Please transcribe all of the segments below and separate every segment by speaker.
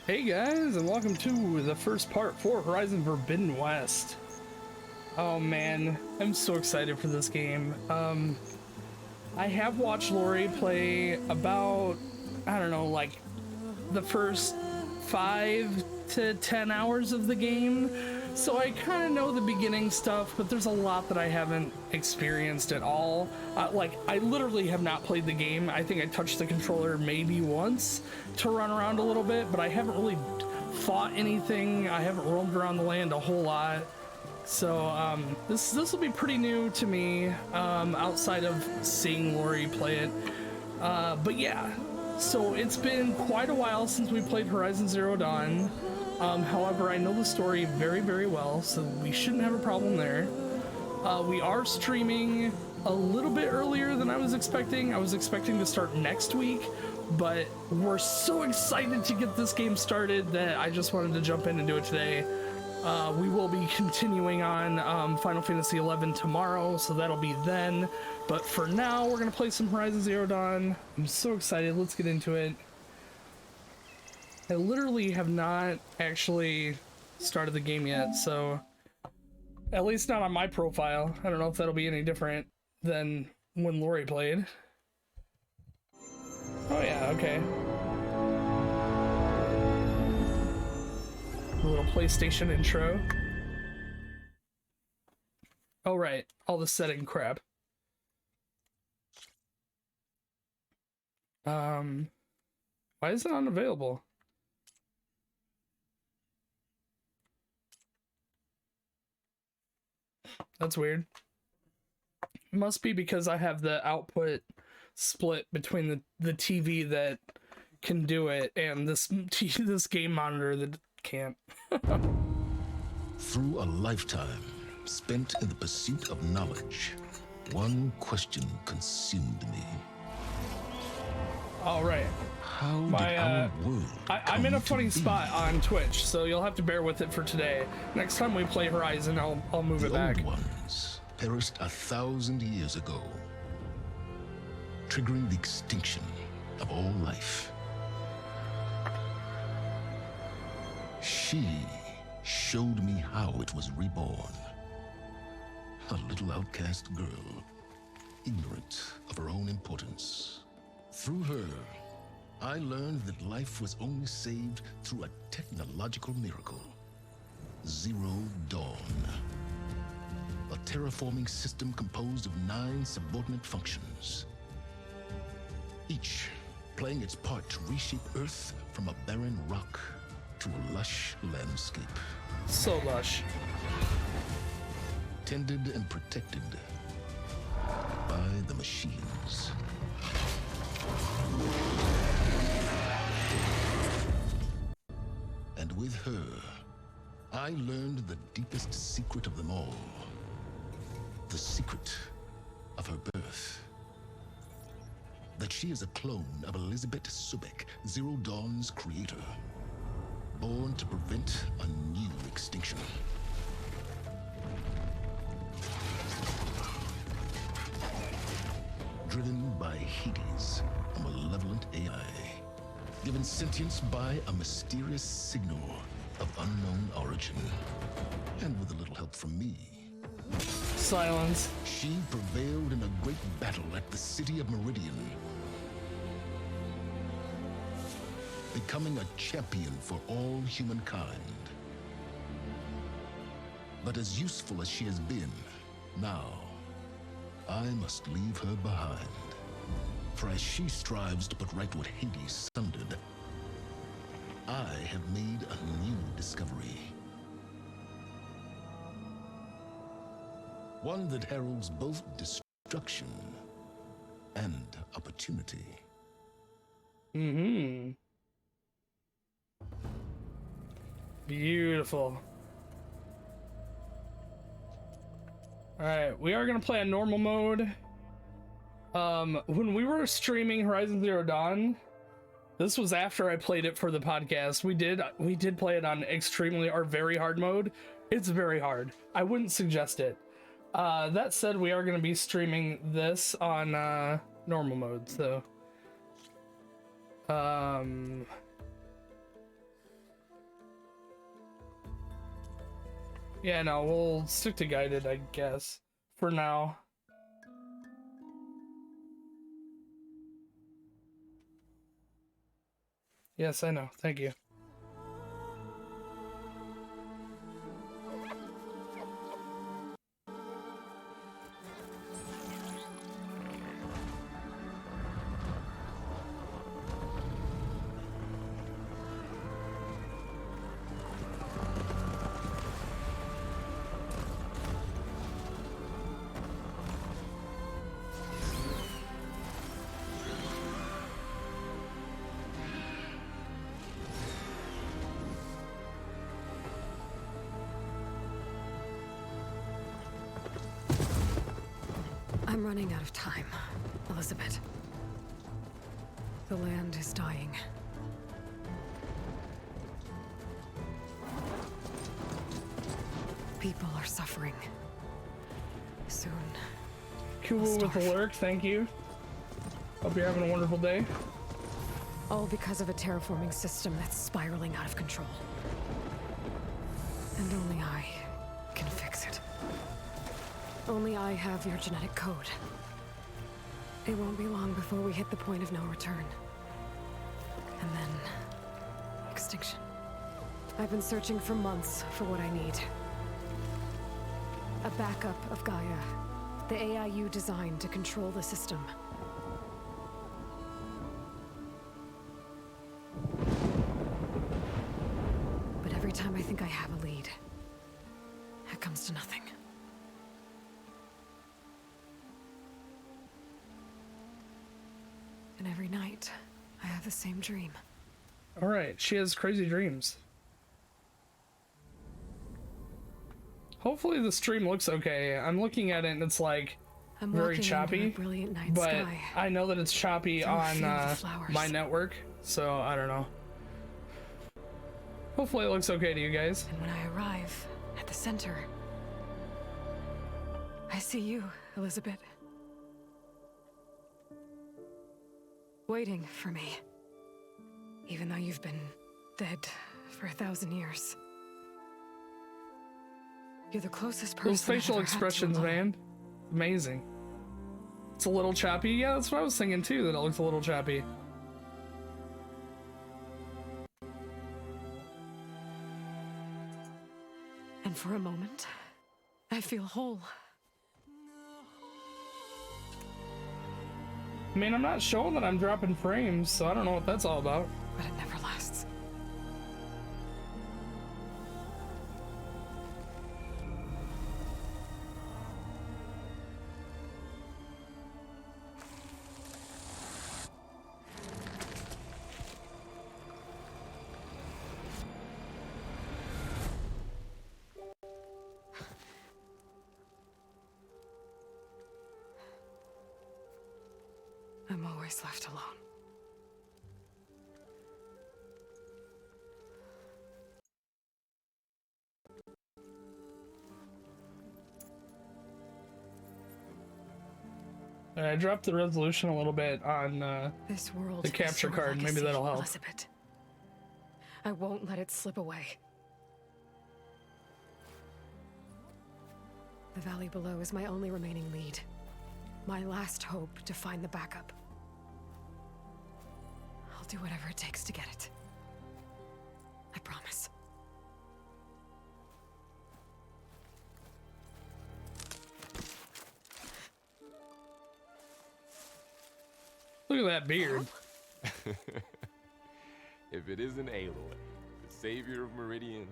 Speaker 1: Hey guys, and welcome to the first part for Horizon Forbidden West. Oh man, I'm so excited for this game. I have watched Lori play about, I don't know, like the first 5 to 10 hours of the game, so I kind of know the beginning stuff, but there's a lot that I haven't experienced at all. Like, I literally have not played the game. I think I touched the controller maybe once to run around a little bit, but I haven't really fought anything. I haven't roamed around the land a whole lot. So this will be pretty new to me, outside of seeing Lori play it. But yeah, so it's been quite a while since we played Horizon Zero Dawn. However, I know the story very, very well, so we shouldn't have a problem there. We are streaming a little bit earlier than I was expecting. I was expecting to start next week, but we're so excited to get this game started that I just wanted to jump in and do it today. We will be continuing on Final Fantasy XI tomorrow, so that'll be then. But for now, we're going to play some Horizon Zero Dawn. I'm so excited. Let's get into it. I literally have not actually started the game yet, so at least not on my profile. I don't know if that'll be any different than when Lori played. Oh yeah, okay. A little PlayStation intro. Oh right, all the setting crap. Why is it unavailable? That's weird. It must be because I have the output split between the TV that can do it and this game monitor that can't.
Speaker 2: Through a lifetime spent in the pursuit of knowledge, one question consumed me.
Speaker 1: All right.
Speaker 2: How did our world
Speaker 1: I'm in a funny spot on Twitch, so you'll have to bear with it for today. Next time we play Horizon, I'll move it back.
Speaker 2: The old ones perished 1,000 years ago, triggering the extinction of all life. She showed me how it was reborn. A little outcast girl, ignorant of her own importance. Through her, I learned that life was only saved through a technological miracle. Zero Dawn. A terraforming system composed of 9 subordinate functions, each playing its part to reshape Earth from a barren rock to a lush landscape.
Speaker 1: So lush.
Speaker 2: Tended and protected by the machines. And with her, I learned the deepest secret of them all. The secret of her birth. That she is a clone of Elizabeth Subek, Zero Dawn's creator. Born to prevent a new extinction. Driven by Hades, a malevolent AI. Given sentience by a mysterious signal of unknown origin. And with a little help from me.
Speaker 1: Silence.
Speaker 2: She prevailed in a great battle at the city of Meridian. Becoming a champion for all humankind. But as useful as she has been, now, I must leave her behind. For as she strives to put right what Hades sundered, I have made a new discovery. One that heralds both destruction and opportunity.
Speaker 1: Mm-hmm. Beautiful. Alright, we are gonna play on normal mode. When we were streaming Horizon Zero Dawn, this was after I played it for the podcast. We did play it on extremely or very hard mode. It's very hard. I wouldn't suggest it. That said, we are gonna be streaming this on normal mode, so Yeah, no, we'll stick to guided, I guess, for now. Yes, I know. Thank you.
Speaker 3: I'm running out of time, Elizabeth. The land is dying. People are suffering. Soon.
Speaker 1: Cool with the lurk, thank you. Hope you're having a wonderful day.
Speaker 3: All because of a terraforming system that's spiraling out of control. And only I can fix it. Only I have your genetic code. It won't be long before we hit the point of no return. And then... extinction. I've been searching for months for what I need. A backup of Gaia. The AI you designed to control the system. But every time I think I have a lead, it comes to nothing. And every night, I have the same dream.
Speaker 1: Alright, she has crazy dreams. Hopefully the stream looks okay. I'm looking at it and it's like very choppy,
Speaker 3: brilliant night
Speaker 1: but
Speaker 3: sky.
Speaker 1: I know that it's choppy on my network, so I don't know. Hopefully it looks okay to you guys.
Speaker 3: And when I arrive at the center, I see you, Elizabeth. Waiting for me. Even though you've been dead for 1,000 years. You're the closest person.
Speaker 1: Those facial expressions, man. Amazing. It's a little choppy. Yeah, that's what I was thinking too, that it looks a little choppy.
Speaker 3: And for a moment, I feel whole.
Speaker 1: I mean, I'm not showing that I'm dropping frames, so I don't know what that's all about.
Speaker 3: But it never lasts. I'm always left alone.
Speaker 1: I dropped the resolution a little bit on
Speaker 3: This world
Speaker 1: the capture
Speaker 3: is your
Speaker 1: card. Maybe
Speaker 3: legacy,
Speaker 1: that'll help.
Speaker 3: Elizabeth. I won't let it slip away. The valley below is my only remaining lead. My last hope to find the backup. I'll do whatever it takes to get it. I promise.
Speaker 1: Look at that beard.
Speaker 4: If it isn't Aloy, the savior of Meridian,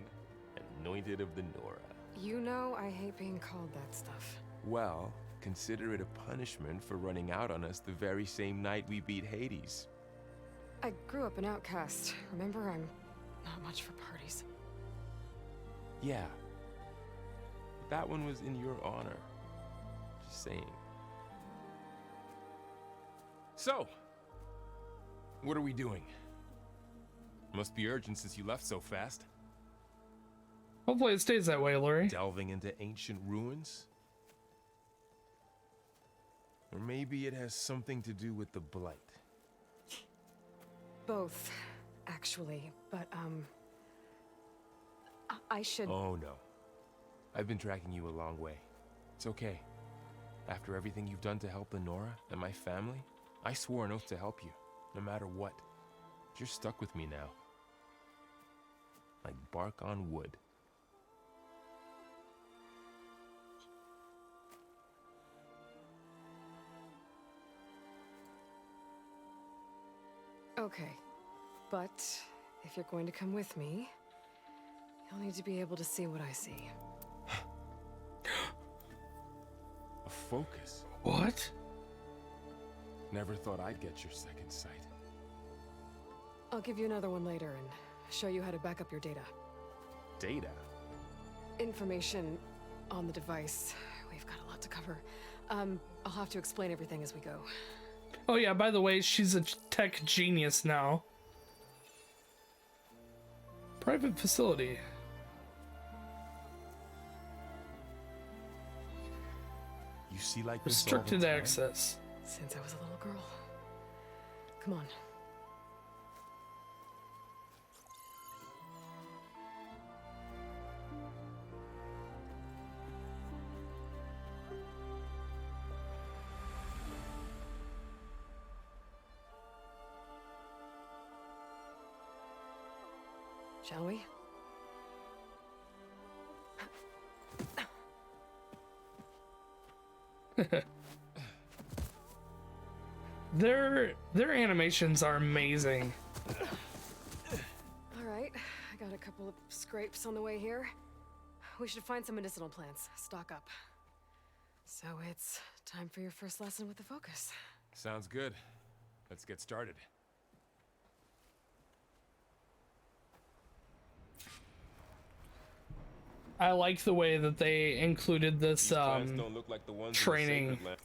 Speaker 4: anointed of the Nora.
Speaker 3: You know I hate being called that stuff.
Speaker 4: Well, consider it a punishment for running out on us the very same night we beat Hades.
Speaker 3: I grew up an outcast. Remember, I'm not much for parties.
Speaker 4: Yeah. But that one was in your honor. Just saying. So, what are we doing? Must be urgent since you left so fast.
Speaker 1: Hopefully it stays that way, Lori.
Speaker 4: Delving into ancient ruins? Or maybe it has something to do with the Blight.
Speaker 3: Both, actually, but, I should...
Speaker 4: Oh no. I've been dragging you a long way. It's okay. After everything you've done to help Lenora and my family, I swore an oath to help you, no matter what. You're stuck with me now. Like bark on wood.
Speaker 3: Okay, but if you're going to come with me, you'll need to be able to see what I see.
Speaker 4: A focus?
Speaker 1: What?
Speaker 4: Never thought I'd get your second sight.
Speaker 3: I'll give you another one later and show you how to back up your data.
Speaker 4: Data?
Speaker 3: Information on the device. We've got a lot to cover. I'll have to explain everything as we go.
Speaker 1: Oh yeah, by the way, she's a tech genius now. Private facility.
Speaker 4: You see like this all the
Speaker 1: Restricted
Speaker 4: time?
Speaker 1: access.
Speaker 3: Since I was a little girl. Come on. Shall we?
Speaker 1: Their animations are amazing.
Speaker 3: All right, I got a couple of scrapes on the way here. We should find some medicinal plants, stock up. So it's time for your first lesson with the focus.
Speaker 4: Sounds good. Let's get started.
Speaker 1: I like the way that they included this
Speaker 4: These plants don't look like the ones in the
Speaker 1: training
Speaker 4: sacred land.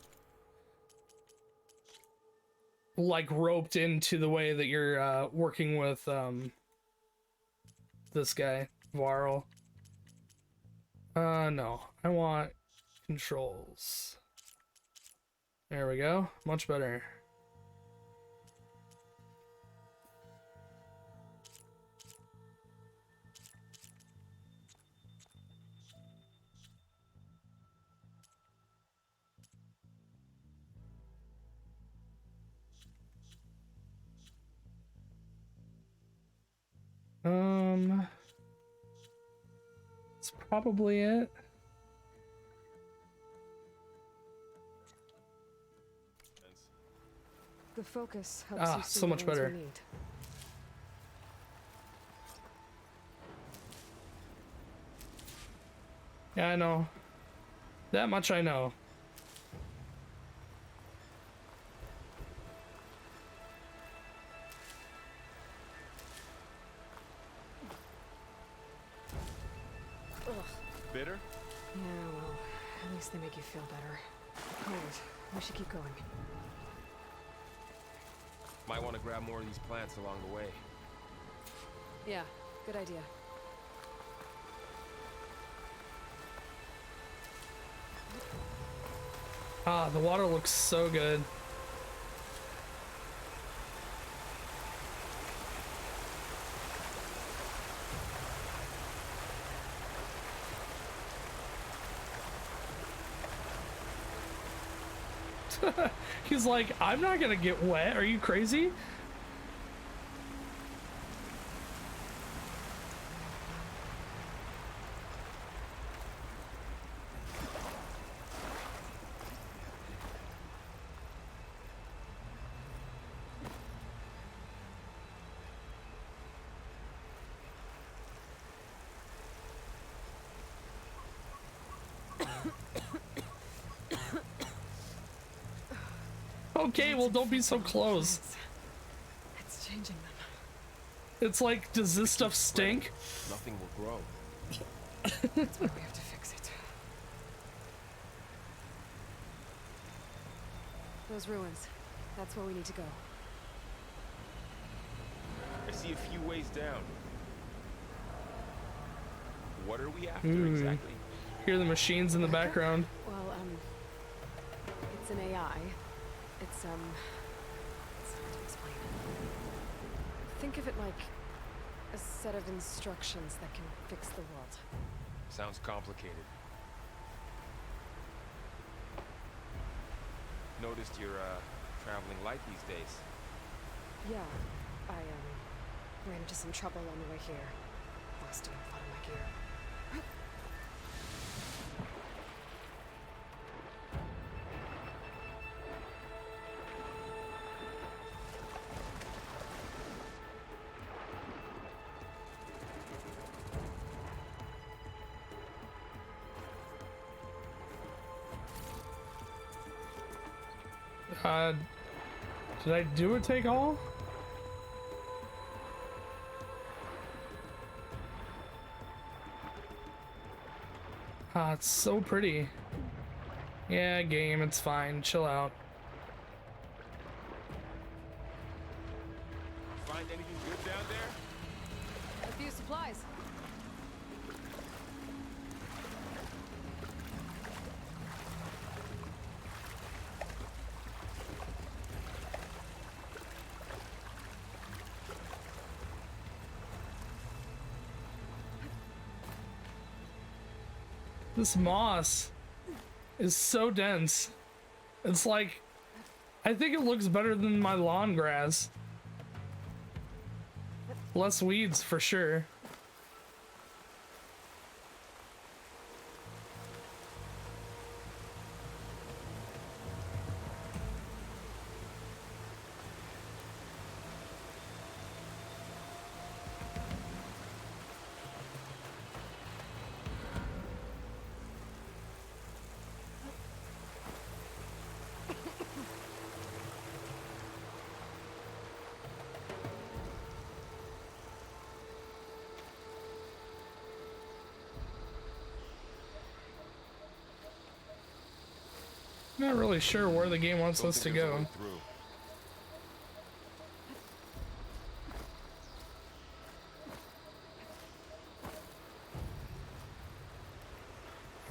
Speaker 1: like roped into the way that you're working with this guy, Varl. No, I want controls. There we go, much better. That's probably it.
Speaker 3: The focus helps you see
Speaker 1: so
Speaker 3: the
Speaker 1: much
Speaker 3: ones we
Speaker 1: better.
Speaker 3: need.
Speaker 1: Yeah, I know. That much I know.
Speaker 3: Ugh.
Speaker 4: Bitter?
Speaker 3: Yeah, well, at least they make you feel better. Alright, we should keep going.
Speaker 4: Might want to grab more of these plants along the way.
Speaker 3: Yeah, good idea.
Speaker 1: Ah, the water looks so good. He's like, I'm not gonna get wet. Are you crazy? Okay, well, don't be so close.
Speaker 3: It's changing them.
Speaker 1: It's like, does this stuff stink?
Speaker 4: Nothing will grow.
Speaker 3: That's why we have to fix it. Those ruins. That's where we need to go.
Speaker 4: I see a few ways down. What are we after exactly?
Speaker 1: Hear the machines in the background.
Speaker 3: Well, it's an AI. It's hard to explain. Think of it like a set of instructions that can fix the world.
Speaker 4: Sounds complicated. Noticed you're, traveling light these days.
Speaker 3: Yeah, I, ran into some trouble on the way here. Busted a lot of my gear.
Speaker 1: Did I do a take all? Ah, it's so pretty. Yeah, game, it's fine. Chill out.
Speaker 4: Find anything good down there?
Speaker 3: A few supplies.
Speaker 1: This moss is so dense. It's like, I think it looks better than my lawn grass. Less weeds for sure. Not really sure where the game wants us to go.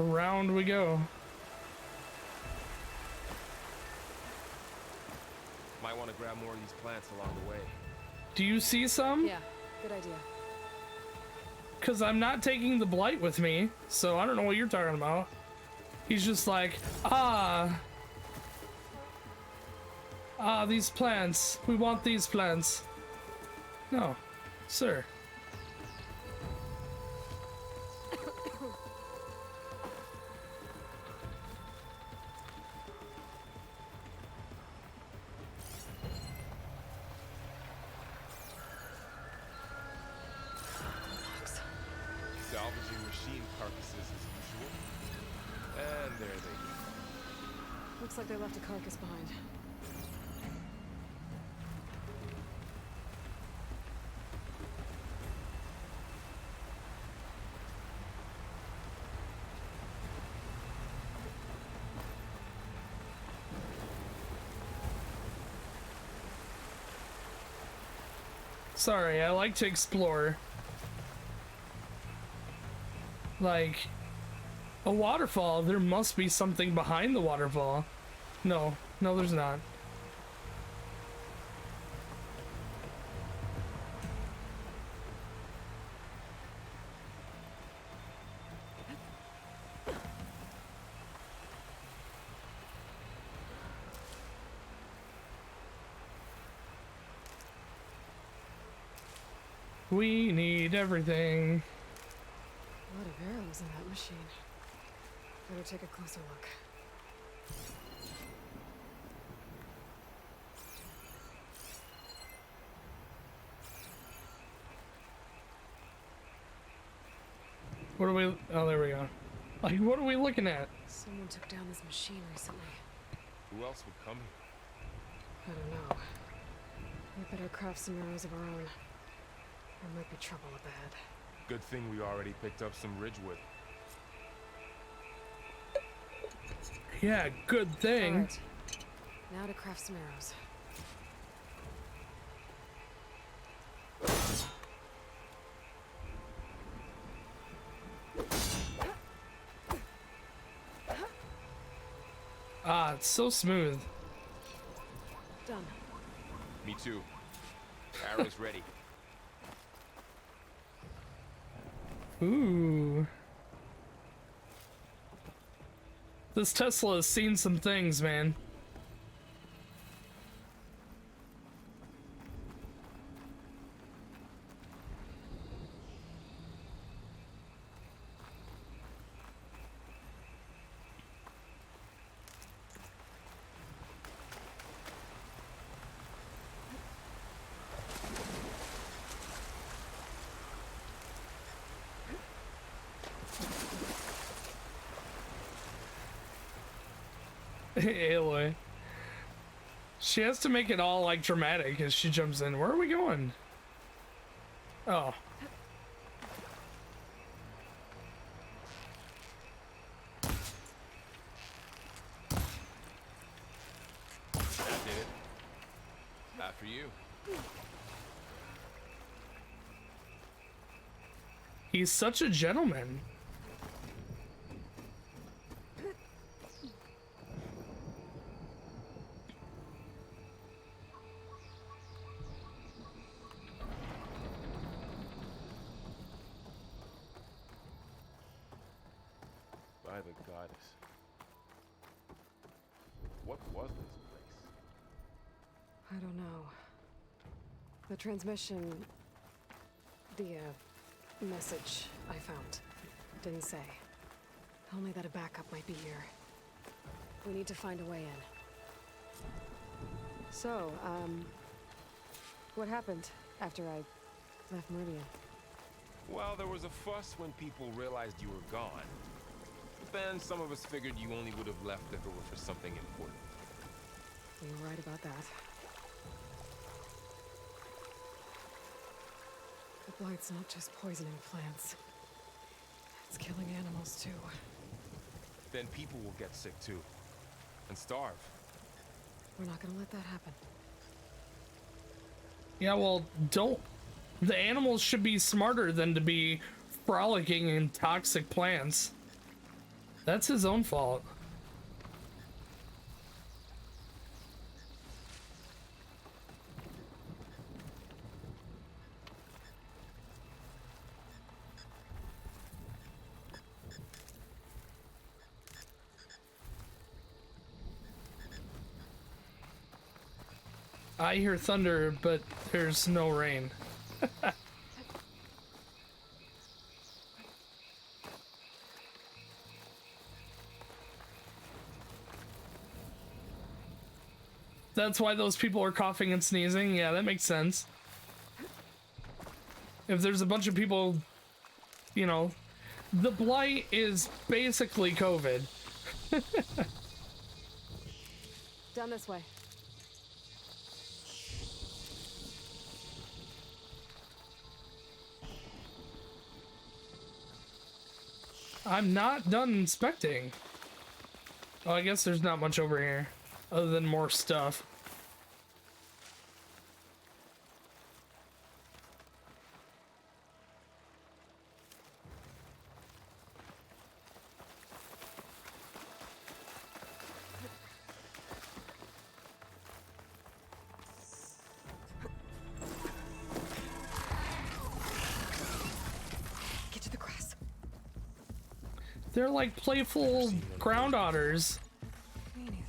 Speaker 1: Around we go.
Speaker 4: Might want to grab more of these plants along the way.
Speaker 1: Do you see some?
Speaker 3: Yeah, good idea.
Speaker 1: Because I'm not taking the blight with me, so I don't know what you're talking about. He's just like, these plants. We want these plants. No, sir.
Speaker 4: Salvaging machine carcasses as usual. And there they go.
Speaker 3: Looks like they left a carcass behind.
Speaker 1: Sorry, I like to explore. Like, a waterfall, there must be something behind the waterfall. No, there's not. We need everything.
Speaker 3: A lot of arrows in that machine. Better take a closer look.
Speaker 1: What are we? Oh, there we go. Like, what are we looking at?
Speaker 3: Someone took down this machine recently.
Speaker 4: Who else would come here?
Speaker 3: I don't know. We better craft some arrows of our own. There might be trouble ahead.
Speaker 4: Good thing we already picked up some ridgewood.
Speaker 1: Yeah, good thing.
Speaker 3: Alright. Now to craft some arrows.
Speaker 1: Ah, it's so smooth.
Speaker 3: Done.
Speaker 4: Me too. Arrows ready.
Speaker 1: Ooh. This Tesla has seen some things, man. Aloy. She has to make it all like dramatic as she jumps in. Where are we going? Oh.
Speaker 4: That did it. After you.
Speaker 1: He's such a gentleman.
Speaker 4: By the goddess. What was this place?
Speaker 3: I don't know. The transmission... The, message I found didn't say. Only that a backup might be here. We need to find a way in. So, what happened after I left Meridian?
Speaker 4: Well, there was a fuss when people realized you were gone. But then some of us figured you only would have left if it were for something important.
Speaker 3: You're right about that. The blight's not just poisoning plants. It's killing animals too.
Speaker 4: Then people will get sick too. And starve.
Speaker 3: We're not gonna let that happen.
Speaker 1: Yeah, well, don't... The animals should be smarter than to be frolicking in toxic plants. That's his own fault. I hear thunder, but there's no rain. That's why those people are coughing and sneezing. Yeah, that makes sense. If there's a bunch of people, you know, the blight is basically COVID.
Speaker 3: Down this way.
Speaker 1: I'm not done inspecting. Oh, I guess there's not much over here other than more stuff.
Speaker 3: Get to the grass.
Speaker 1: They're like playful ground otters.
Speaker 3: Me neither.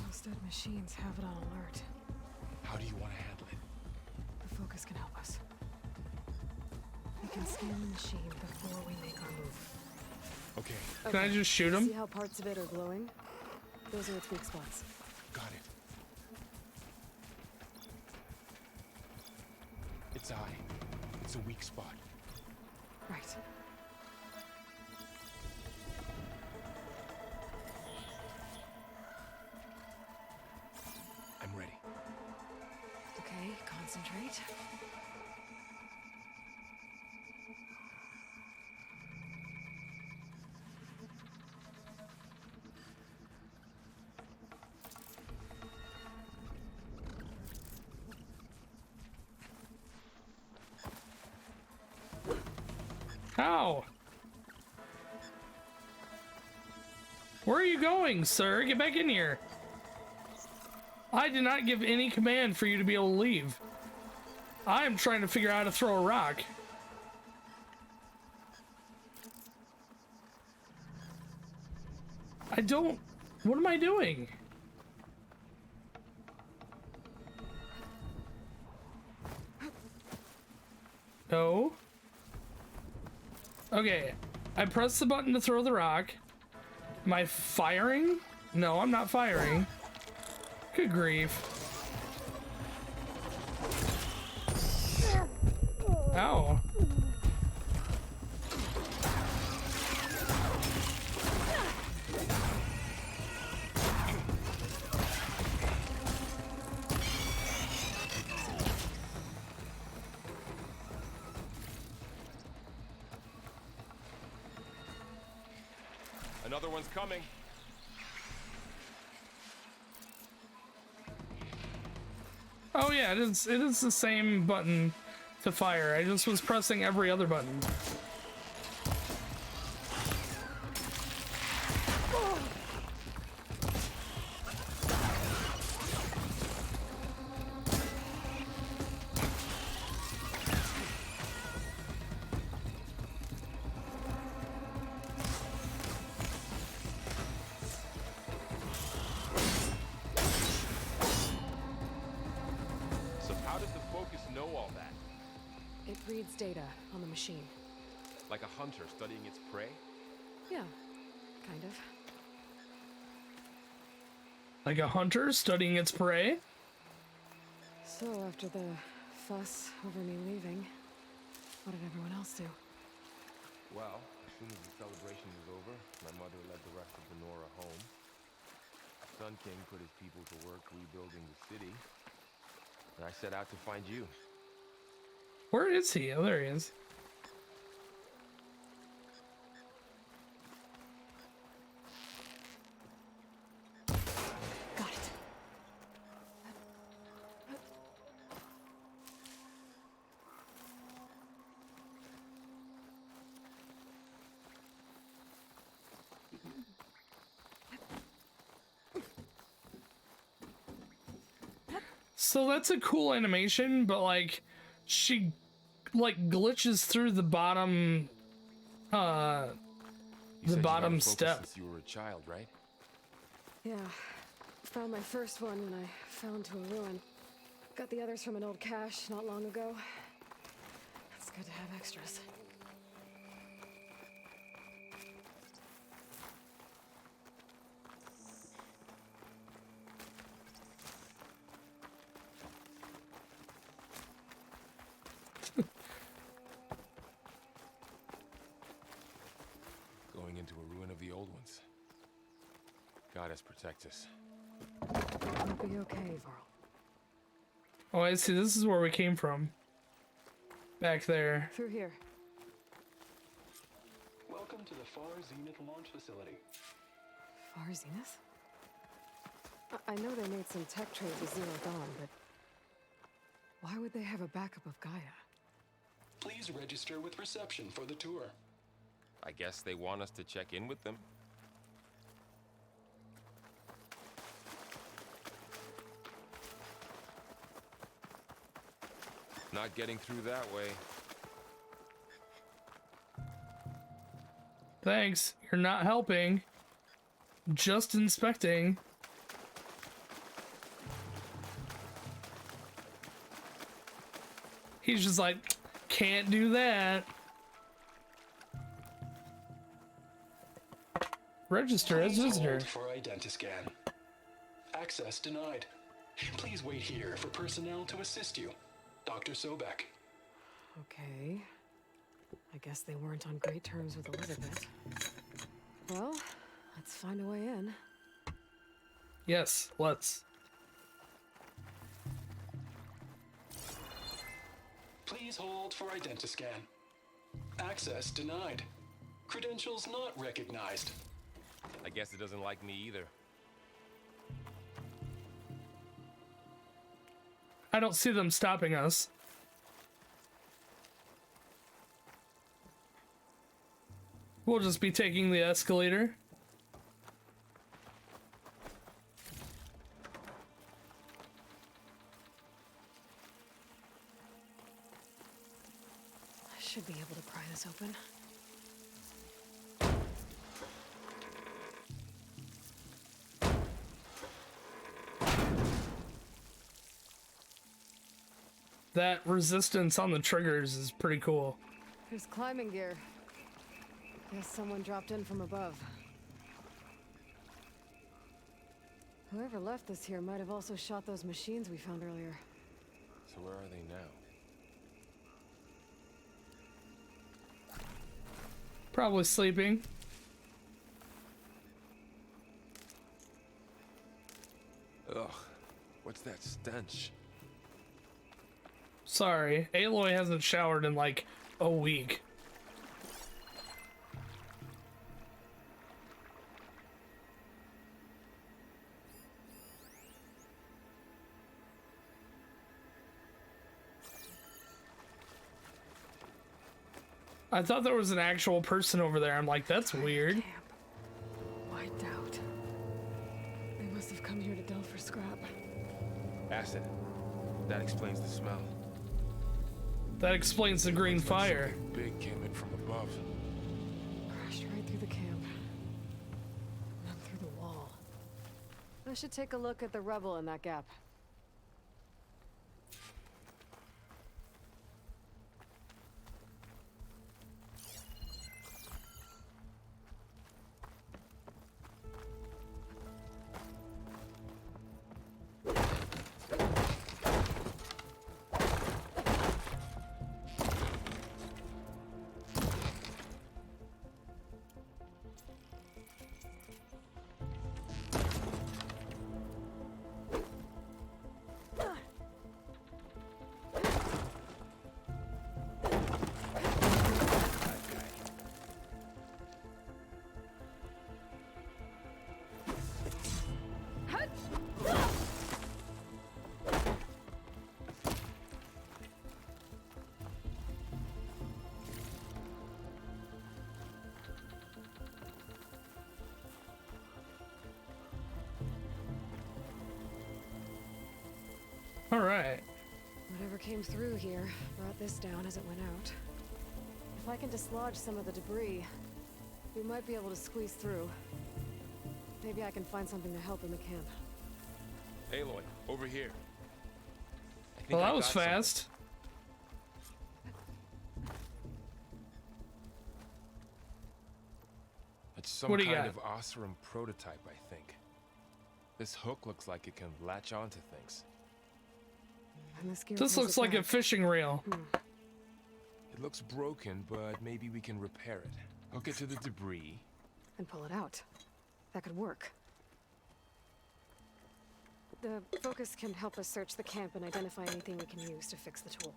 Speaker 3: Those dead machines have it on alert.
Speaker 4: How do you want to handle it?
Speaker 3: The focus can help us. We can scan the machine before we make our move.
Speaker 4: Okay,
Speaker 1: Can I just shoot
Speaker 3: See
Speaker 1: him?
Speaker 3: how parts of it are glowing? Those are its weak spots.
Speaker 4: got it. Its eye. It's a weak spot.
Speaker 3: Right.
Speaker 4: I'm ready.
Speaker 3: Okay, concentrate.
Speaker 1: How? Where are you going, sir? Get back in here. I did not give any command for you to be able to leave. I am trying to figure out how to throw a rock. I don't... What am I doing? No. Okay, I pressed the button to throw the rock. Am I firing? No, I'm not firing. Good grief. Ow.
Speaker 4: Another one's coming.
Speaker 1: Oh yeah, it is the same button to fire. I just was pressing every other button.
Speaker 4: So how does the focus know all that?
Speaker 3: It reads data on the machine.
Speaker 4: Like a hunter studying its prey?
Speaker 3: Yeah, kind of.
Speaker 1: Like a hunter studying its prey?
Speaker 3: So after the fuss over me leaving, what did everyone else do?
Speaker 4: Well, as soon as the celebration was over, my mother led the rest of the Nora home. Sun King put his people to work rebuilding the city. And I set out to find you.
Speaker 1: Where is he? Oh, there he is.
Speaker 3: Got it.
Speaker 1: So that's a cool animation, but like she like glitches through the bottom
Speaker 4: You said you had a
Speaker 1: bottom
Speaker 4: focus
Speaker 1: step.
Speaker 4: Since you were a child, right?
Speaker 3: Yeah. Found my first one when I fell into a ruin. Got the others from an old cache not long ago. It's good to have extras.
Speaker 4: Going into a ruin of the old ones. Goddess protect us.
Speaker 3: It'll be okay, Varl.
Speaker 1: Oh, I see. This is where we came from. Back there.
Speaker 3: Through here.
Speaker 5: Welcome to the Far Zenith launch facility.
Speaker 3: Far Zenith? I know they made some tech trades with Zero Dawn, but why would they have a backup of Gaia?
Speaker 5: Please register with reception for the tour.
Speaker 4: I guess they want us to check in with them. Not getting through that way.
Speaker 1: Thanks. You're not helping. Just inspecting. He's just like, can't do that. Register as
Speaker 5: Please
Speaker 1: visitor.
Speaker 5: hold for identiscan. Access denied. Please wait here for personnel to assist you. Dr. Sobek.
Speaker 3: Okay. I guess they weren't on great terms with Elizabeth. Well, let's find a way in.
Speaker 1: Yes, let's.
Speaker 5: Please hold for identiscan. Access denied. Credentials not recognized.
Speaker 4: I guess it doesn't like me either.
Speaker 1: I don't see them stopping us. We'll just be taking the escalator.
Speaker 3: I should be able to pry this open.
Speaker 1: That resistance on the triggers is pretty cool.
Speaker 3: There's climbing gear. Guess someone dropped in from above. Whoever left this here might have also shot those machines we found earlier.
Speaker 4: So where are they now?
Speaker 1: Probably sleeping.
Speaker 4: Ugh, what's that stench?
Speaker 1: Sorry, Aloy hasn't showered in like a week. I thought there was an actual person over there. I'm like, that's weird.
Speaker 3: Camp. Wiped out. They must have come here to delve for scrap.
Speaker 4: Acid. That explains the smell.
Speaker 1: That explains the green
Speaker 4: Looks like
Speaker 1: fire.
Speaker 4: something big came in from above.
Speaker 3: Crashed right through the camp. And then through the wall. I should take a look at the rubble in that gap.
Speaker 1: All right.
Speaker 3: Whatever came through here brought this down as it went out. If I can dislodge some of the debris, we might be able to squeeze through. Maybe I can find something to help in the camp.
Speaker 4: Aloy, over here. I think
Speaker 1: Well,
Speaker 4: I
Speaker 1: that was
Speaker 4: got something.
Speaker 1: fast.
Speaker 4: It's some
Speaker 1: What do you
Speaker 4: kind
Speaker 1: got?
Speaker 4: of Oseram prototype, I think. This hook looks like it can latch onto things.
Speaker 3: And this gear
Speaker 1: This
Speaker 3: pulls
Speaker 1: looks
Speaker 3: it
Speaker 1: like a
Speaker 3: back.
Speaker 1: fishing reel.
Speaker 4: It looks broken, but maybe we can repair it. Hook it to the debris.
Speaker 3: And pull it out. That could work. The focus can help us search the camp and identify anything we can use to fix the tool.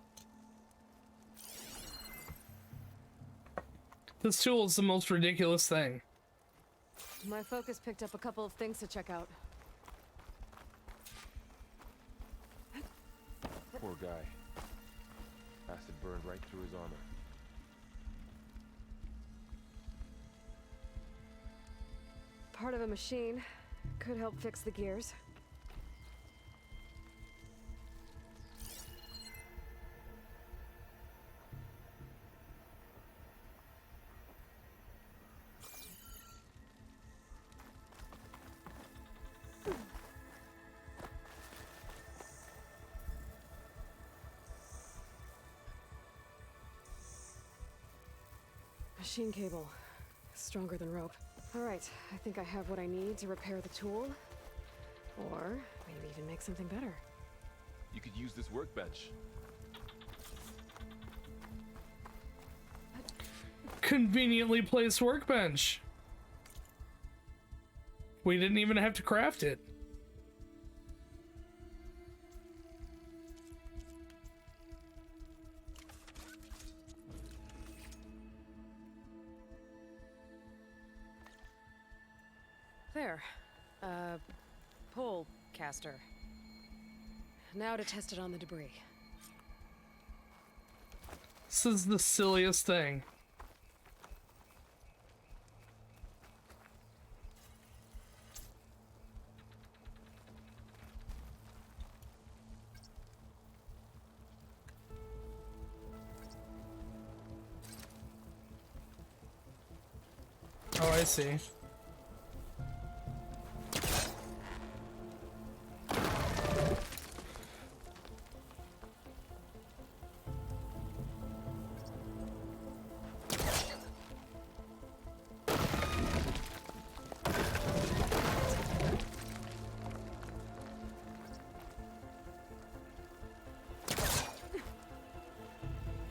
Speaker 1: This tool is the most ridiculous thing.
Speaker 3: My focus picked up a couple of things to check out.
Speaker 4: Poor guy. Acid burned right through his armor.
Speaker 3: Part of a machine could help fix the gears. Machine cable. Stronger than rope. Alright, I think I have what I need to repair the tool. Or maybe even make something better.
Speaker 4: You could use this workbench.
Speaker 1: Conveniently placed workbench. We didn't even have to craft it.
Speaker 3: There. Pole caster. Now to test it on the debris.
Speaker 1: This is the silliest thing. Oh, I see.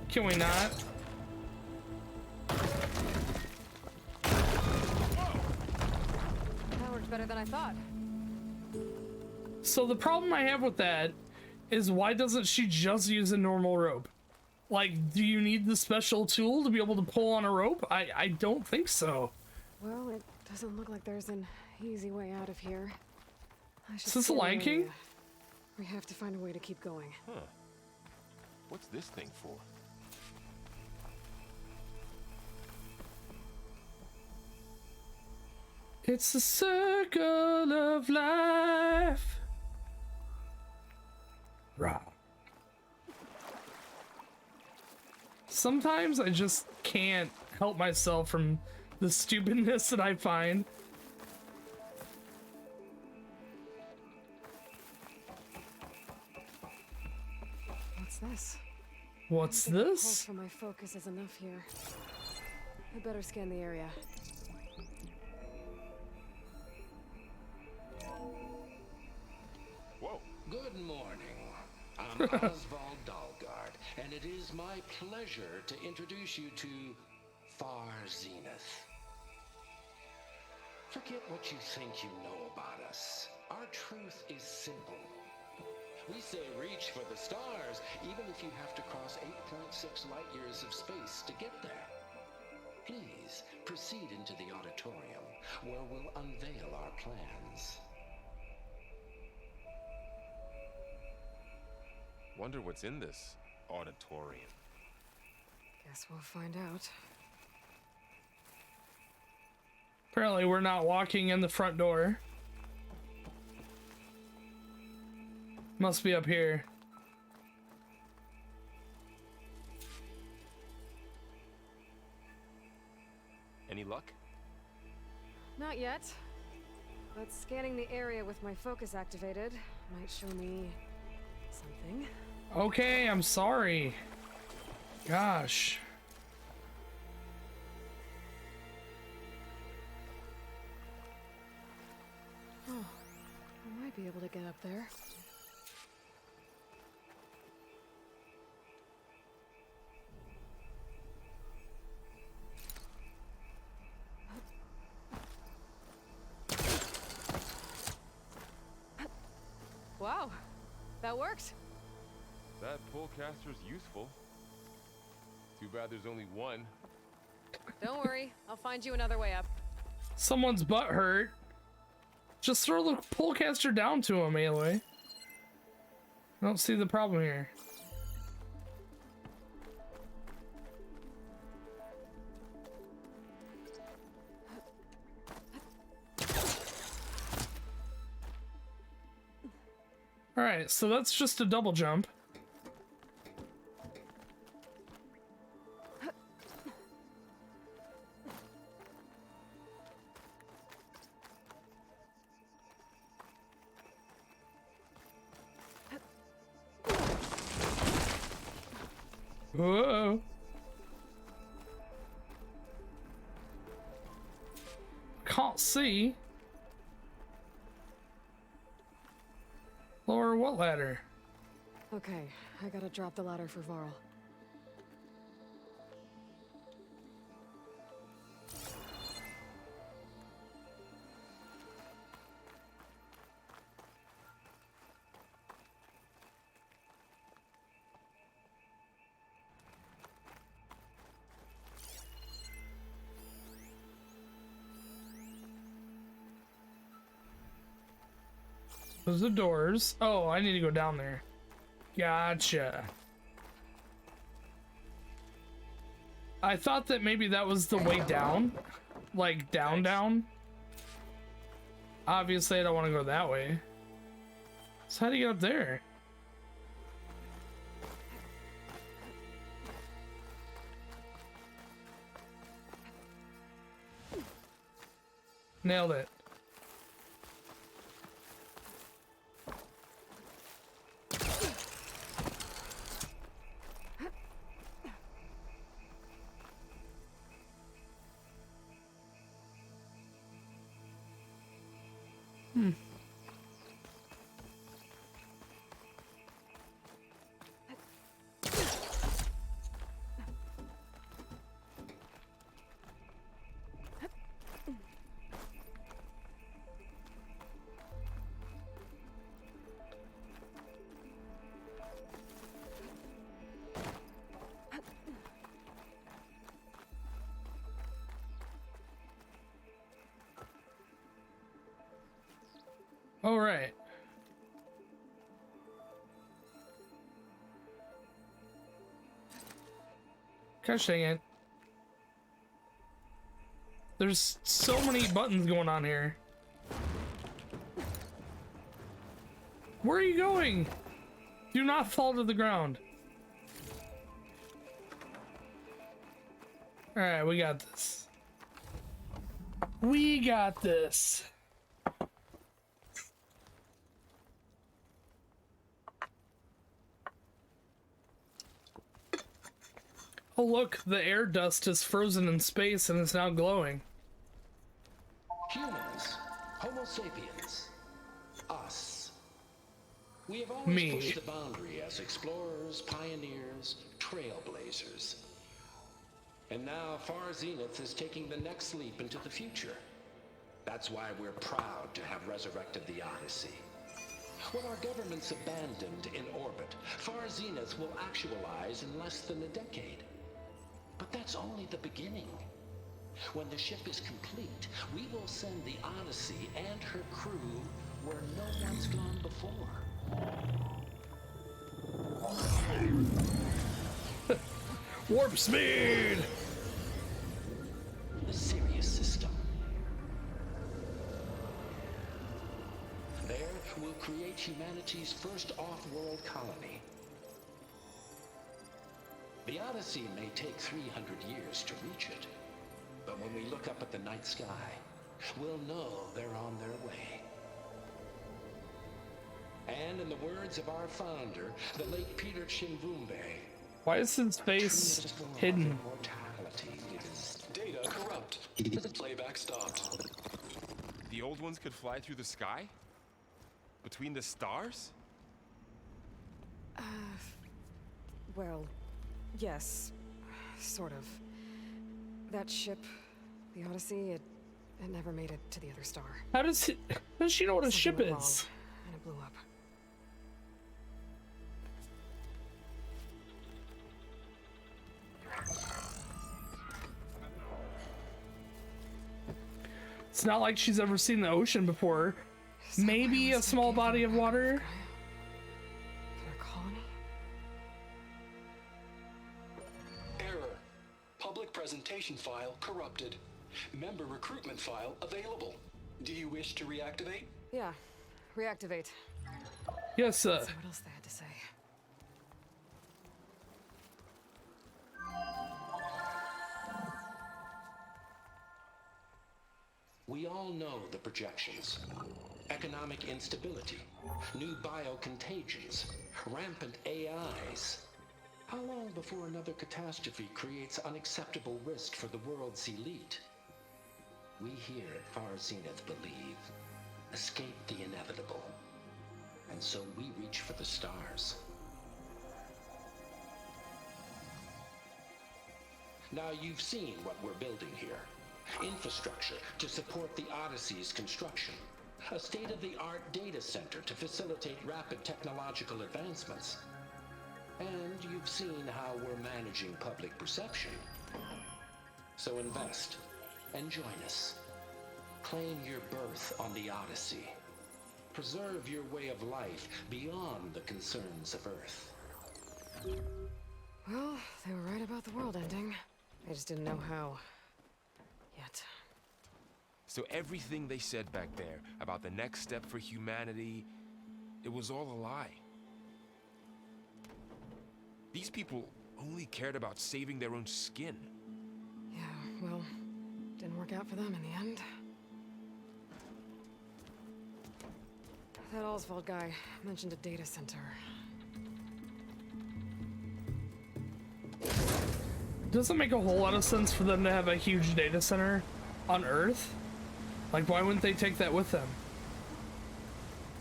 Speaker 1: Can we not?
Speaker 3: That worked better than I thought.
Speaker 1: So the problem I have with that is why doesn't she just use a normal rope? Like, do you need the special tool to be able to pull on a rope? I don't think so.
Speaker 3: Well, it doesn't look like there's an easy way out of here.
Speaker 1: Is this the Lion King?
Speaker 3: We have to find a way to keep going.
Speaker 4: Huh. What's this thing for?
Speaker 1: It's the circle of life. Rah. Sometimes I just can't help myself from the stupidness that I find.
Speaker 3: What's this?
Speaker 1: What's
Speaker 3: I don't think the pulse
Speaker 1: this?
Speaker 3: for my focus is enough here. I better scan the area.
Speaker 4: Whoa.
Speaker 6: Good morning. I'm Oswald Dalgard, and it is my pleasure to introduce you to Far Zenith. Forget what you think you know about us. Our truth is simple. We say reach for the stars, even if you have to cross 8.6 light years of space to get there. Please proceed into the auditorium, where we'll unveil our plans.
Speaker 4: Wonder what's in this auditorium.
Speaker 3: Guess we'll find out.
Speaker 1: Apparently we're not walking in the front door. Must be up here.
Speaker 4: Any luck?
Speaker 3: Not yet. But scanning the area with my focus activated might show me something.
Speaker 1: Okay, I'm sorry. Gosh.
Speaker 3: Oh, I might be able to get up there. Wow, that worked.
Speaker 4: That pullcaster's useful. Too bad there's only one.
Speaker 3: Don't worry, I'll find you another way up.
Speaker 1: Someone's butt hurt. Just throw the pullcaster down to him, Aloy. I don't see the problem here. Alright, so that's just a double jump. Whoa. Can't see. Lower what ladder?
Speaker 3: Okay, I gotta drop the ladder for Varl.
Speaker 1: Those are doors. Oh, I need to go down there. Gotcha. I thought that maybe that was the way down. Like, down. Obviously, I don't want to go that way. So how do you get up there? Nailed it. All right. Gosh dang it. There's so many buttons going on here. Where are you going? Do not fall to the ground. All right, we got this. We got this. Oh look, the air dust is frozen in space and is now glowing.
Speaker 6: Humans, Homo sapiens, us. We have always
Speaker 1: Me.
Speaker 6: pushed the boundary as explorers, pioneers, trailblazers. And now Far Zenith is taking the next leap into the future. That's why we're proud to have resurrected the Odyssey. What our governments abandoned in orbit, Far Zenith will actualize in less than a decade. But that's only the beginning. When the ship is complete, we will send the Odyssey and her crew where no one's gone before.
Speaker 1: Warp speed!
Speaker 6: The Sirius system. There, we'll create humanity's first off-world colony. The Odyssey may take 300 years to reach it, but when we look up at the night sky, we'll know they're on their way. And in the words of our founder, the late Peter Chimvumbe,
Speaker 1: Why is his face hidden?
Speaker 6: immortality is
Speaker 5: Data corrupt. Playback stopped.
Speaker 4: The old ones could fly through the sky? Between the stars?
Speaker 3: Well, yes, sort of. That ship, the Odyssey, it never made it to the other star.
Speaker 1: How does she know what a ship
Speaker 3: Something went
Speaker 1: is?
Speaker 3: wrong, and it blew up.
Speaker 1: It's not like she's ever seen the ocean before. Maybe a small body of water.
Speaker 3: Their colony?
Speaker 5: Error. Public presentation file corrupted. Member recruitment file available. Do you wish to reactivate?
Speaker 3: Yeah, reactivate.
Speaker 1: Yes,
Speaker 3: See what else they had to say.
Speaker 6: We all know the projections. Economic instability, new biocontagions, rampant AIs. How long before another catastrophe creates unacceptable risk for the world's elite? We here at Far Zenith believe, escape the inevitable. And so we reach for the stars. Now you've seen what we're building here. Infrastructure to support the Odyssey's construction. A state-of-the-art data center to facilitate rapid technological advancements. And you've seen how we're managing public perception. So invest and join us. Claim your berth on the Odyssey. Preserve your way of life beyond the concerns of Earth.
Speaker 3: Well, they were right about the world ending. I just didn't know how. Yet.
Speaker 4: So everything they said back there about the next step for humanity, it was all a lie. These people only cared about saving their own skin.
Speaker 3: Yeah, well, didn't work out for them in the end. That Oswald guy mentioned a data center.
Speaker 1: doesn't make a whole lot of sense for them to have a huge data center on Earth. Like, why wouldn't they take that with them?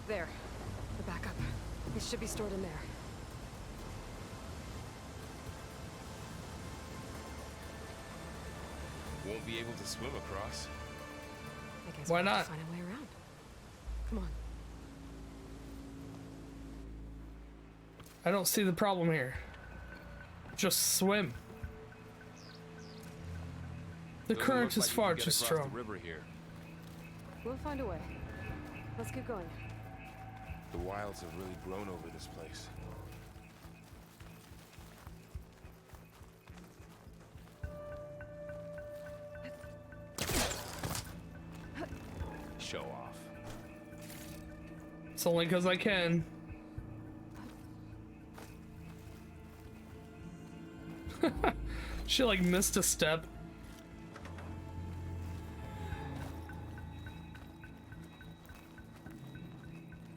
Speaker 3: There. The backup. It should be stored in there.
Speaker 4: Won't be able to swim across.
Speaker 3: I guess
Speaker 1: Why
Speaker 3: we'll have
Speaker 1: not?
Speaker 3: to find a way around. Come on.
Speaker 1: I don't see the problem here. Just swim. The
Speaker 4: Doesn't
Speaker 1: current
Speaker 4: look
Speaker 1: is
Speaker 4: like
Speaker 1: far
Speaker 4: you can
Speaker 1: too
Speaker 4: get across
Speaker 1: strong.
Speaker 4: the river here.
Speaker 3: We'll find a way. Let's keep going.
Speaker 4: The wilds have really grown over this place.
Speaker 1: It's only because I can. She like missed a step.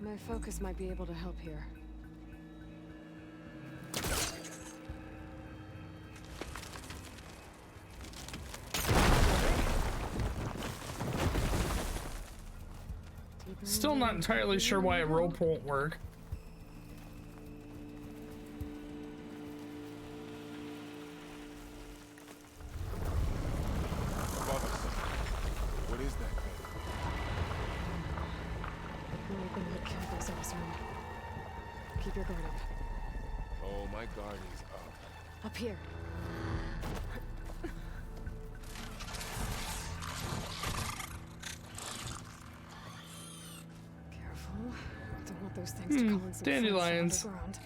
Speaker 3: My focus might be able to help here.
Speaker 1: Still not entirely sure why a rope won't work.
Speaker 4: Above us. What is that thing?
Speaker 3: Open the chemicals in this room. Keep your guard up.
Speaker 4: Oh, my guard is up.
Speaker 3: Up here. Careful. Don't want those things to call in some
Speaker 1: dandelions.
Speaker 3: from underground.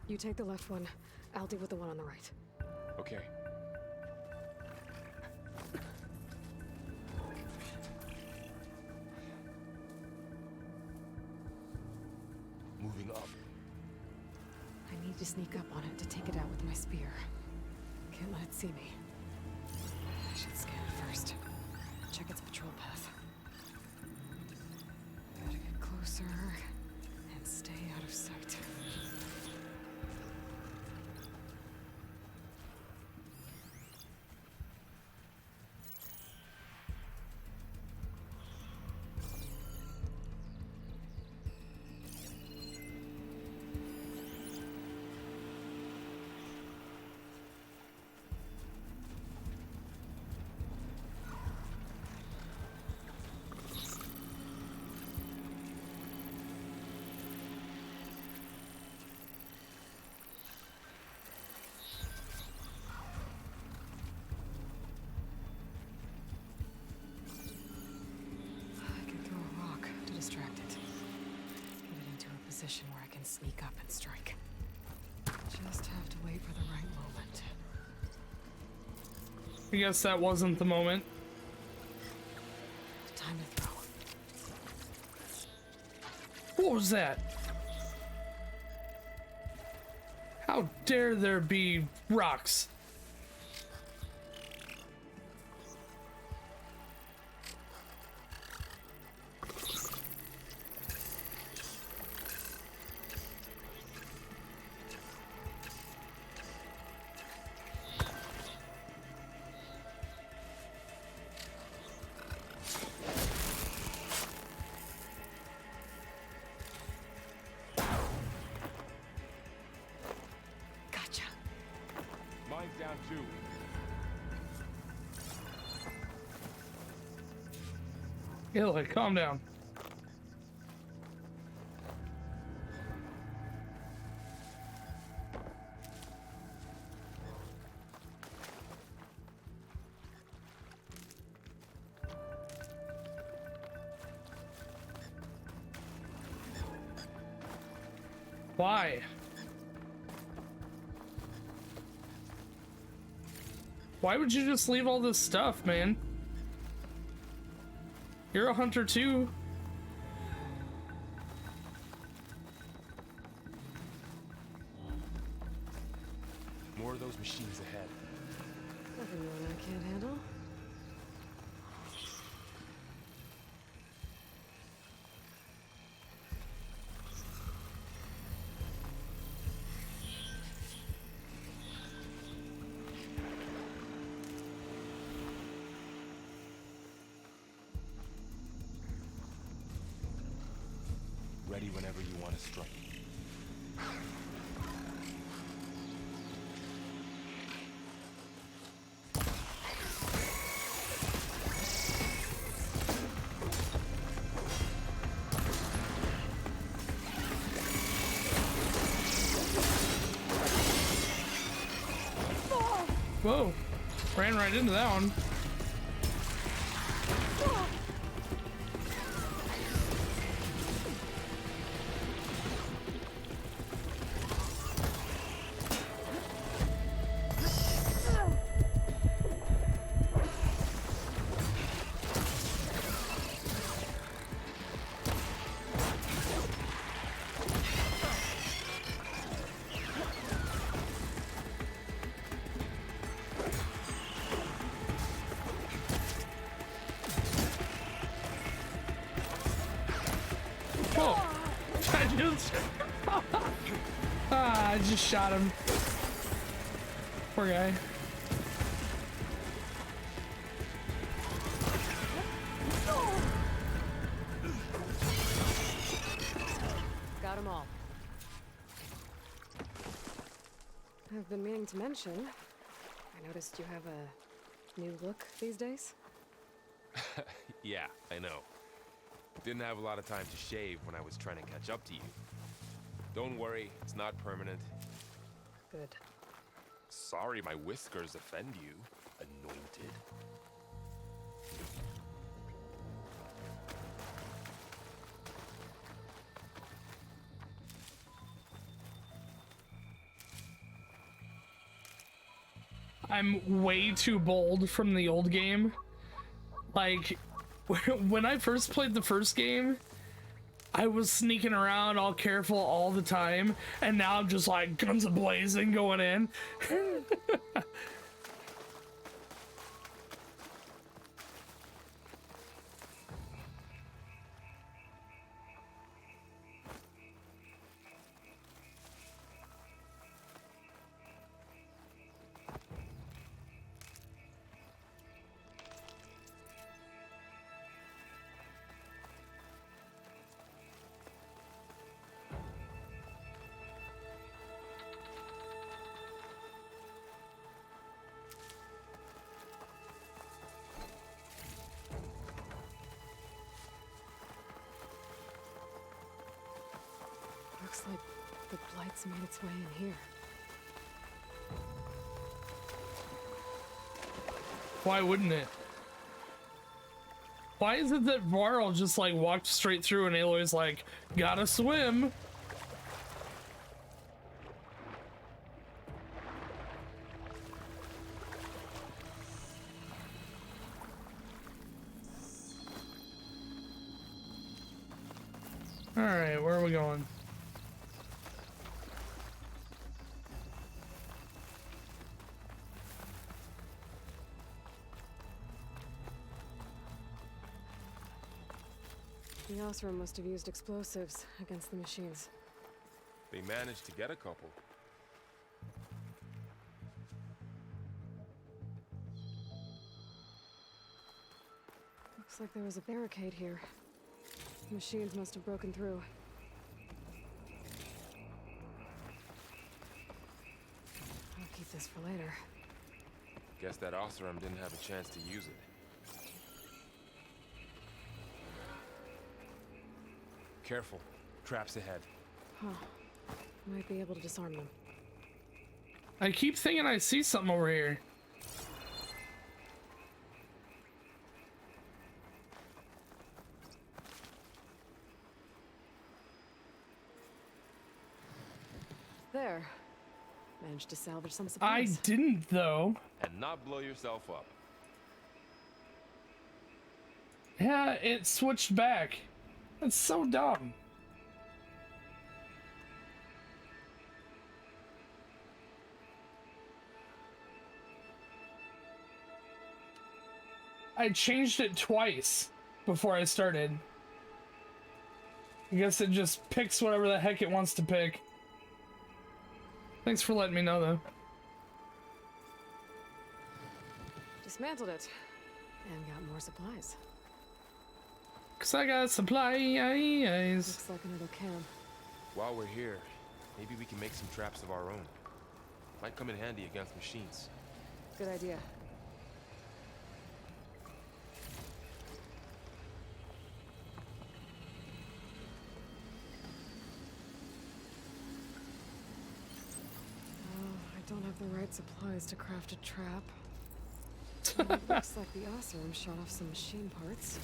Speaker 3: You take the left one. I'll deal with the one on the right.
Speaker 4: Okay. Moving up.
Speaker 3: I need to sneak up on it to take it out with my spear. Can't let it see me. I should scan it first. Check its patrol path. Gotta get closer and stay out of sight. Position where I can sneak up and strike. Just have to wait for the right moment.
Speaker 1: I guess that wasn't the moment.
Speaker 3: Time to throw.
Speaker 1: What was that? How dare there be rocks?
Speaker 4: Mine's down too.
Speaker 1: Illy, calm down. Why? Why would you just leave all this stuff, man? You're a hunter too.
Speaker 4: More of those machines ahead.
Speaker 3: Nothing you and I can't handle.
Speaker 4: Ready whenever you want to strike.
Speaker 1: Whoa, ran right into that one. Oh, I just shot him. Poor guy.
Speaker 3: Got them all. I've been meaning to mention, I noticed you have a new look these days.
Speaker 4: Yeah, I know. Didn't have a lot of time to shave when I was trying to catch up to you. Don't worry, it's not permanent.
Speaker 3: Good.
Speaker 4: Sorry my whiskers offend you, anointed.
Speaker 1: I'm way too bold from the old game. Like, when I first played the first game, I was sneaking around all careful all the time, and now I'm just like guns a-blazing going in.
Speaker 3: Looks like the blight's made its way in here.
Speaker 1: Why wouldn't it? Why is it that Varl just like walked straight through and Aloy's like, gotta swim? Alright, where are we going?
Speaker 3: The Osram must have used explosives against the machines.
Speaker 4: They managed to get a couple.
Speaker 3: Looks like there was a barricade here. The machines must have broken through. I'll keep this for later.
Speaker 4: Guess that Osram didn't have a chance to use it. Careful. Traps ahead.
Speaker 3: Huh. Might be able to disarm them.
Speaker 1: I keep thinking I see something over here.
Speaker 3: There. Managed to salvage some
Speaker 1: I
Speaker 3: supplies.
Speaker 1: didn't though.
Speaker 4: And not blow yourself up.
Speaker 1: Yeah, it switched back. That's so dumb. I changed it twice before I started. I guess it just picks whatever the heck it wants to pick. Thanks for letting me know, though.
Speaker 3: Dismantled it. And got more supplies.
Speaker 1: 'Cause I got supplies.
Speaker 3: Looks like another cam.
Speaker 4: While we're here, maybe we can make some traps of our own. Might come in handy against machines.
Speaker 3: Good idea. I don't have the right supplies to craft a trap. It looks like the Osram shot off some machine parts.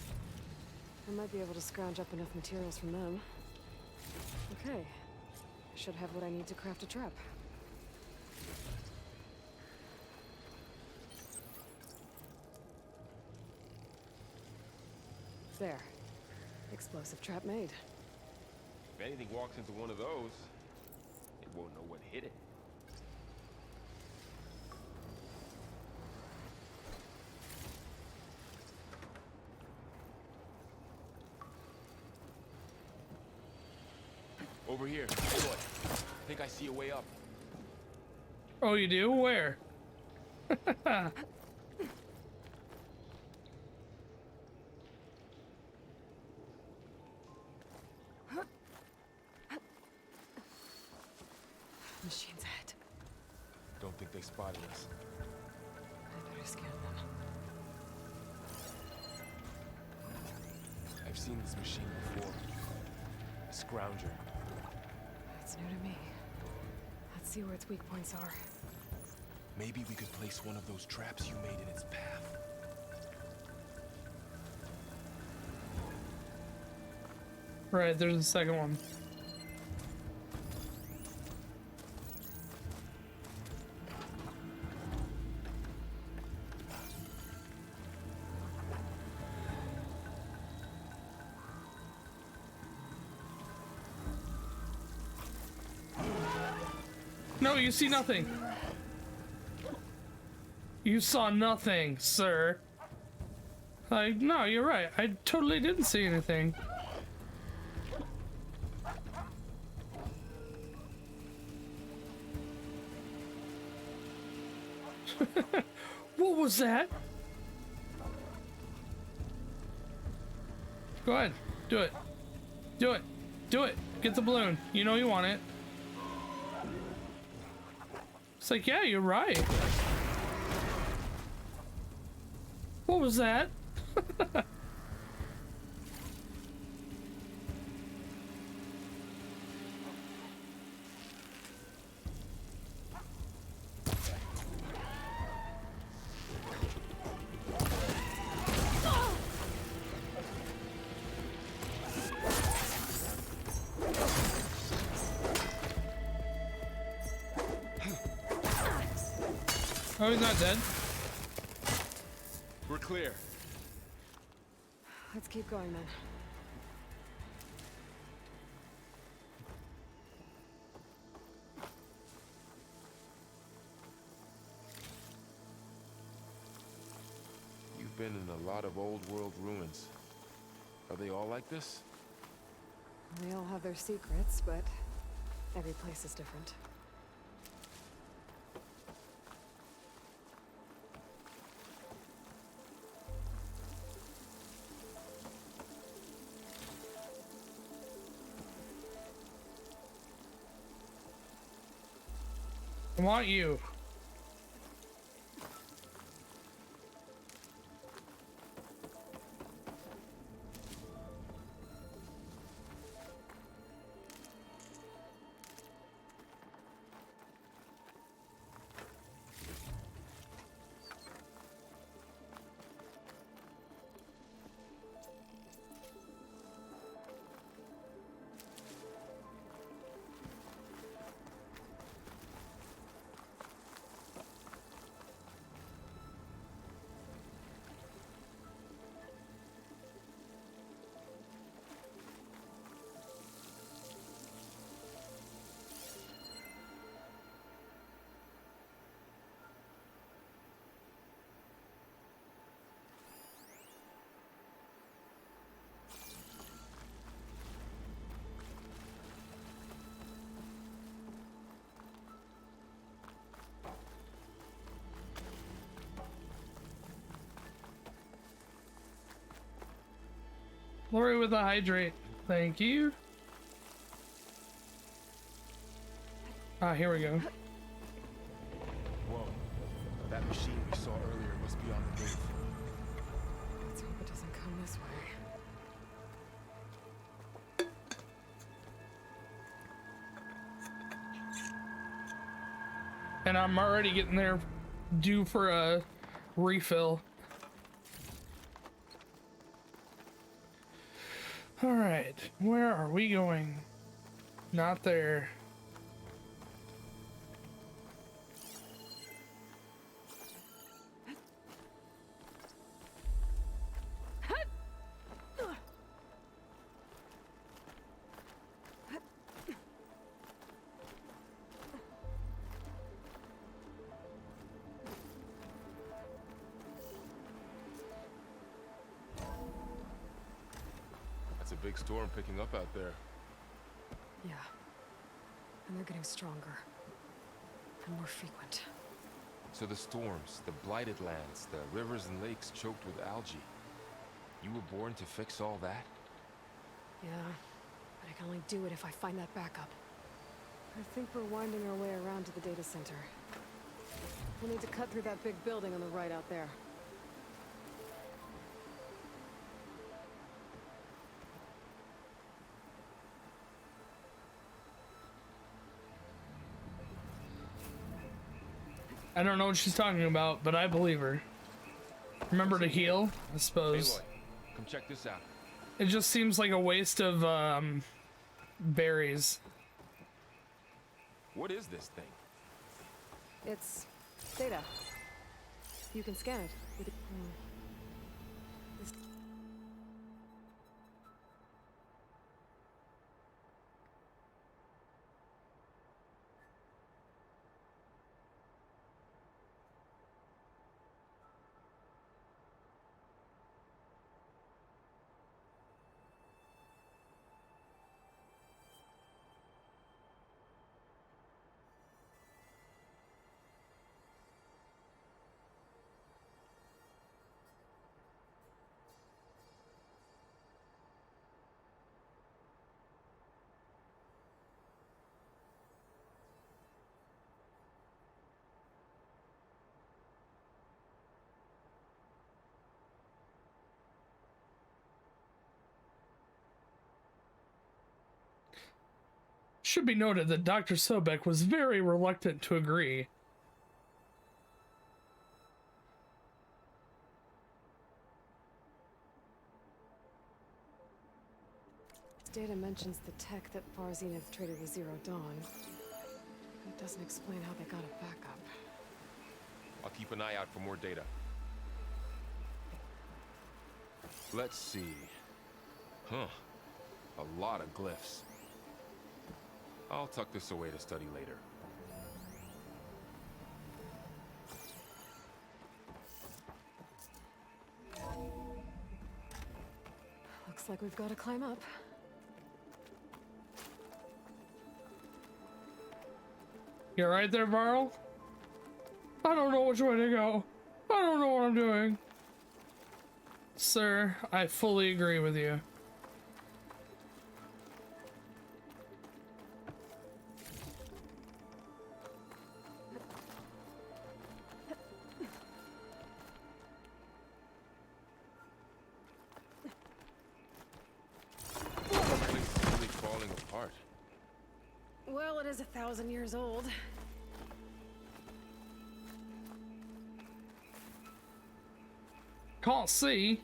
Speaker 3: I might be able to scrounge up enough materials from them. Okay. I should have what I need to craft a trap. There. Explosive trap made.
Speaker 4: If anything walks into one of those, it won't know what hit it. Over here. Look. I think I see a way up.
Speaker 1: Oh, you do? Where?
Speaker 3: Machine's ahead.
Speaker 4: Don't think they spotted us.
Speaker 3: I better scan them.
Speaker 4: I've seen this machine before. A scrounger.
Speaker 3: It's new to me. Let's see where its weak points are.
Speaker 4: Maybe we could place one of those traps you made in its path.
Speaker 1: Right, there's a second one. No, you see nothing. You saw nothing, sir. Like, no, you're right. I totally didn't see anything. What was that? Go ahead. Do it. Do it. Do it. Get the balloon. You know you want it. It's like, yeah, you're right. What was that? Oh, he's not dead.
Speaker 4: We're clear.
Speaker 3: Let's keep going then.
Speaker 4: You've been in a lot of old world ruins. Are they all like this?
Speaker 3: They all have their secrets, but every place is different.
Speaker 1: I want you. Lori with a hydrate. Thank you. Ah, here we go.
Speaker 4: Whoa. That machine we saw earlier must be on the move.
Speaker 3: Let's hope it doesn't come this way.
Speaker 1: And I'm already getting there due for a refill. All right, where are we going? Not there.
Speaker 4: That's a big storm picking up out there.
Speaker 3: Yeah, And they're getting stronger. And more frequent.
Speaker 4: So the storms, the blighted lands, the rivers and lakes choked with algae. You were born to fix all that?
Speaker 3: Yeah, but I can only do it if I find that backup. I think we're winding our way around to the data center. We'll need to cut through that big building on the right out there.
Speaker 1: I don't know what she's talking about, but I believe her. Remember to heal, I suppose.
Speaker 4: Aloy, come check this out.
Speaker 1: It just seems like a waste of berries.
Speaker 4: What is this thing?
Speaker 3: It's data. You can scan it with a...
Speaker 1: Should be noted that Dr. Sobek was very reluctant to agree.
Speaker 3: Data mentions the tech that Far Zenith traded with Zero Dawn. It doesn't explain how they got it back up.
Speaker 4: I'll keep an eye out for more data. Let's see. Huh. A lot of glyphs. I'll tuck this away to study later.
Speaker 3: Looks like we've got to climb up.
Speaker 1: You're right there, Varl? I don't know which way to go. I don't know what I'm doing. Sir, I fully agree with you.
Speaker 3: Well, it is 1,000 years old.
Speaker 1: Can't see.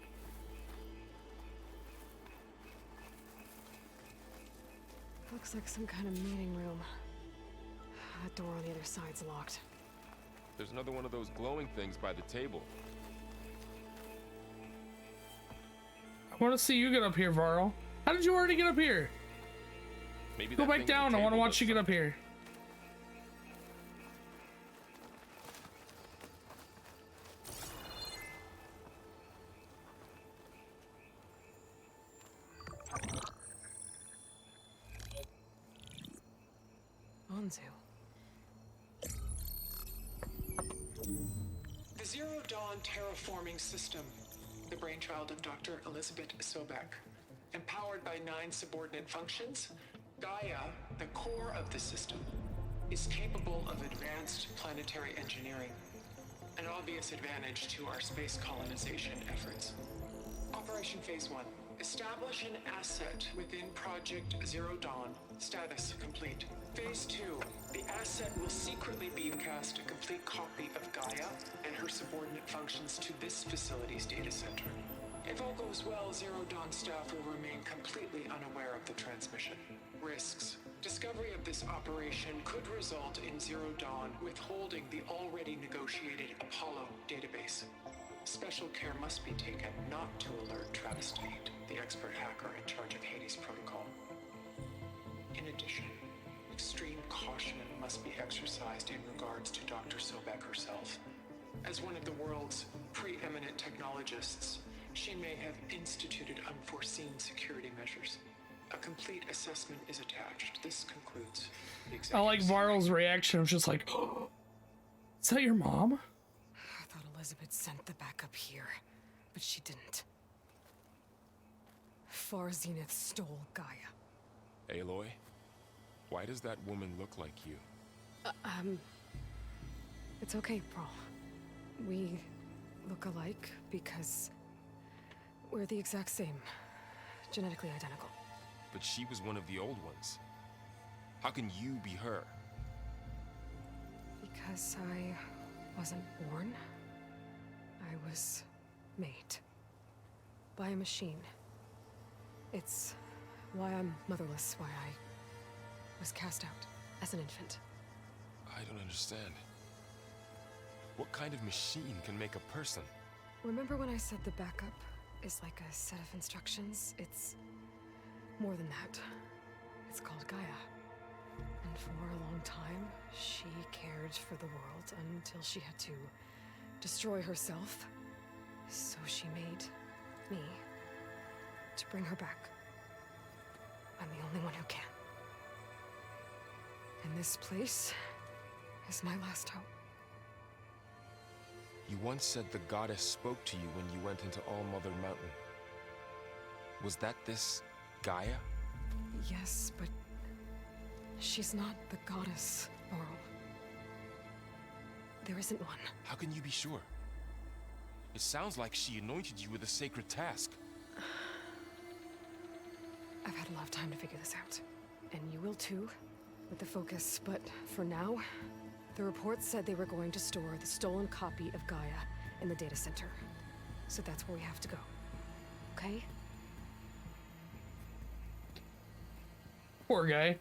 Speaker 3: Looks like some kind of meeting room. That door on the other side's locked.
Speaker 4: There's another one of those glowing things by the table.
Speaker 1: I want to see you get up here, Varl. How did you already get up here?
Speaker 4: Maybe
Speaker 1: Go back down. I want to watch you get up here.
Speaker 3: Anzu.
Speaker 5: The Zero Dawn Terraforming System, the brainchild of Dr. Elizabeth Sobek. Empowered by 9 subordinate functions, Gaia, the core of the system, is capable of advanced planetary engineering, an obvious advantage to our space colonization efforts. Operation Phase 1. Establish an asset within Project Zero Dawn. Status complete. Phase 2. The asset will secretly beamcast a complete copy of Gaia and her subordinate functions to this facility's data center. If all goes well, Zero Dawn staff will remain completely unaware of the transmission. Risks. Discovery of this operation could result in Zero Dawn withholding the already negotiated Apollo database. Special care must be taken not to alert Travis Tate, the expert hacker in charge of Hades Protocol. In addition, extreme caution must be exercised in regards to Dr. Sobek herself. As one of the world's preeminent technologists, she may have instituted unforeseen security measures. A complete assessment is attached. This concludes the
Speaker 1: I like
Speaker 5: executive summary.
Speaker 1: Varl's reaction of just like, oh, is that your mom?
Speaker 3: I thought Elizabeth sent the backup here, but she didn't. Far Zenith stole Gaia.
Speaker 4: Aloy, why does that woman look like you?
Speaker 3: It's okay, Pearl. We look alike because we're the exact same. Genetically identical.
Speaker 4: But she was one of the old ones. How can you be her?
Speaker 3: Because I wasn't born. I was made. By a machine. It's why I'm motherless, why I was cast out as an infant.
Speaker 4: I don't understand. What kind of machine can make a person?
Speaker 3: Remember when I said the backup is like a set of instructions? It's more than that. It's called Gaia. And for a long time, she cared for the world until she had to destroy herself. So she made me to bring her back. I'm the only one who can. And this place is my last hope.
Speaker 4: You once said the goddess spoke to you when you went into All-Mother Mountain. Was that this Gaia?
Speaker 3: Yes, but she's not the goddess, Laurel. There isn't one.
Speaker 4: How can you be sure? It sounds like she anointed you with a sacred task.
Speaker 3: I've had a lot of time to figure this out. And you will too, with the focus. But for now, the report said they were going to store the stolen copy of Gaia in the data center. So that's where we have to go. Okay?
Speaker 1: Poor guy.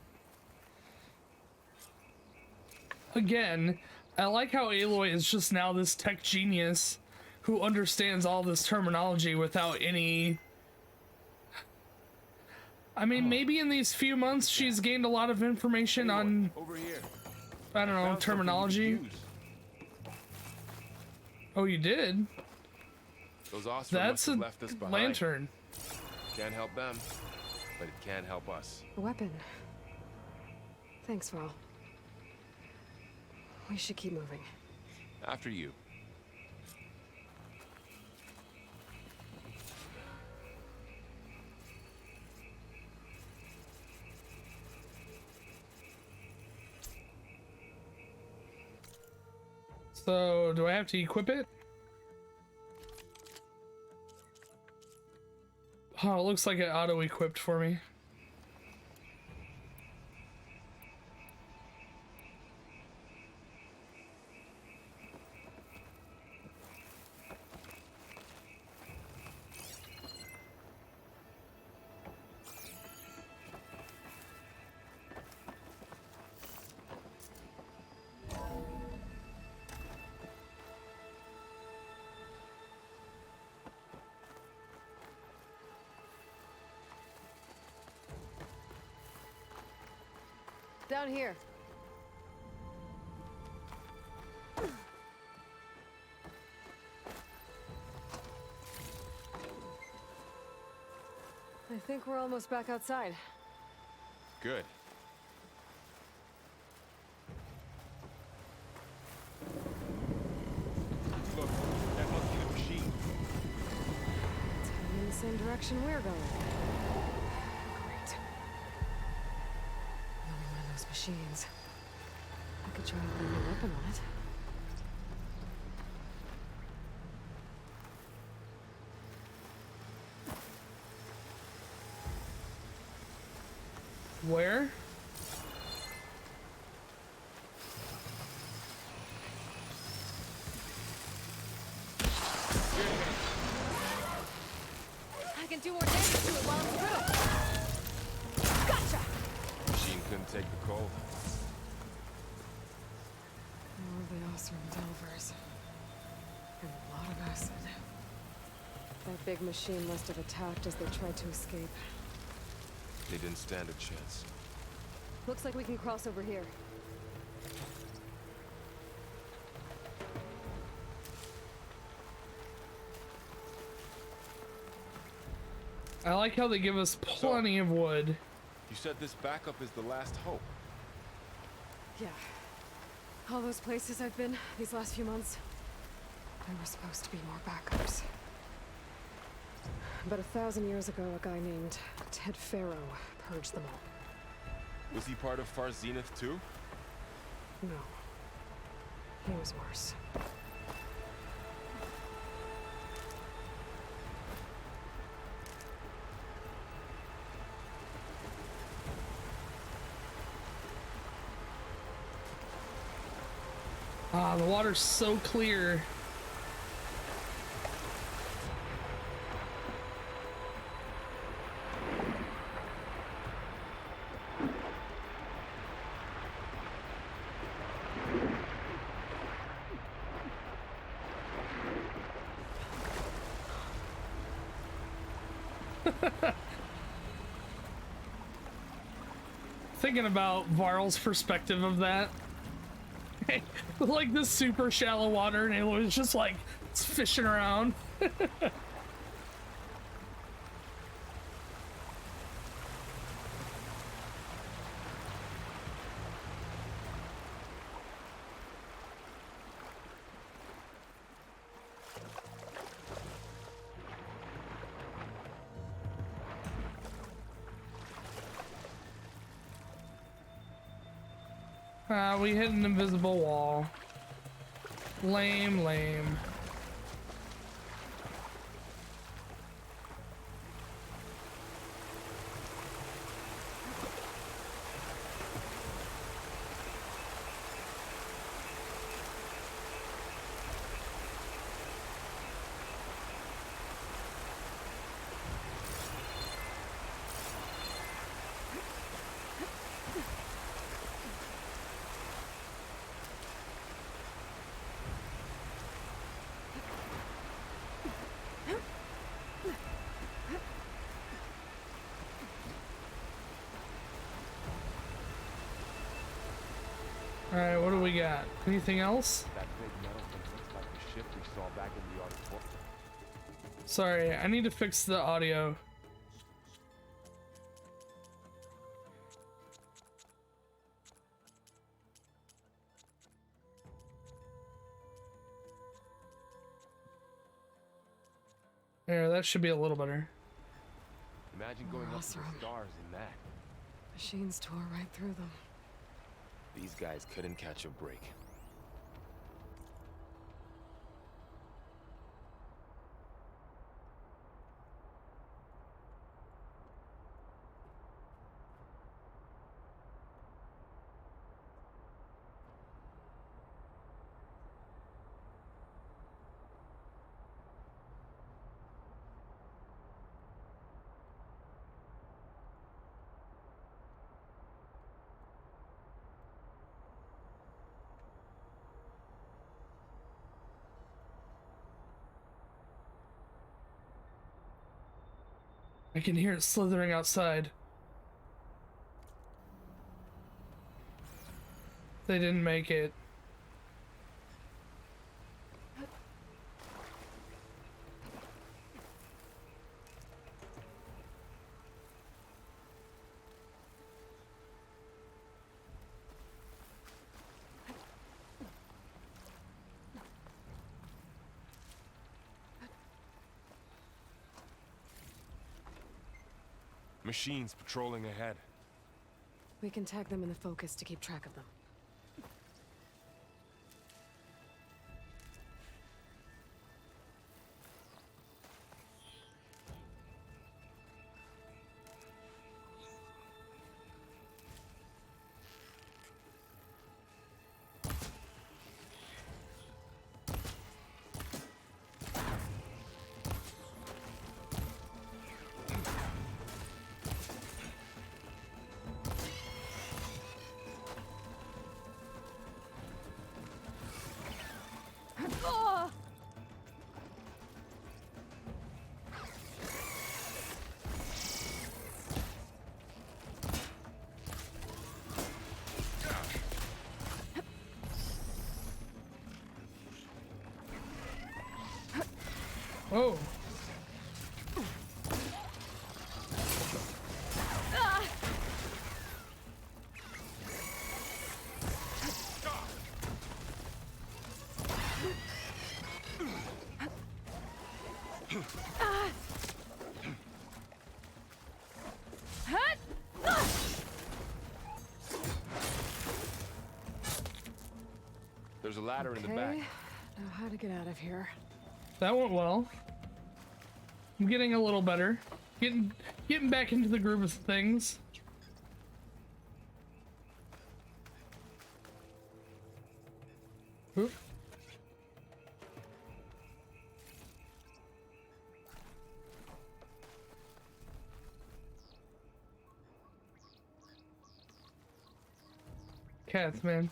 Speaker 1: Again, I like how Aloy is just now this tech genius who understands all this terminology without any... I mean, maybe in these few months she's gained a lot of information on,
Speaker 4: Over here.
Speaker 1: I don't know,
Speaker 4: Found something
Speaker 1: terminology.
Speaker 4: you could use.
Speaker 1: Oh, you did?
Speaker 4: Those Osprey
Speaker 1: That's
Speaker 4: must have
Speaker 1: a
Speaker 4: left us behind.
Speaker 1: lantern.
Speaker 4: Can't help them, but it can help us.
Speaker 3: A weapon. Thanks, Val. We should keep moving.
Speaker 4: After you.
Speaker 1: So, do I have to equip it? Oh, it looks like it auto-equipped for me.
Speaker 3: Down here. I think we're almost back outside.
Speaker 4: Good. Look, that must be the machine.
Speaker 3: It's heading in the same direction we're going. Great. Another one of those machines. I could try to put a new weapon on it.
Speaker 1: Where?
Speaker 3: I can do more damage to it while it's through. Gotcha!
Speaker 4: Machine couldn't take the cold.
Speaker 3: More of the Osram Delvers. And a lot of acid. That big machine must have attacked as they tried to escape.
Speaker 4: They didn't stand a chance.
Speaker 3: Looks like we can cross over here.
Speaker 1: I like how they give us plenty of wood.
Speaker 4: You said this backup is the last hope.
Speaker 3: Yeah. All those places I've been these last few months, there were supposed to be more backups. But 1,000 years ago, a guy named Ted Pharaoh purged them all.
Speaker 4: Was he part of Far Zenith too?
Speaker 3: No. He was worse.
Speaker 1: Ah, the water's so clear. Thinking about Varl's perspective of that. Like this super shallow water and it was just like it's fishing around. We hit an invisible wall. Lame, lame. Alright, what do we got? Anything else?
Speaker 4: That big metal thing looks like the ship we saw back in the auditorium.
Speaker 1: Sorry, I need to fix the audio. There, that should be a little better.
Speaker 4: Imagine going up to the
Speaker 3: Awesome.
Speaker 4: stars in that.
Speaker 3: Machines tore right through them.
Speaker 4: These guys couldn't catch a break.
Speaker 1: I can hear it slithering outside. They didn't make it.
Speaker 4: Machines patrolling ahead.
Speaker 3: We can tag them in the focus to keep track of them.
Speaker 1: Oh.
Speaker 4: There's a ladder in the back.
Speaker 3: Now how to get out of here?
Speaker 1: That went well. I'm getting a little better. Getting back into the groove of things. Oop. Cats, man.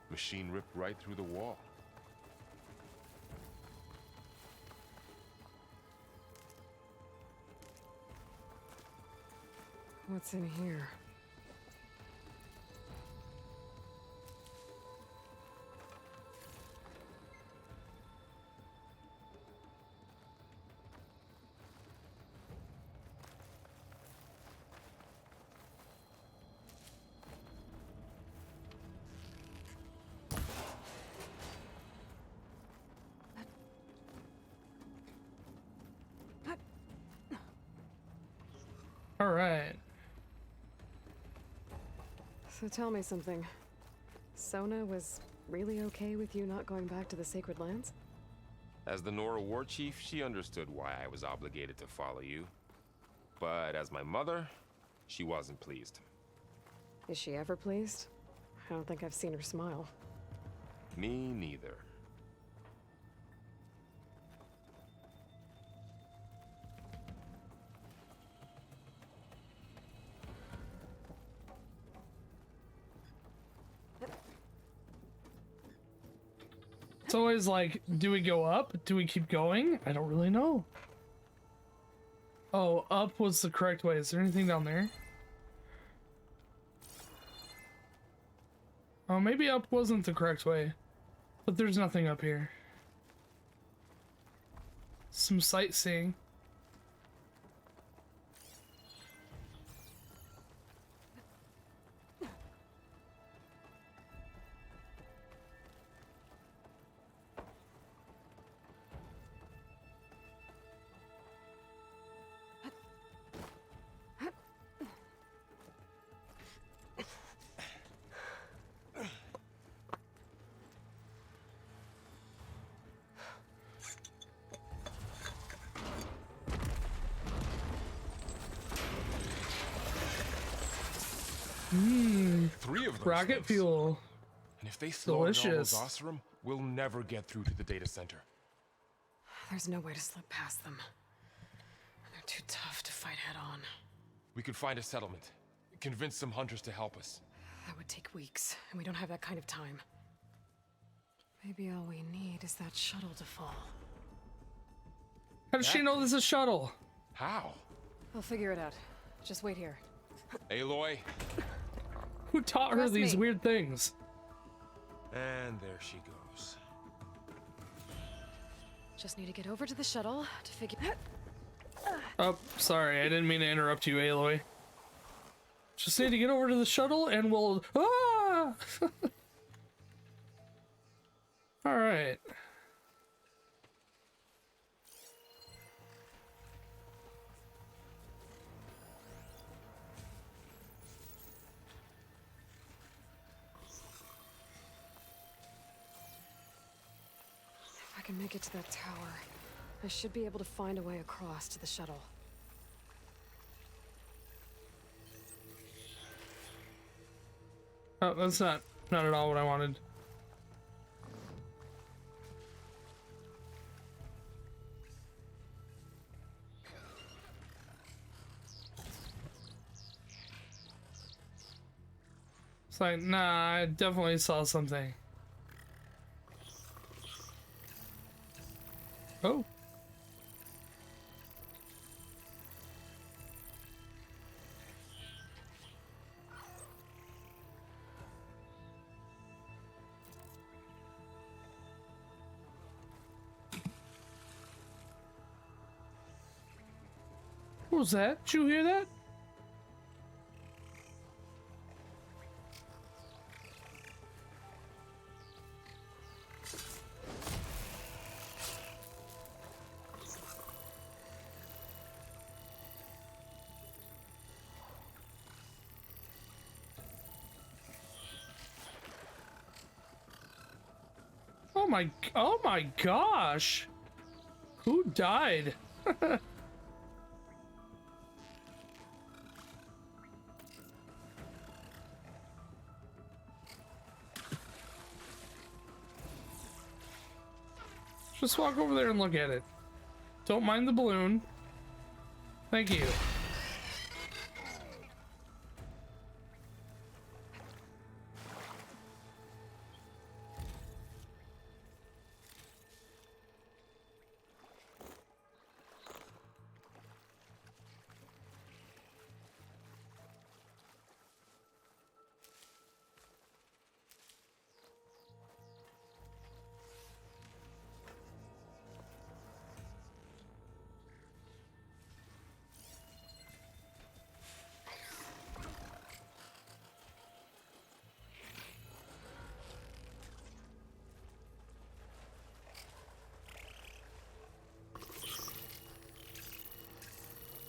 Speaker 4: Machine ripped right through the wall.
Speaker 3: What's in here?
Speaker 1: All right.
Speaker 3: So tell me something. Sona was really okay with you not going back to the Sacred Lands?
Speaker 4: As the Nora war chief, she understood why I was obligated to follow you. But as my mother, she wasn't pleased.
Speaker 3: Is she ever pleased? I don't think I've seen her smile.
Speaker 4: Me neither.
Speaker 1: It's always like, do we go up? Do we keep going? I don't really know. Oh, up was the correct way. Is there anything down there? Oh, maybe up wasn't the correct way. But there's nothing up here. Some sightseeing.
Speaker 4: Three of those
Speaker 1: Rocket
Speaker 4: things.
Speaker 1: fuel.
Speaker 4: And if they slaughtered all those
Speaker 1: Delicious.
Speaker 4: Oseram, we'll never get through to the data center.
Speaker 3: There's no way to slip past them. They're too tough to fight head on.
Speaker 4: We could find a settlement. Convince some hunters to help us.
Speaker 3: That would take weeks, and we don't have that kind of time. Maybe all we need is that shuttle to fall.
Speaker 1: How does she know this is a shuttle?
Speaker 4: How?
Speaker 3: I'll figure it out. Just wait here.
Speaker 4: Aloy.
Speaker 1: Who taught her
Speaker 3: Trust
Speaker 1: these
Speaker 3: me.
Speaker 1: weird things?
Speaker 4: And there she goes.
Speaker 3: Just need to get over to the shuttle to figure...
Speaker 1: Oh, sorry, I didn't mean to interrupt you, Aloy. Just need to get over to the shuttle and we'll... Ah! Alright.
Speaker 3: If I can make it to that tower, I should be able to find a way across to the shuttle.
Speaker 1: Oh, that's not at all what I wanted. It's like, nah, I definitely saw something. Oh. What was that? Did you hear that? Oh my gosh. Who died? Just walk over there and look at it. Don't mind the balloon. Thank you.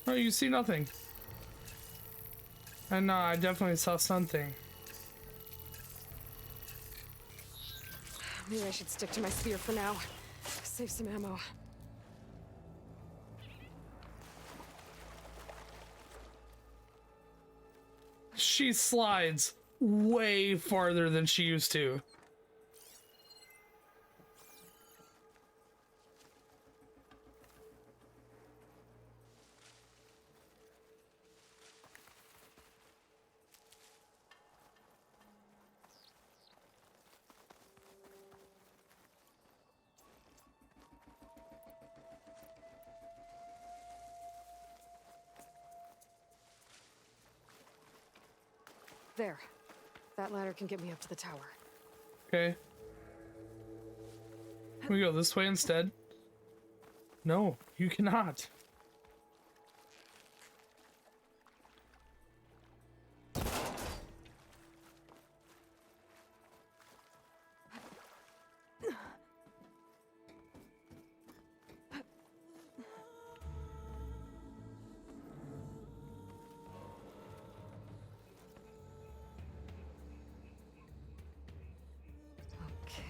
Speaker 1: Oh, you see nothing. And no, I definitely saw something.
Speaker 3: Maybe I should stick to my spear for now. Save some ammo.
Speaker 1: She slides way farther than she used to.
Speaker 3: There. That ladder can get me up to the tower.
Speaker 1: Okay. Can we go this way instead? No, you cannot.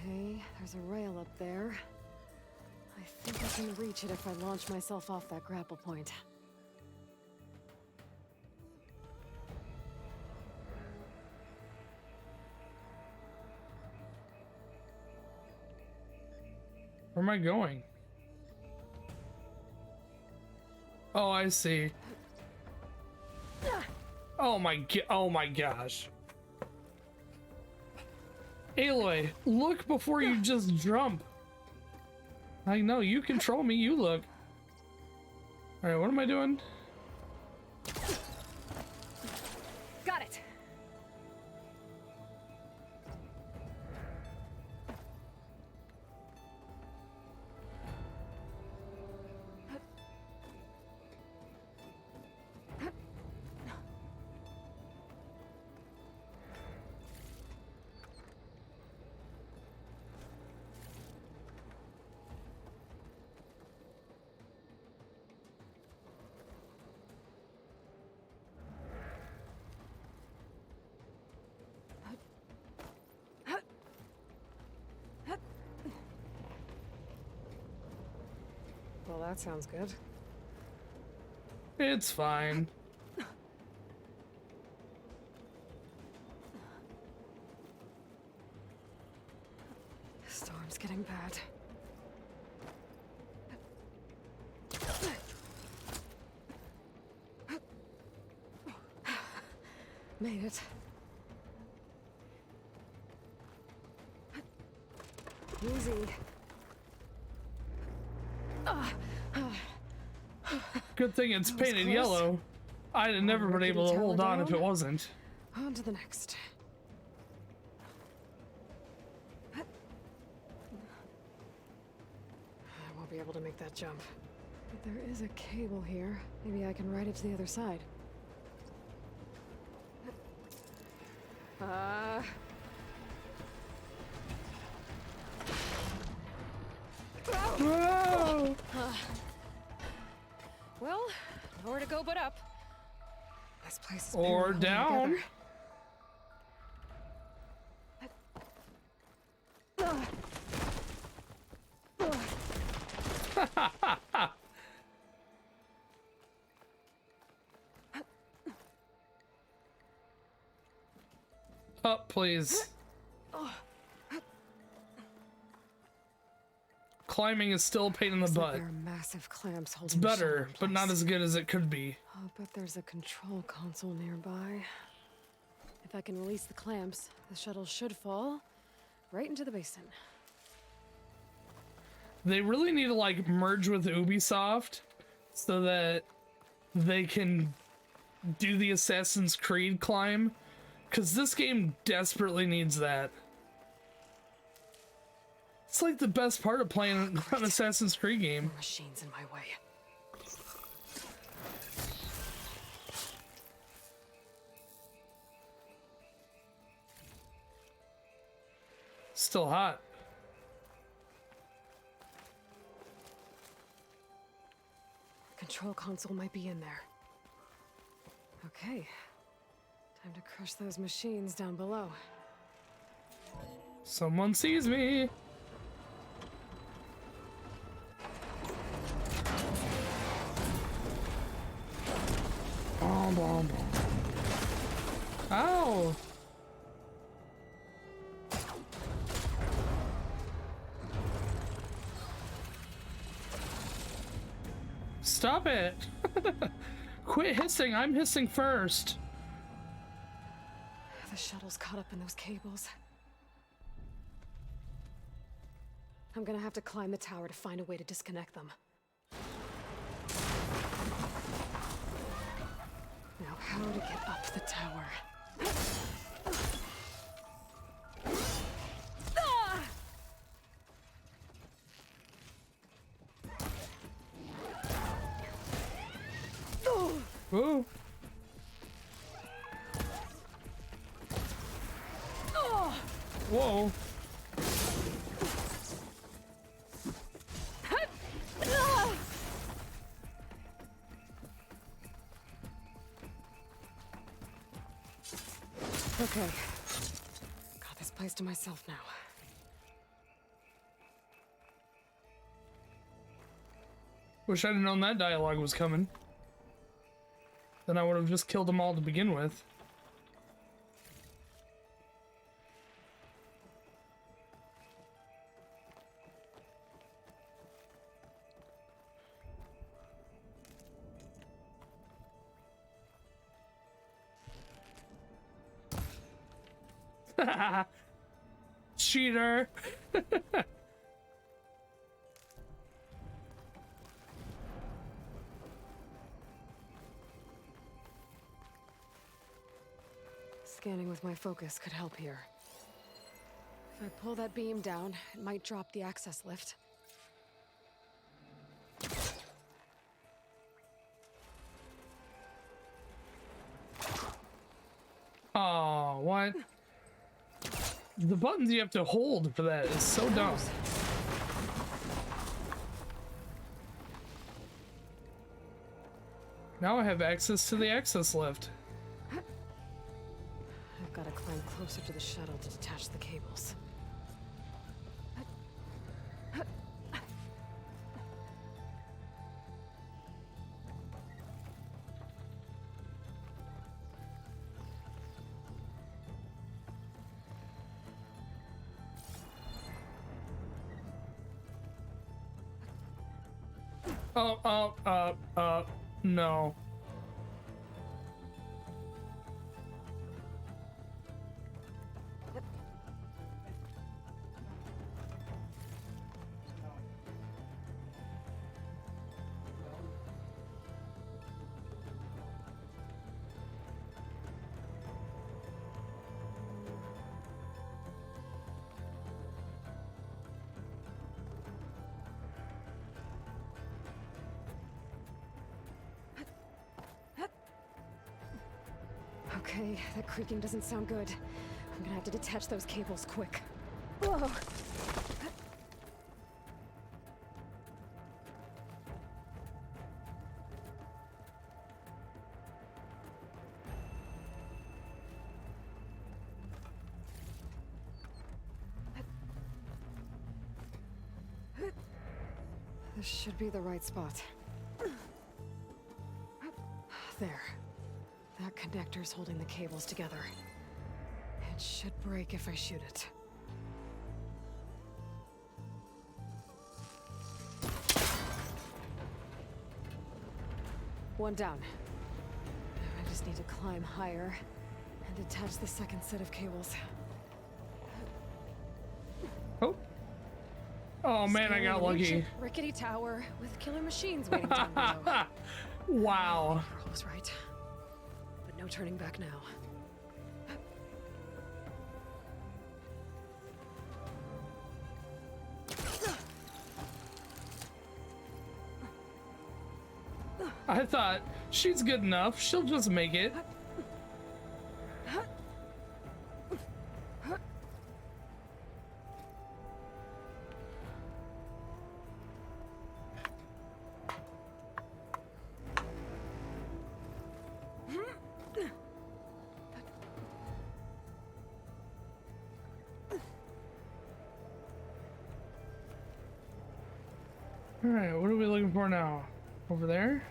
Speaker 3: Okay, there's a rail up there. I think I can reach it if I launch myself off that grapple point.
Speaker 1: Where am I going? Oh, I see. Oh my gosh. Aloy, look before you just jump. I know, you control me, you look. Alright, what am I doing?
Speaker 3: Got it! Well, that sounds good.
Speaker 1: It's fine.
Speaker 3: Storm's getting bad. Made it. Easy.
Speaker 1: Good thing it's
Speaker 3: That was
Speaker 1: painted
Speaker 3: close.
Speaker 1: yellow. I'd have never been
Speaker 3: rickety
Speaker 1: able to
Speaker 3: tower
Speaker 1: hold on if
Speaker 3: down.
Speaker 1: it wasn't.
Speaker 3: On to the next. I won't be able to make that jump. But there is a cable here. Maybe I can ride it to the other side.
Speaker 1: Whoa!
Speaker 3: Well, nowhere to go but up. This place is
Speaker 1: Or
Speaker 3: barely holding
Speaker 1: down.
Speaker 3: together.
Speaker 1: Up, please. Climbing is still a pain in the
Speaker 3: Looks like
Speaker 1: butt.
Speaker 3: there are massive clamps holding
Speaker 1: It's
Speaker 3: the shuttle
Speaker 1: better,
Speaker 3: in
Speaker 1: but not
Speaker 3: place.
Speaker 1: as good as it could be.
Speaker 3: I'll bet there's a control console nearby. If I can release the clamps, the shuttle should fall right into the basin.
Speaker 1: They really need to like merge with Ubisoft so that they can do the Assassin's Creed climb, because this game desperately needs that. It's like the best part of playing an Assassin's Creed game.
Speaker 3: More machines in my way.
Speaker 1: Still hot.
Speaker 3: Control console might be in there. Okay. Time to crush those machines down below.
Speaker 1: Someone sees me. Bom, bom, bom. Ow! Stop it! Quit hissing, I'm hissing first.
Speaker 3: The shuttle's caught up in those cables. I'm gonna have to climb the tower to find a way to disconnect them. Now, how to get up the tower?
Speaker 1: Ooh. Whoa.
Speaker 3: Okay. Got this place to myself now.
Speaker 1: Wish I'd have known that dialogue was coming. Then I would have just killed them all to begin with. Cheater.
Speaker 3: Scanning with my focus could help here. If I pull that beam down, it might drop the access lift.
Speaker 1: Oh, what? The buttons you have to hold for that is so dumb. Now I have access to the access lift.
Speaker 3: I've got to climb closer to the shuttle to detach the cables.
Speaker 1: No.
Speaker 3: Okay, that creaking doesn't sound good. I'm gonna have to detach those cables quick. Whoa! This should be the right spot. There. That connector's holding the cables together. It should break if I shoot it. One down. I just need to climb higher and attach the second set of cables.
Speaker 1: Oh. Oh man, I got lucky.
Speaker 3: Ancient rickety tower with killer machines waiting down below.
Speaker 1: Wow.
Speaker 3: Pearl was right. But no turning back now.
Speaker 1: I thought she's good enough. She'll just make it. All right, what are we looking for now? Over there?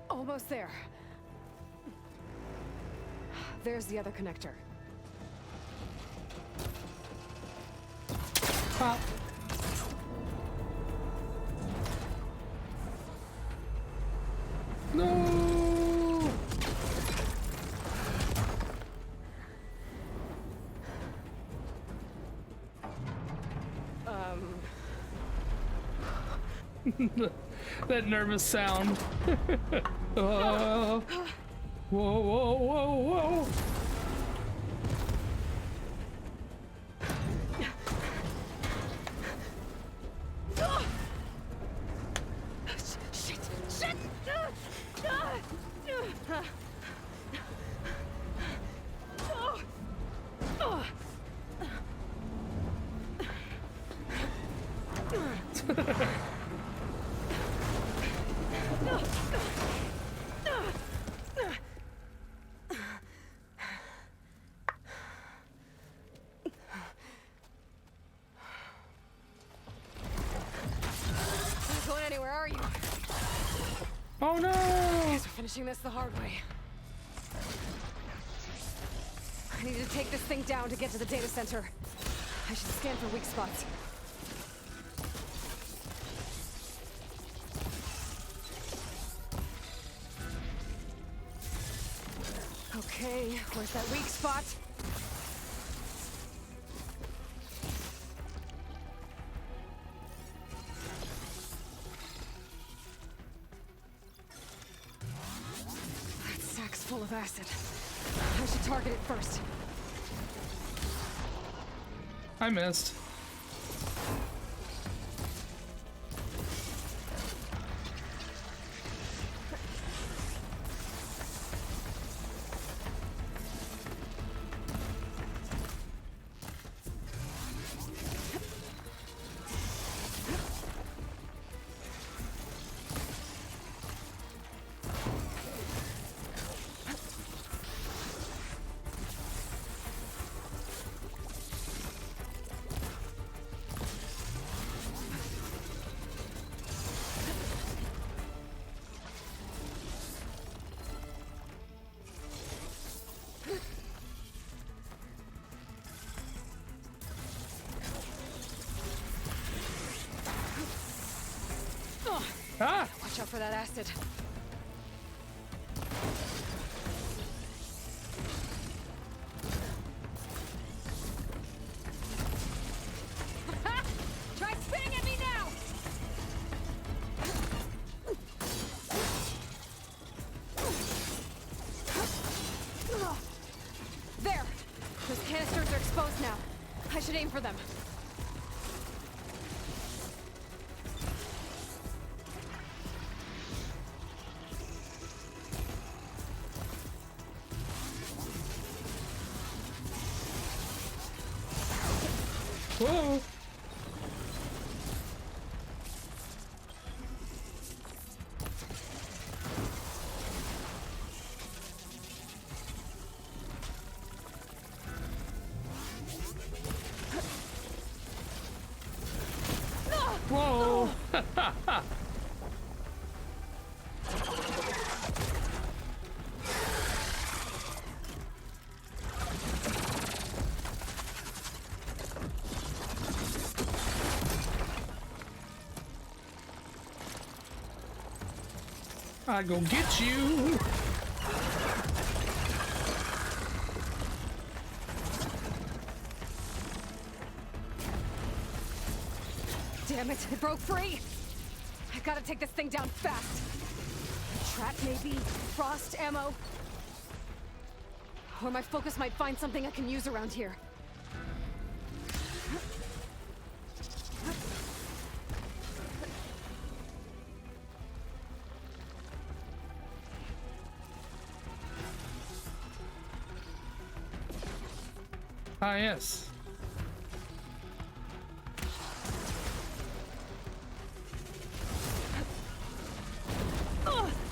Speaker 3: Almost there. There's the other connector.
Speaker 1: Pop. No! That nervous sound. Whoa, whoa, whoa, whoa.
Speaker 3: Shit! Shit! Not going anywhere, are you?
Speaker 1: Oh no!
Speaker 3: Guess we're finishing this the hard way. I need to take this thing down to get to the data center. I should scan for weak spots. Okay, where's that weak spot? That sack's full of acid. I should target it first.
Speaker 1: I missed. Ah!
Speaker 3: Watch out for that acid. Try spitting at me now! There! Those canisters are exposed now. I should aim for them.
Speaker 1: Whoa! Whoa! I go get you.
Speaker 3: Damn it, it broke free! I gotta take this thing down fast. Trap maybe, frost ammo. Or my focus might find something I can use around here.
Speaker 1: Ah, yes.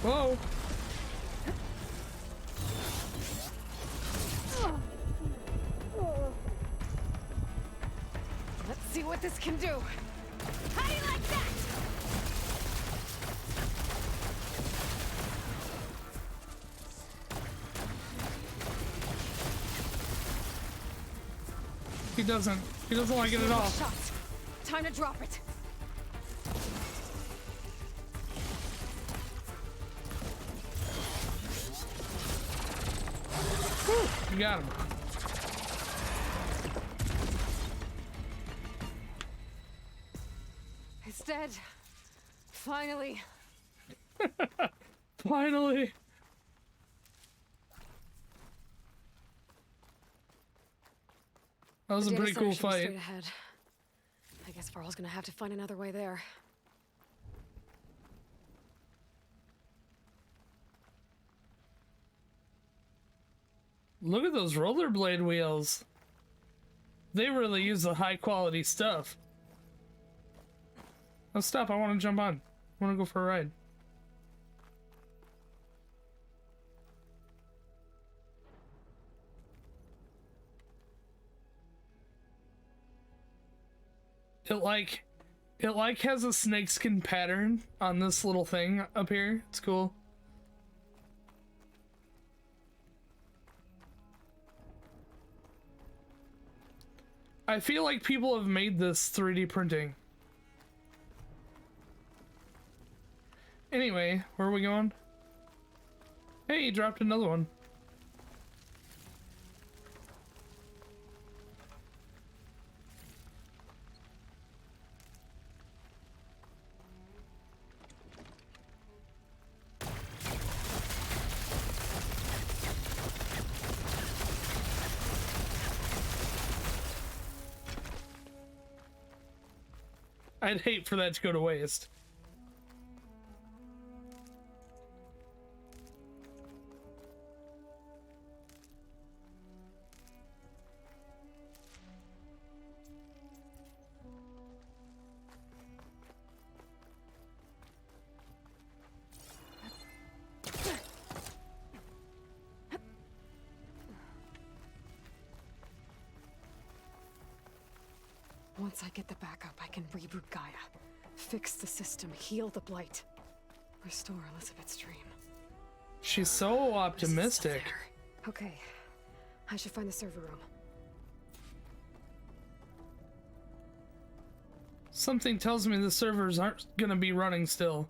Speaker 1: Whoa!
Speaker 3: Let's see what this can do. How do you like that?
Speaker 1: He doesn't want to get it off.
Speaker 3: Shots. Time to drop it.
Speaker 1: You got him.
Speaker 3: It's dead. Finally.
Speaker 1: Finally. That was a
Speaker 3: The
Speaker 1: pretty
Speaker 3: data
Speaker 1: cool
Speaker 3: center should be
Speaker 1: fight.
Speaker 3: straight ahead. I guess Varl's gonna have to find another way there.
Speaker 1: Look at those rollerblade wheels. They really use the high quality stuff. Oh, stop. I want to jump on. I want to go for a ride. It like has a snakeskin pattern on this little thing up here. It's cool. I feel like people have made this 3D printing. Anyway, where are we going? Hey, he dropped another one. I'd hate for that to go to waste.
Speaker 3: Once I get the backup, I can reboot Gaia. Fix the system, heal the blight. Restore Elizabeth's dream.
Speaker 1: She's so optimistic.
Speaker 3: Still there. Okay. I should find the server room.
Speaker 1: Something tells me the servers aren't gonna be running still.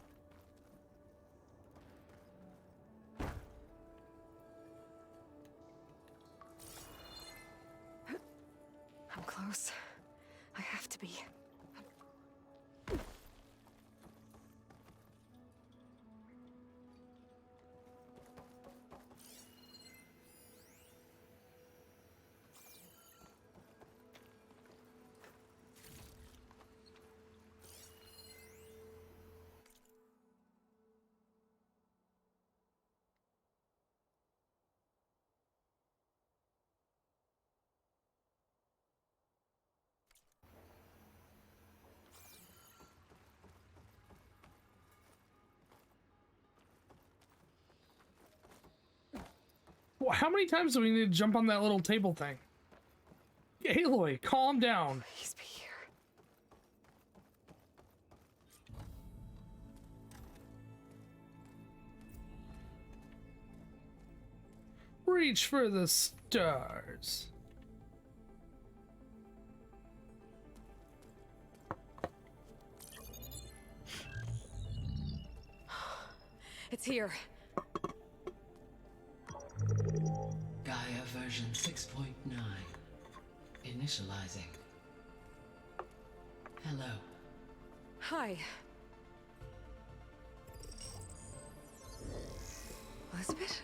Speaker 3: I'm close. I have to be.
Speaker 1: How many times do we need to jump on that little table thing? Aloy, calm down.
Speaker 3: Please be here.
Speaker 1: Reach for the stars.
Speaker 3: It's here.
Speaker 7: Gaia version 6.9. Initializing. Hello.
Speaker 3: Hi. Elizabeth?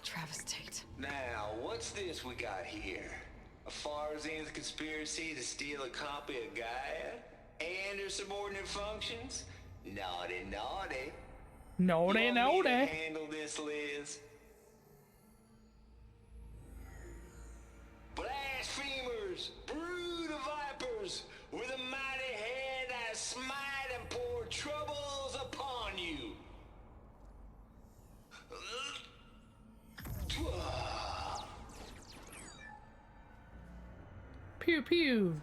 Speaker 3: Travis Tate.
Speaker 6: Now, what's this we got here? A Farzian's conspiracy to steal a copy of Gaia? And her subordinate functions? Naughty, naughty.
Speaker 1: Naughty,
Speaker 6: You want me to
Speaker 1: naughty.
Speaker 6: handle this, Liz? Blasphemers, brood of vipers, with a mighty hand I smite and pour troubles upon you.
Speaker 1: Pew pew.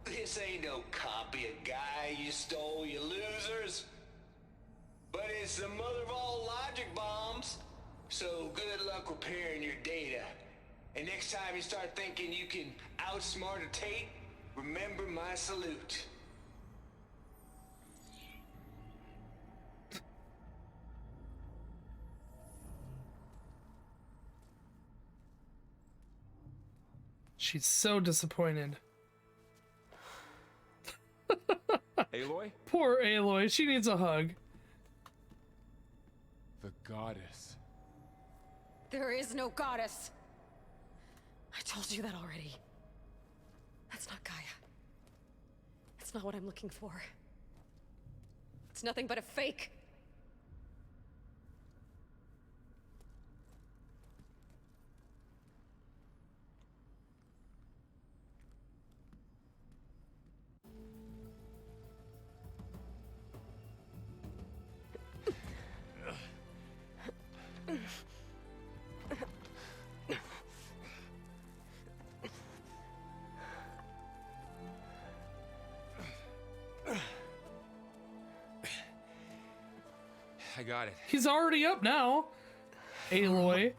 Speaker 6: This ain't no copy of Gaia you stole, you losers. But it's the mother of all logic bombs. So good luck repairing your data. And next time you start thinking you can outsmart a Tate, remember my salute.
Speaker 1: She's so disappointed.
Speaker 4: Aloy?
Speaker 1: Poor Aloy, she needs a hug.
Speaker 4: The goddess.
Speaker 3: There is no goddess. I told you that already. That's not Gaia. It's not what I'm looking for. It's nothing but a fake.
Speaker 4: I got it.
Speaker 1: He's already up now. Aloy.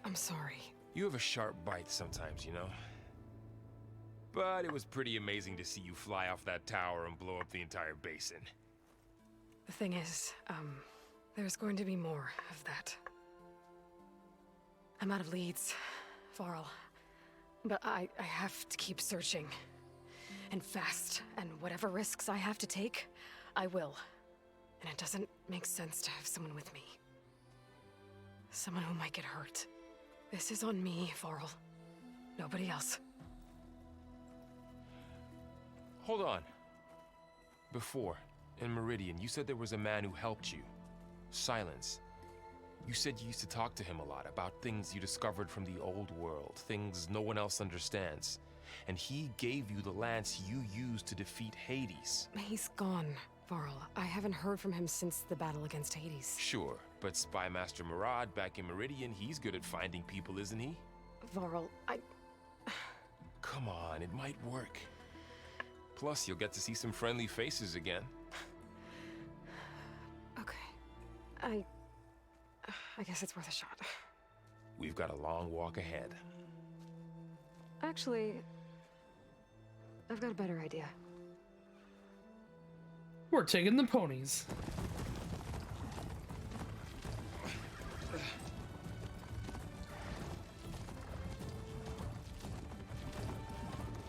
Speaker 3: I'm sorry.
Speaker 4: You have a sharp bite sometimes, you know? But it was pretty amazing to see you fly off that tower and blow up the entire basin.
Speaker 3: The thing is, there's going to be more of that. I'm out of leads, Varl. But I have to keep searching. And fast. And whatever risks I have to take, I will. And it doesn't make sense to have someone with me. Someone who might get hurt. This is on me, Varl. Nobody else.
Speaker 4: Hold on. Before, in Meridian, you said there was a man who helped you. Silence. You said you used to talk to him a lot about things you discovered from the old world, things no one else understands. And he gave you the lance you used to defeat Hades.
Speaker 3: He's gone, Varl. I haven't heard from him since the battle against Hades.
Speaker 4: Sure, but Spy Master Murad back in Meridian, he's good at finding people, isn't he?
Speaker 3: Varl,
Speaker 4: Come on, it might work. Plus, you'll get to see some friendly faces again.
Speaker 3: Okay. I guess it's worth a shot.
Speaker 4: We've got a long walk ahead.
Speaker 3: Actually, I've got a better idea.
Speaker 1: We're taking the ponies.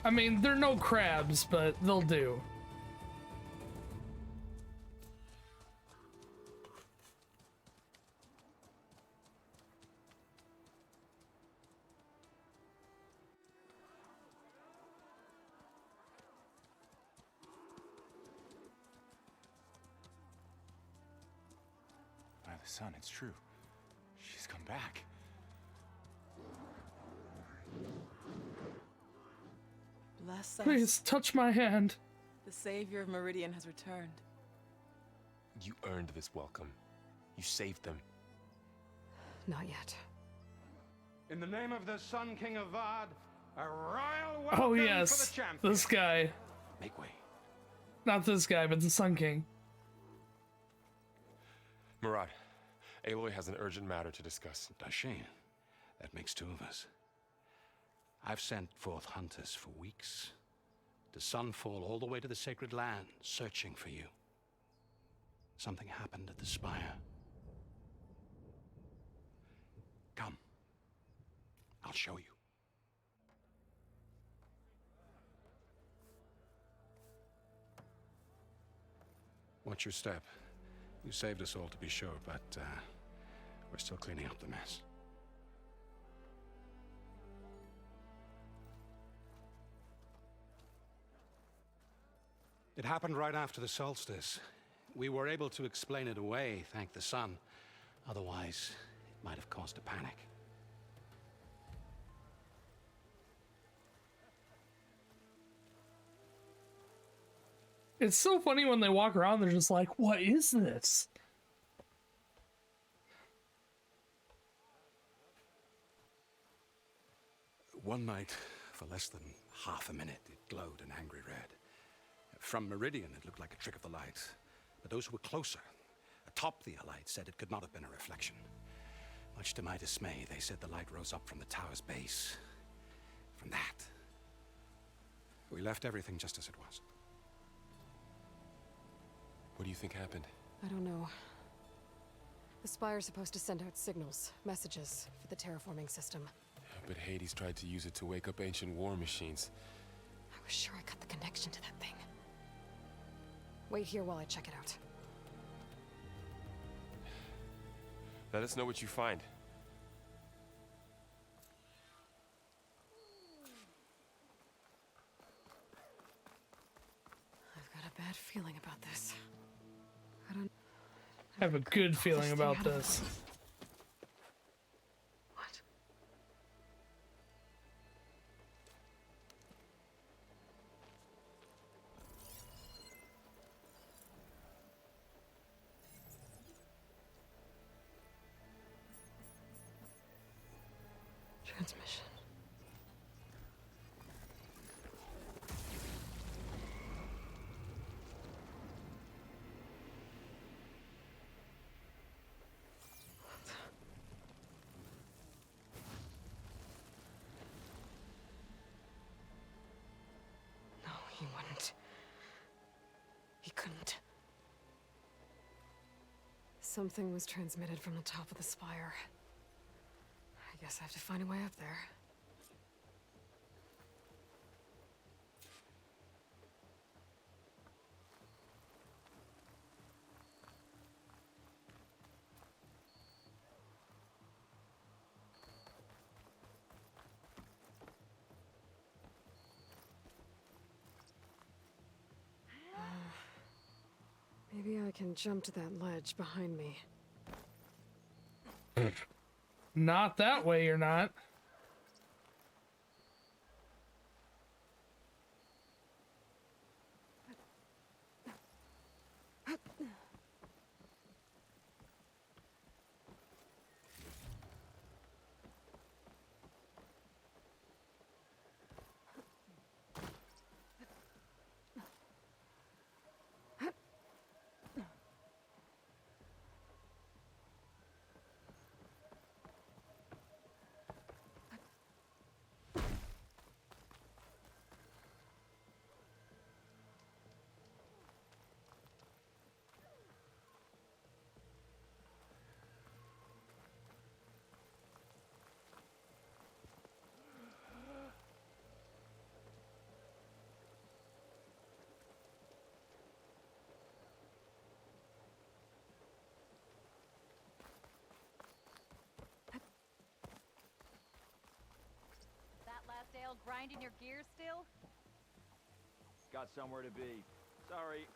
Speaker 1: I mean, they're no crabs, but they'll do.
Speaker 8: By the sun, it's true. She's come back. Bless us.
Speaker 1: Please touch my hand.
Speaker 8: The savior of Meridian has returned.
Speaker 4: You earned this welcome. You saved them.
Speaker 3: Not yet.
Speaker 9: In the name of the Sun King of Vard, a royal welcome
Speaker 1: Oh
Speaker 9: for
Speaker 1: yes,
Speaker 9: the champion.
Speaker 1: this guy.
Speaker 4: Make way.
Speaker 1: Not this guy, but the Sun King.
Speaker 4: Murad, Aloy has an urgent matter to discuss.
Speaker 10: Dashane, that makes two of us. I've sent forth hunters for weeks, to Sunfall all the way to the Sacred Land, searching for you. Something happened at the Spire. Come. I'll show you. Watch your step. You saved us all, to be sure, but we're still cleaning up the mess. It happened right after the solstice. We were able to explain it away, thank the sun. Otherwise, it might have caused a panic.
Speaker 1: It's so funny when they walk around, they're just like, what is this?
Speaker 10: One night, for less than half a minute, it glowed an angry red. From Meridian, it looked like a trick of the light. But those who were closer, atop the light, said it could not have been a reflection. Much to my dismay, they said the light rose up from the tower's base. From that, we left everything just as it was.
Speaker 4: What do you think happened?
Speaker 3: I don't know. The Spire's supposed to send out signals, messages, for the terraforming system.
Speaker 4: But Hades tried to use it to wake up ancient war machines.
Speaker 3: I was sure I cut the connection to that thing. Wait here while I check it out.
Speaker 4: Let us know what you find.
Speaker 3: I've got a bad feeling about this.
Speaker 1: I have a good feeling about this.
Speaker 3: What? Transmission. No, he wouldn't. He couldn't. Something was transmitted from the top of the spire. I guess I have to find a way up there. Maybe I can jump to that ledge behind me.
Speaker 1: Not that way, you're not.
Speaker 11: Dale grinding your gears still?
Speaker 12: Got somewhere to be. Sorry.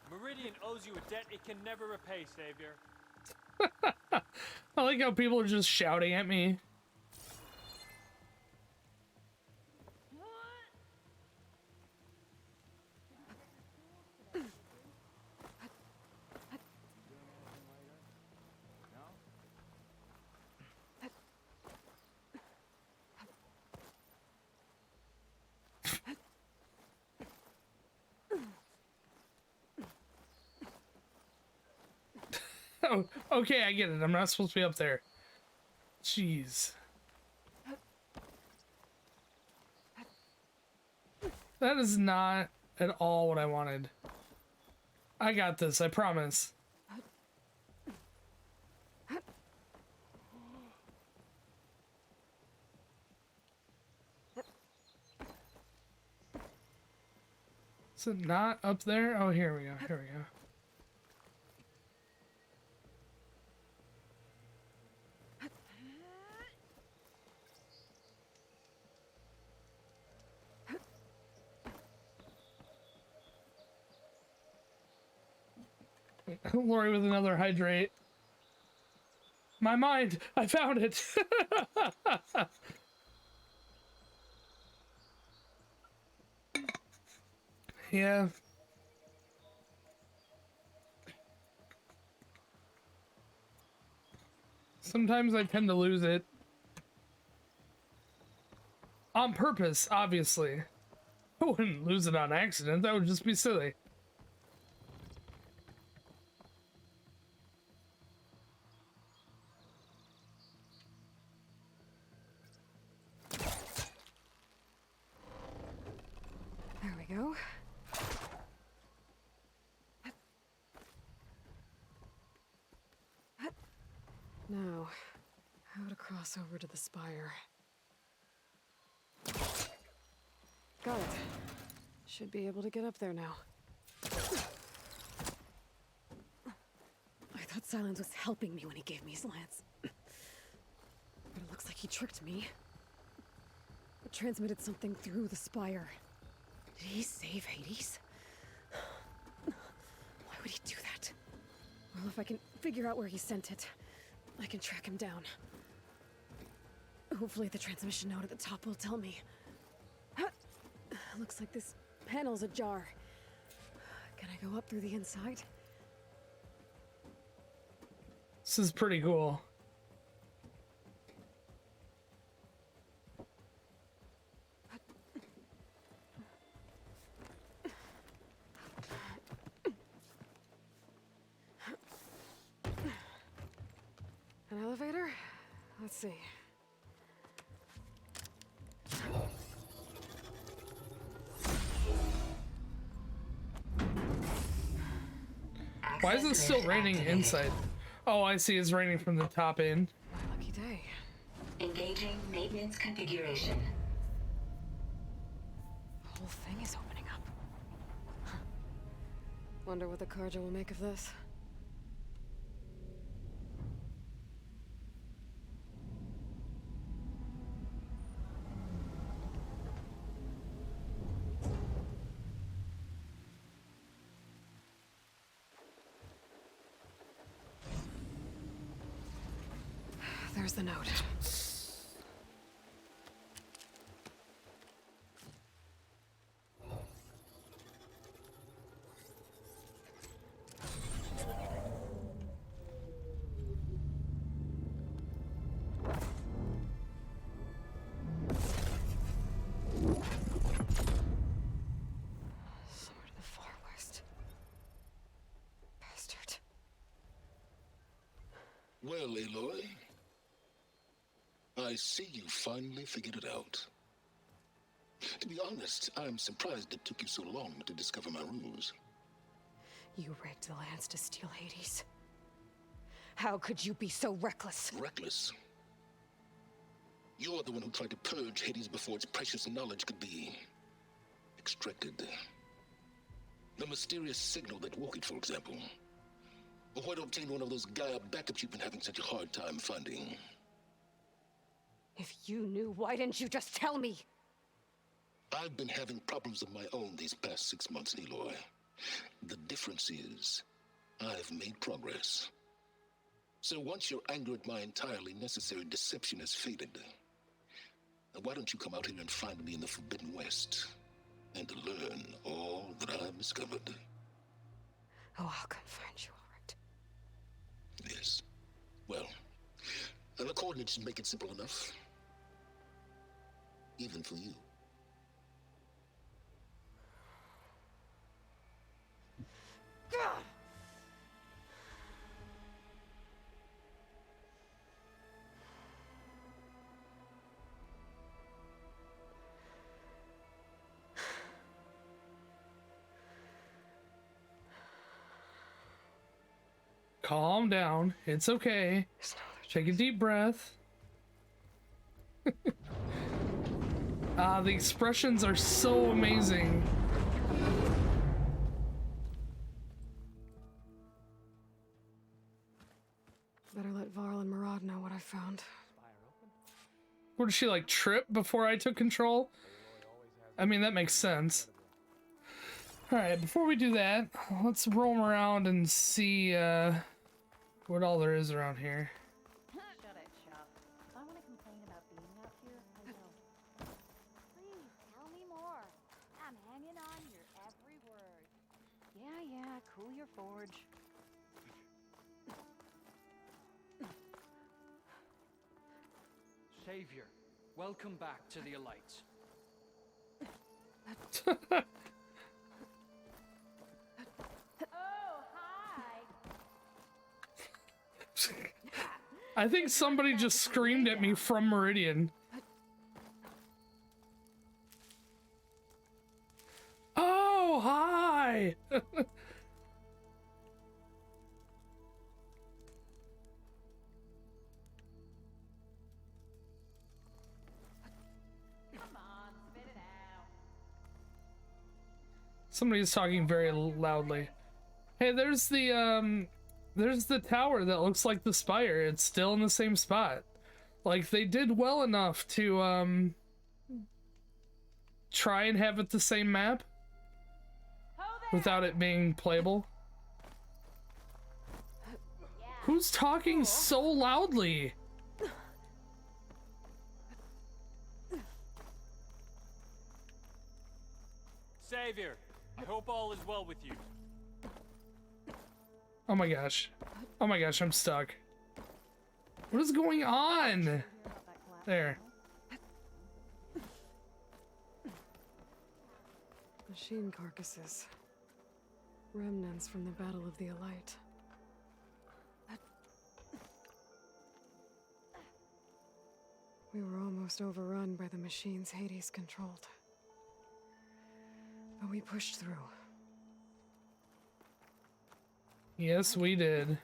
Speaker 13: Meridian owes you a debt it can never repay, Savior.
Speaker 1: I like how people are just shouting at me. Oh, okay, I get it. I'm not supposed to be up there. Jeez. That is not at all what I wanted. I got this, I promise. Is it not up there? Oh, here we go, here we go. Lori with another hydrate. My mind! I found it! Yeah. Sometimes I tend to lose it. On purpose, obviously. I wouldn't lose it on accident, that would just be silly.
Speaker 3: There we go. Now, how to cross over to the spire. Got it. Should be able to get up there now. I thought Silence was helping me when he gave me his lance. But it looks like he tricked me. It transmitted something through the spire. Did he save Hades? Why would he do that? Well, if I can figure out where he sent it, I can track him down. Hopefully the transmission note at the top will tell me. Looks like this panel's ajar. Can I go up through the inside?
Speaker 1: This is pretty cool.
Speaker 3: An elevator? Let's see.
Speaker 1: Why is it still raining inside? Oh, I see. It's raining from the top in.
Speaker 3: My lucky day.
Speaker 14: Engaging maintenance configuration.
Speaker 3: The whole thing is opening up. Wonder what the Karja will make of this. There's the note. Somewhere to the far west. Bastard.
Speaker 2: Well, Aloy, I see you finally figured it out. To be honest, I'm surprised it took you so long to discover my ruse.
Speaker 3: You rigged the lance to steal Hades. How could you be so reckless?
Speaker 2: Reckless? You're the one who tried to purge Hades before its precious knowledge could be extracted. The mysterious signal that woke it, for example. Or why to obtain one of those Gaia backups you've been having such a hard time finding.
Speaker 3: If you knew, why didn't you just tell me?
Speaker 2: I've been having problems of my own these past 6 months, Aloy. The difference is, I've made progress. So once your anger at my entirely necessary deception has faded, why don't you come out here and find me in the Forbidden West, and learn all that I've discovered?
Speaker 3: Oh, I'll come find you, all right.
Speaker 2: Yes. Well, and the coordinates make it simple enough. Even for you.
Speaker 1: Calm down. It's okay. Take a deep breath. The expressions are so amazing.
Speaker 3: Better let Varl and Murad know what I found.
Speaker 1: What did she like trip before I took control? I mean, that makes sense. Alright, before we do that, let's roam around and see what all there is around here.
Speaker 11: Shut it, Chop. If I want to complain about being out here, I will. Please, tell me more. I'm hanging on your every word. Yeah, cool your forge.
Speaker 15: Savior, welcome back to the Elites.
Speaker 11: Oh, hi.
Speaker 1: I think somebody just screamed at me from Meridian. Oh, hi! Somebody's talking very loudly. Hey, there's the tower that looks like the spire. It's still in the same spot. Like, they did well enough to try and have it the same map without it being playable. Who's talking so loudly?
Speaker 13: Savior, I hope all is well with you.
Speaker 1: Oh my gosh. Oh my gosh, I'm stuck. What is going on? There.
Speaker 3: Machine carcasses. Remnants from the Battle of the Elite. We were almost overrun by the machines Hades controlled. But we pushed through.
Speaker 1: Yes, we did.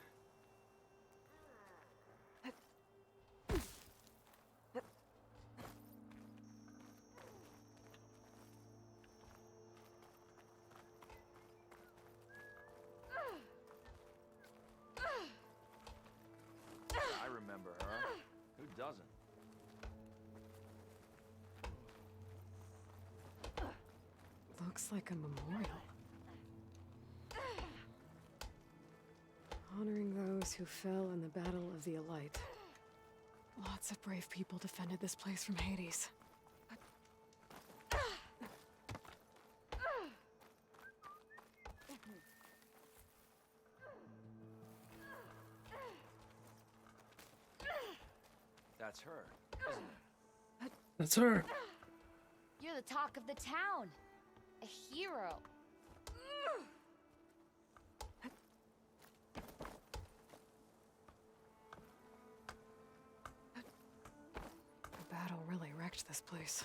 Speaker 12: I remember her. Who doesn't?
Speaker 3: Looks like a memorial. Honoring those who fell in the Battle of the Elite. Lots of brave people defended this place from Hades.
Speaker 12: That's her, isn't it?
Speaker 1: That's her.
Speaker 11: You're the talk of the town. A hero.
Speaker 3: The battle really wrecked this place.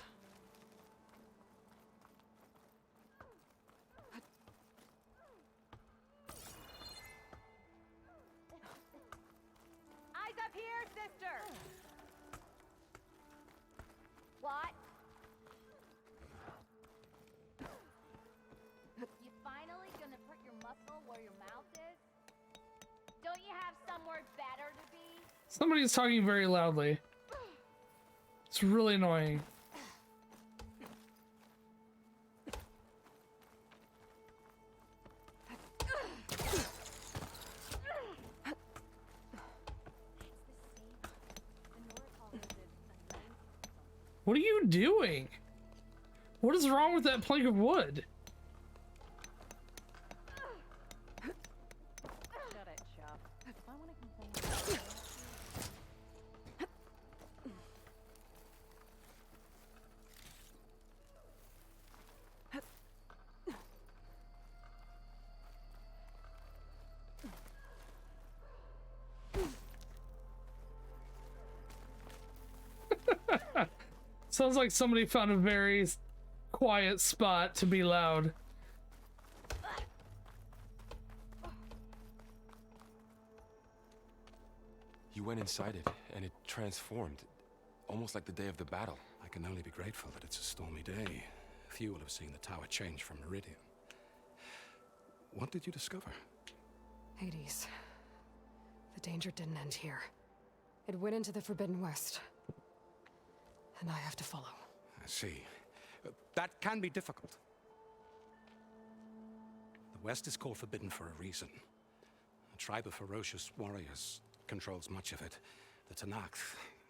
Speaker 11: Eyes up here, sister! What? You finally gonna put your muscle where your mouth is? Don't you have somewhere better to be?
Speaker 1: Somebody's talking very loudly. It's really annoying. What are you doing? What is wrong with that plank of wood?
Speaker 11: Shut it, Chop. If I want to complain
Speaker 1: Sounds like somebody found a very quiet spot to be loud.
Speaker 4: You went inside it, and it transformed, almost like the day of the battle.
Speaker 10: I can only be grateful that it's a stormy day. Few will have seen the tower change from Meridian. What did you discover?
Speaker 3: Hades. The danger didn't end here. It went into the Forbidden West. And I have to follow.
Speaker 10: I see. That can be difficult. The West is called Forbidden for a reason. A tribe of ferocious warriors controls much of it, the Tanakh,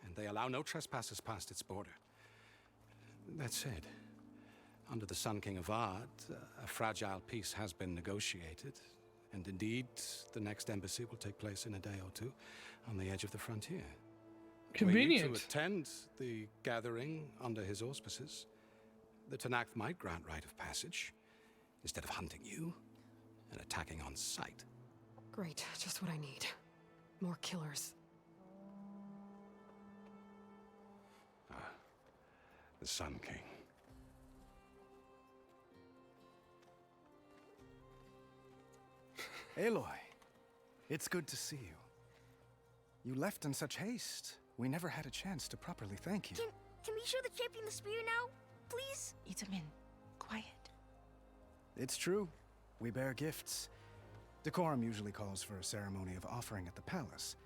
Speaker 10: and they allow no trespassers past its border. That said, under the Sun King Avad, a fragile peace has been negotiated, and indeed, the next embassy will take place in a day or two on the edge of the frontier.
Speaker 1: Convenient.
Speaker 10: Were you to attend the gathering under his auspices, the Tanakh might grant right of passage, instead of hunting you and attacking on sight.
Speaker 3: Great, just what I need. More killers.
Speaker 10: The Sun King.
Speaker 16: Aloy, it's good to see you. You left in such haste. We never had a chance to properly thank you.
Speaker 17: Can we show the champion the spear now, please?
Speaker 18: Itamin, quiet.
Speaker 16: It's true. We bear gifts. Decorum usually calls for a ceremony of offering at the palace,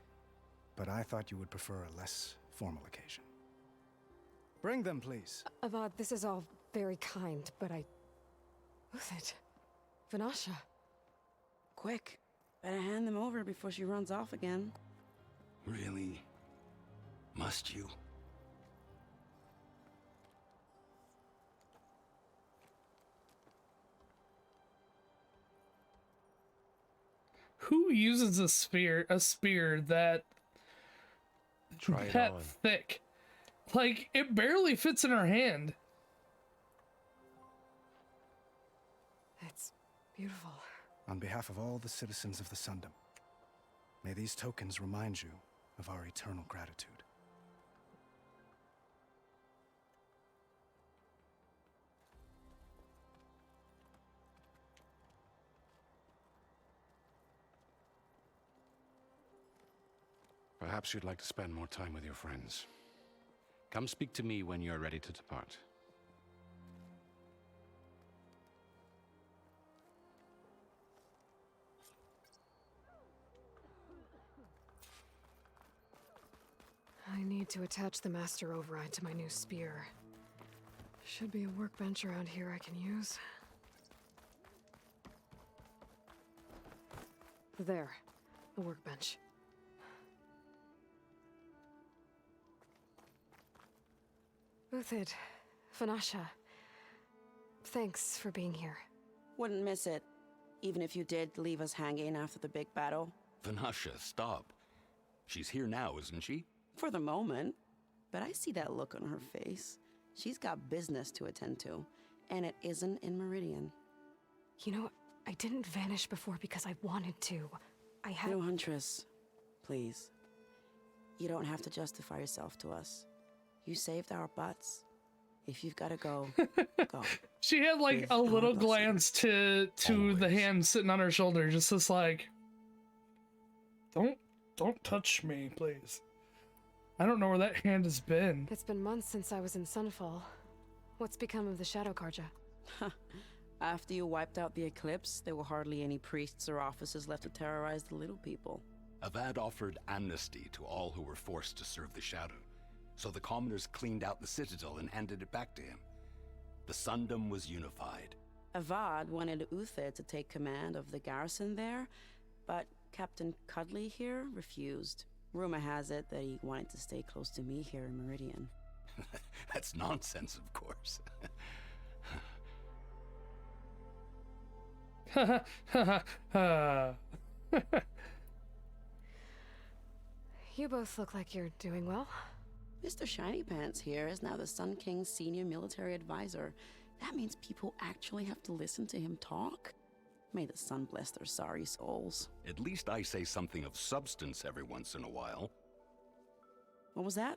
Speaker 16: but I thought you would prefer a less formal occasion. Bring them, please.
Speaker 3: Avad, this is all very kind, but I... Uthid. Vanasha.
Speaker 18: Quick. Better hand them over before she runs off again.
Speaker 2: Really? Must you?
Speaker 1: Who uses a spear that
Speaker 4: Try it
Speaker 1: that
Speaker 4: on.
Speaker 1: thick? Like, it barely fits in her hand.
Speaker 3: It's beautiful.
Speaker 16: On behalf of all the citizens of the Sundom, may these tokens remind you of our eternal gratitude.
Speaker 10: Perhaps you'd like to spend more time with your friends. Come speak to me when you're ready to depart.
Speaker 3: I need to attach the master override to my new spear. Should be a workbench around here I can use. There, a workbench. Uthid, Vanasha, thanks for being here.
Speaker 18: Wouldn't miss it, even if you did leave us hanging after the big battle.
Speaker 2: Vanasha, stop. She's here now, isn't she?
Speaker 18: For the moment. But I see that look on her face. She's got business to attend to, and it isn't in Meridian.
Speaker 3: You know, I didn't vanish before because I wanted to. I had...
Speaker 18: No, Huntress. Please. You don't have to justify yourself to us. You saved our butts. If you've got to go, go.
Speaker 1: She had like a little glance to the hand sitting on her shoulder, just this like, don't touch me, please. I don't know where that hand has been.
Speaker 3: It's been months since I was in Sunfall. What's become of the Shadow Karja?
Speaker 18: After you wiped out the Eclipse, there were hardly any priests or officers left to terrorize the little people.
Speaker 2: Avad offered amnesty to all who were forced to serve the Shadow. So the commoners cleaned out the citadel and handed it back to him. The Sundom was unified.
Speaker 18: Avad wanted Uthid to take command of the garrison there, but Captain Cudley here refused. Rumor has it that he wanted to stay close to me here in Meridian.
Speaker 2: That's nonsense, of course.
Speaker 3: You both look like you're doing well.
Speaker 18: Mr. Shiny Pants here is now the Sun King's senior military advisor. That means people actually have to listen to him talk? May the sun bless their sorry souls.
Speaker 2: At least I say something of substance every once in a while.
Speaker 18: What was that?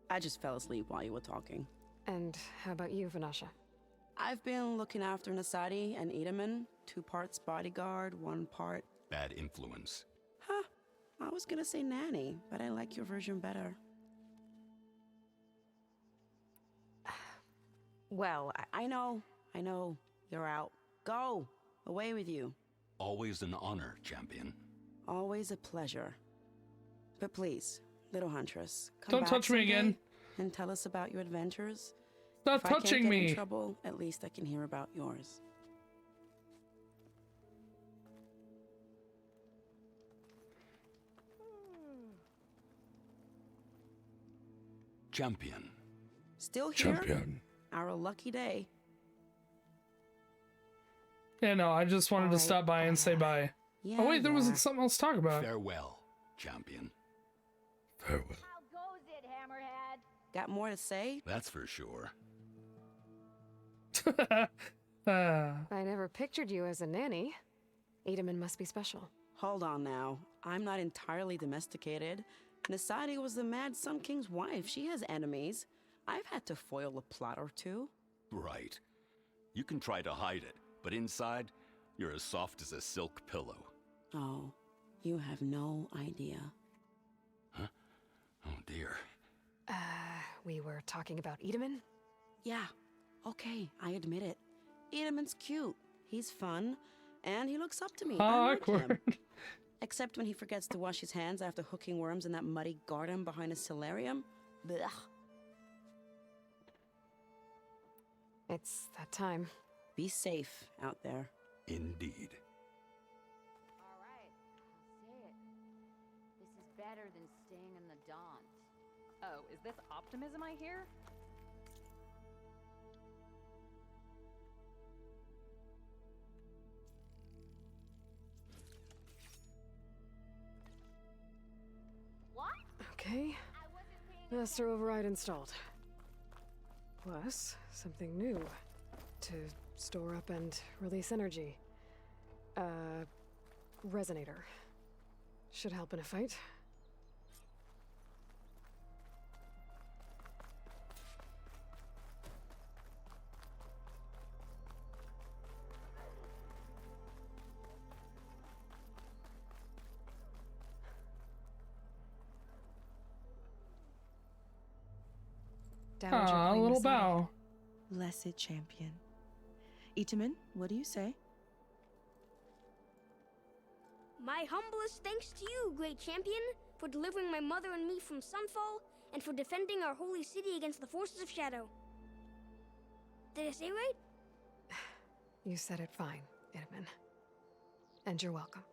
Speaker 18: I just fell asleep while you were talking.
Speaker 3: And how about you, Vanasha?
Speaker 18: I've been looking after Nasadi and Edaman. 2 parts bodyguard, 1 part...
Speaker 2: Bad influence.
Speaker 18: Huh. I was gonna say nanny, but I like your version better. Well, I know. You're out. Go! Away with you.
Speaker 10: Always an honor, champion.
Speaker 18: Always a pleasure. But please, little huntress, come
Speaker 1: Don't
Speaker 18: back
Speaker 1: touch me
Speaker 18: someday
Speaker 1: again.
Speaker 18: and tell us about your adventures.
Speaker 1: Stop
Speaker 18: If I
Speaker 1: touching
Speaker 18: can't get
Speaker 1: me.
Speaker 18: in trouble, at least I can hear about yours.
Speaker 10: Champion.
Speaker 18: Still here?
Speaker 2: Champion.
Speaker 18: Our lucky day.
Speaker 1: Yeah, no, I just wanted to stop by and say bye.
Speaker 18: Yeah,
Speaker 1: Oh wait, there was
Speaker 18: yeah.
Speaker 1: something else to talk about.
Speaker 10: Farewell, champion.
Speaker 2: Farewell.
Speaker 11: How goes it, Hammerhead?
Speaker 18: Got more to say?
Speaker 10: That's for sure.
Speaker 3: I never pictured you as a nanny. Edaman must be special.
Speaker 18: Hold on now. I'm not entirely domesticated. Nasadi was the Mad Sun King's wife. She has enemies. I've had to foil a plot or two.
Speaker 19: Right. You can try to hide it, but inside, you're as soft as a silk pillow.
Speaker 18: Oh, you have no idea.
Speaker 10: Huh? Oh dear.
Speaker 3: We were talking about Edaman?
Speaker 18: Yeah, okay, I admit it. Edaman's cute. He's fun, and he looks up to me. I like him.
Speaker 1: Awkward.
Speaker 18: Except when he forgets to wash his hands after hooking worms in that muddy garden behind his solarium. Blech.
Speaker 3: It's that time.
Speaker 18: Be safe out there.
Speaker 19: Indeed.
Speaker 11: All right, I'll say it. This is better than staying in the Daunt.
Speaker 20: Oh, is this optimism I hear?
Speaker 11: What?
Speaker 3: Okay. Master override installed. Plus, something new. To store up and release energy. Resonator. Should help in a fight.
Speaker 1: Ah, a little bow.
Speaker 21: Blessed champion. Itaman, what do you say?
Speaker 17: My humblest thanks to you, great champion, for delivering my mother and me from Sunfall, and for defending our holy city against the forces of Shadow. Did I say right?
Speaker 3: You said it fine, Edaman. And you're welcome.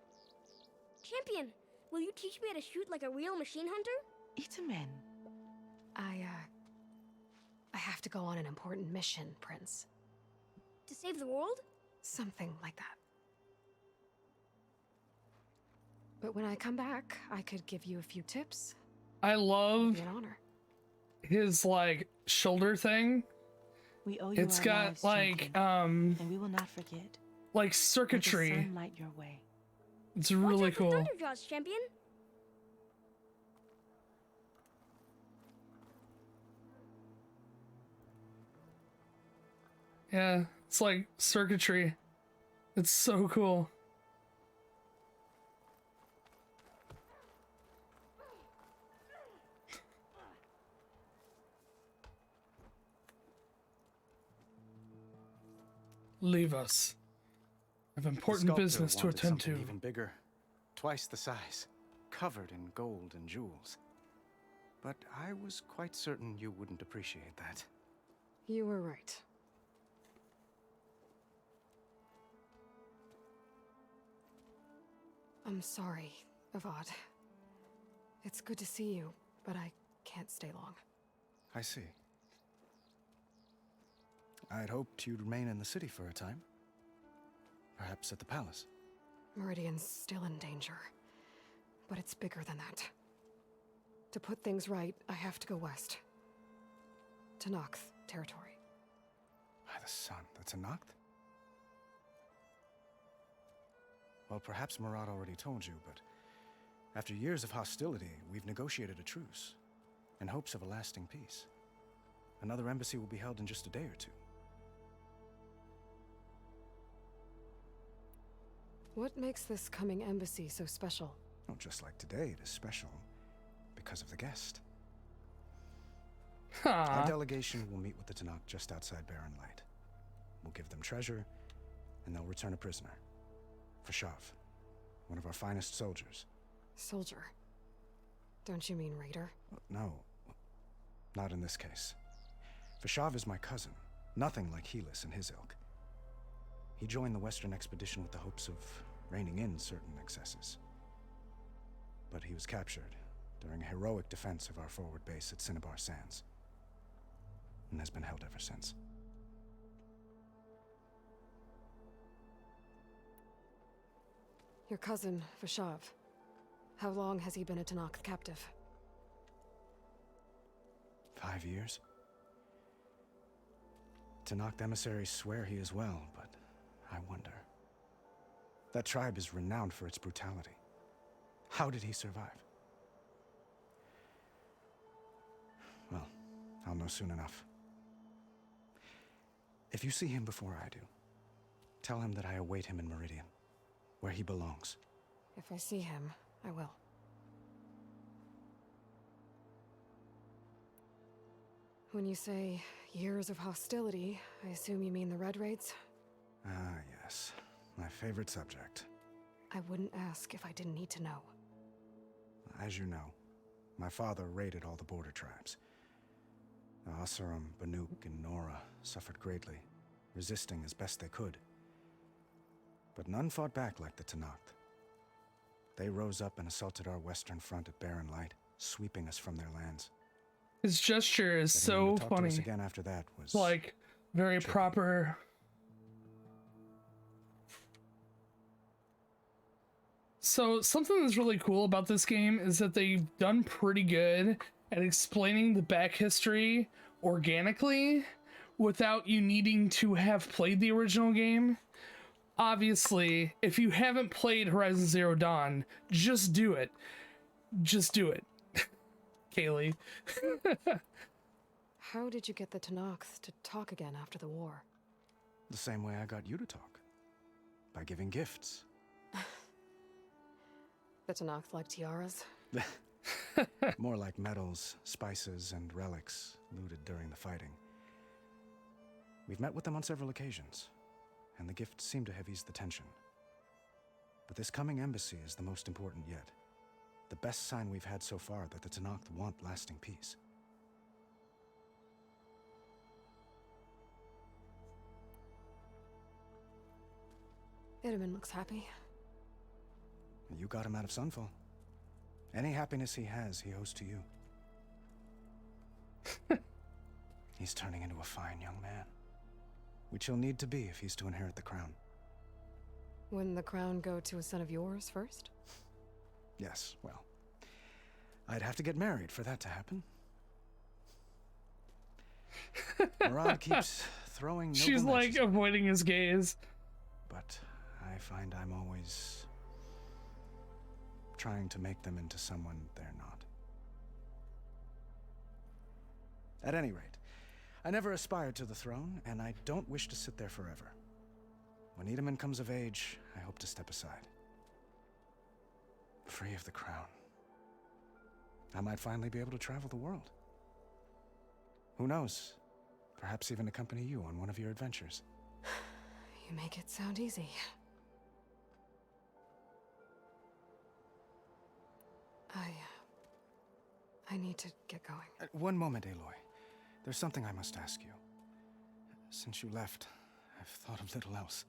Speaker 17: Champion, will you teach me how to shoot like a real machine hunter?
Speaker 21: Itaman.
Speaker 3: I have to go on an important mission, Prince.
Speaker 17: To save the world?
Speaker 3: Something like that. But when I come back, I could give you a few tips.
Speaker 1: I love
Speaker 3: It'd be an honor.
Speaker 1: his like shoulder thing.
Speaker 21: We owe you
Speaker 1: It's
Speaker 21: our
Speaker 1: got
Speaker 21: lives,
Speaker 1: like
Speaker 21: champion, and we will not forget.
Speaker 1: like
Speaker 21: May the
Speaker 1: circuitry.
Speaker 21: sun light your way.
Speaker 1: It's really cool.
Speaker 17: Thunderjaws, champion.
Speaker 1: Yeah, it's like circuitry. It's so cool. Leave us. I have important
Speaker 16: The sculptor
Speaker 1: business to
Speaker 16: wanted
Speaker 1: attend to.
Speaker 16: something even bigger, twice the size, covered in gold and jewels. But I was quite certain you wouldn't appreciate that.
Speaker 3: You were right. I'm sorry, Avad. It's good to see you, but I can't stay long.
Speaker 16: I see. I'd hoped you'd remain in the city for a time. Perhaps at the palace.
Speaker 3: Meridian's still in danger, but it's bigger than that. To put things right, I have to go west. To Noct territory.
Speaker 16: By the sun, that's a Noct? Well, perhaps Murad already told you, but after years of hostility, we've negotiated a truce, in hopes of a lasting peace. Another embassy will be held in just a day or two.
Speaker 3: What makes this coming embassy so special?
Speaker 16: Well, just like today, it is special because of the guest. Our delegation will meet with the Tanakh just outside Barren Light. We'll give them treasure, and they'll return a prisoner. Fashav, one of our finest soldiers.
Speaker 3: Soldier? Don't you mean raider?
Speaker 16: No, not in this case. Fashav is my cousin, nothing like Helis and his ilk. He joined the Western expedition with the hopes of reining in certain excesses. But he was captured during a heroic defense of our forward base at Cinnabar Sands, and has been held ever since.
Speaker 3: Your cousin, Fashav. How long has he been a Tanakh captive?
Speaker 16: 5 years. Tanakh emissaries swear he is well, but I wonder. That tribe is renowned for its brutality. How did he survive? Well, I'll know soon enough. If you see him before I do, tell him that I await him in Meridian, where he belongs.
Speaker 3: If I see him, I will. When you say years of hostility, I assume you mean the Red Raids?
Speaker 16: Ah, yes. My favorite subject.
Speaker 3: I wouldn't ask if I didn't need to know.
Speaker 16: As you know, my father raided all the border tribes. The Asuram, Banuk, and Nora suffered greatly, resisting as best they could. But none fought back like the Tanakh. They rose up and assaulted our western front at Barren Light, sweeping us from their lands.
Speaker 1: His gesture is so funny.
Speaker 16: Us again after that was
Speaker 1: like very
Speaker 16: tricky.
Speaker 1: Proper. So something that's really cool about this game is that they've done pretty good at explaining the back history organically without you needing to have played the original game. Obviously, if you haven't played Horizon Zero Dawn, just do it. Just do it. Kaylee.
Speaker 3: How did you get the Tanakh to talk again after the war?
Speaker 16: The same way I got you to talk. By giving gifts.
Speaker 3: The Tanakh like tiaras?
Speaker 16: More like medals, spices, and relics looted during the fighting. We've met with them on several occasions, and the gifts seem to have eased the tension. But this coming embassy is the most important yet. The best sign we've had so far that the Tanakh want lasting peace.
Speaker 3: Itamen looks happy.
Speaker 16: You got him out of Sunfall. Any happiness he has, he owes to you. He's turning into a fine young man, which he'll need to be if he's to inherit the crown.
Speaker 3: Wouldn't the crown go to a son of yours first?
Speaker 16: Yes, well, I'd have to get married for that to happen. Murad keeps throwing noble
Speaker 1: She's like
Speaker 16: matches at me,
Speaker 1: avoiding his gaze.
Speaker 16: but I find I'm always trying to make them into someone they're not. At any rate, I never aspired to the throne, and I don't wish to sit there forever. When Itamen comes of age, I hope to step aside. Free of the crown. I might finally be able to travel the world. Who knows? Perhaps even accompany you on one of your adventures.
Speaker 3: You make it sound easy. I need to get going.
Speaker 16: One moment, Aloy. There's something I must ask you. Since you left, I've thought of little else.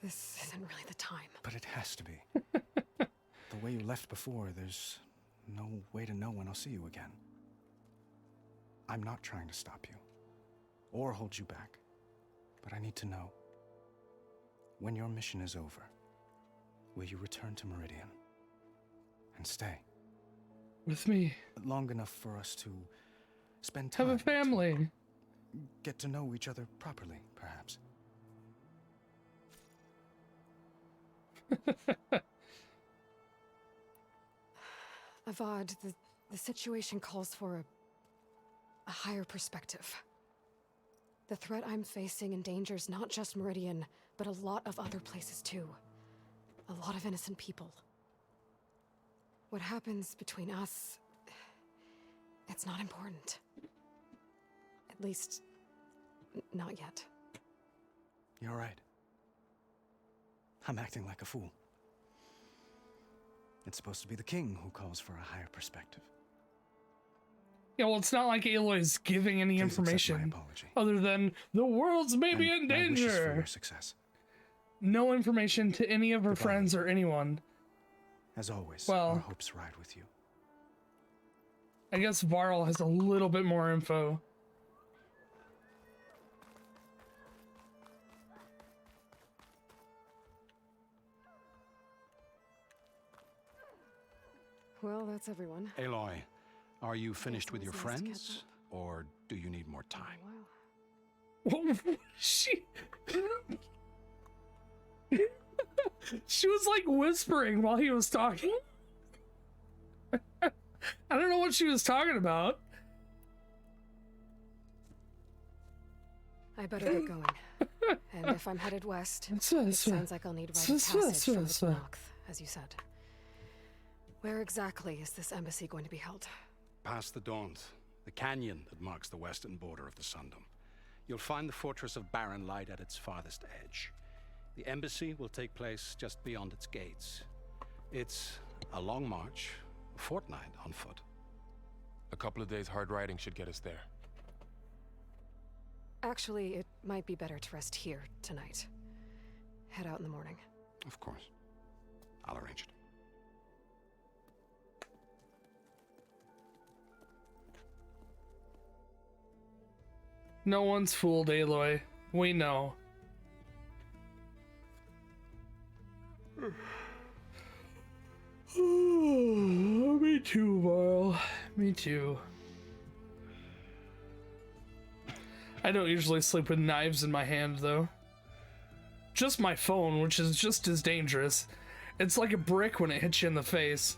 Speaker 3: This isn't really the time.
Speaker 16: But it has to be. The way you left before, there's no way to know when I'll see you again. I'm not trying to stop you, or hold you back, but I need to know. When your mission is over, will you return to Meridian and stay?
Speaker 1: With me.
Speaker 16: Long enough for us to spend time.
Speaker 1: Have a family.
Speaker 16: Get to know each other properly, perhaps.
Speaker 3: Avad, the situation calls for a higher perspective. The threat I'm facing endangers not just Meridian, but a lot of other places too. A lot of innocent people. What happens between us, it's not important. At least, not yet.
Speaker 16: You're right. I'm acting like a fool. It's supposed to be the king who calls for a higher perspective.
Speaker 1: Yeah, well, it's not like Aloy's giving any information other than the world's maybe in
Speaker 16: my wishes for
Speaker 1: danger.
Speaker 16: your success.
Speaker 1: No information to any of her
Speaker 16: Goodbye.
Speaker 1: friends or anyone.
Speaker 16: As always,
Speaker 1: Well,
Speaker 16: our hopes ride with you.
Speaker 1: I guess Varl has a little bit more info.
Speaker 3: Well, that's everyone.
Speaker 10: Aloy, are you finished with your friends, or do you need more time?
Speaker 1: She was like whispering while he was talking. I don't know what she was talking about.
Speaker 3: I better get going. And if I'm headed west, it sounds like I'll need rite of passage from the Tenakth, as you said. Where exactly is this embassy going to be held?
Speaker 10: Past the Daunt, the canyon that marks the western border of the Sundom. You'll find the fortress of Barren Light at its farthest edge. The embassy will take place just beyond its gates. It's a long march, a fortnight on foot.
Speaker 4: A couple of days hard riding should get us there.
Speaker 3: Actually, it might be better to rest here tonight. Head out in the morning.
Speaker 10: Of course. I'll arrange it.
Speaker 1: No one's fooled, Aloy. We know. Me too, Varl. Me too. I don't usually sleep with knives in my hand, though. Just my phone, which is just as dangerous. It's like a brick when it hits you in the face.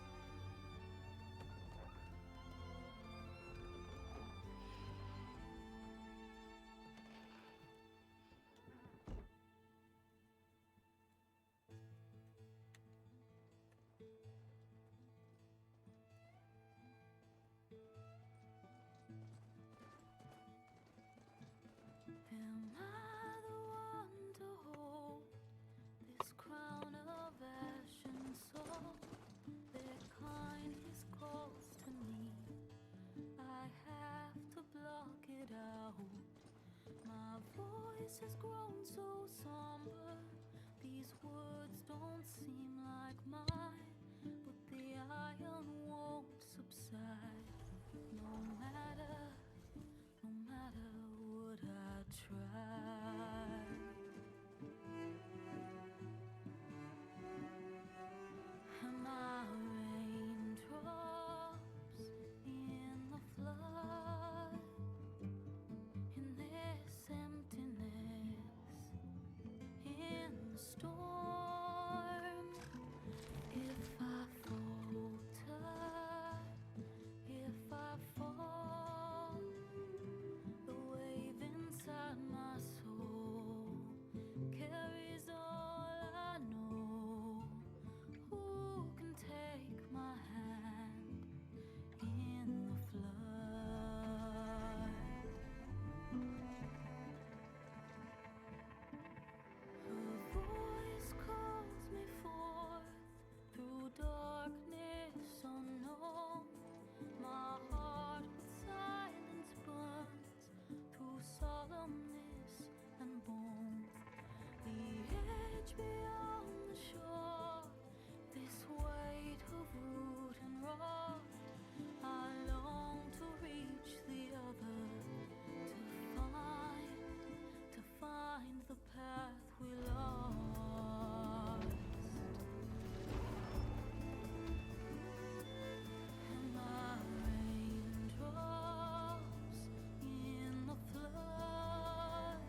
Speaker 5: Has grown so somber. These words don't seem like mine, but the iron won't subside. No matter what I try. Am I raindrops in the flood? In this emptiness, in the storm, if I falter, if I fall, the wave inside my soul carries all I know. Who can take my hand in the flood? Her voice calls me forth through darkness unknown. My heart with silence burns through solemnness and bone. The edge beyond the shore, this weight of root and rot. I long to reach the other, to find the path we lost. Am I raindrops in the flood?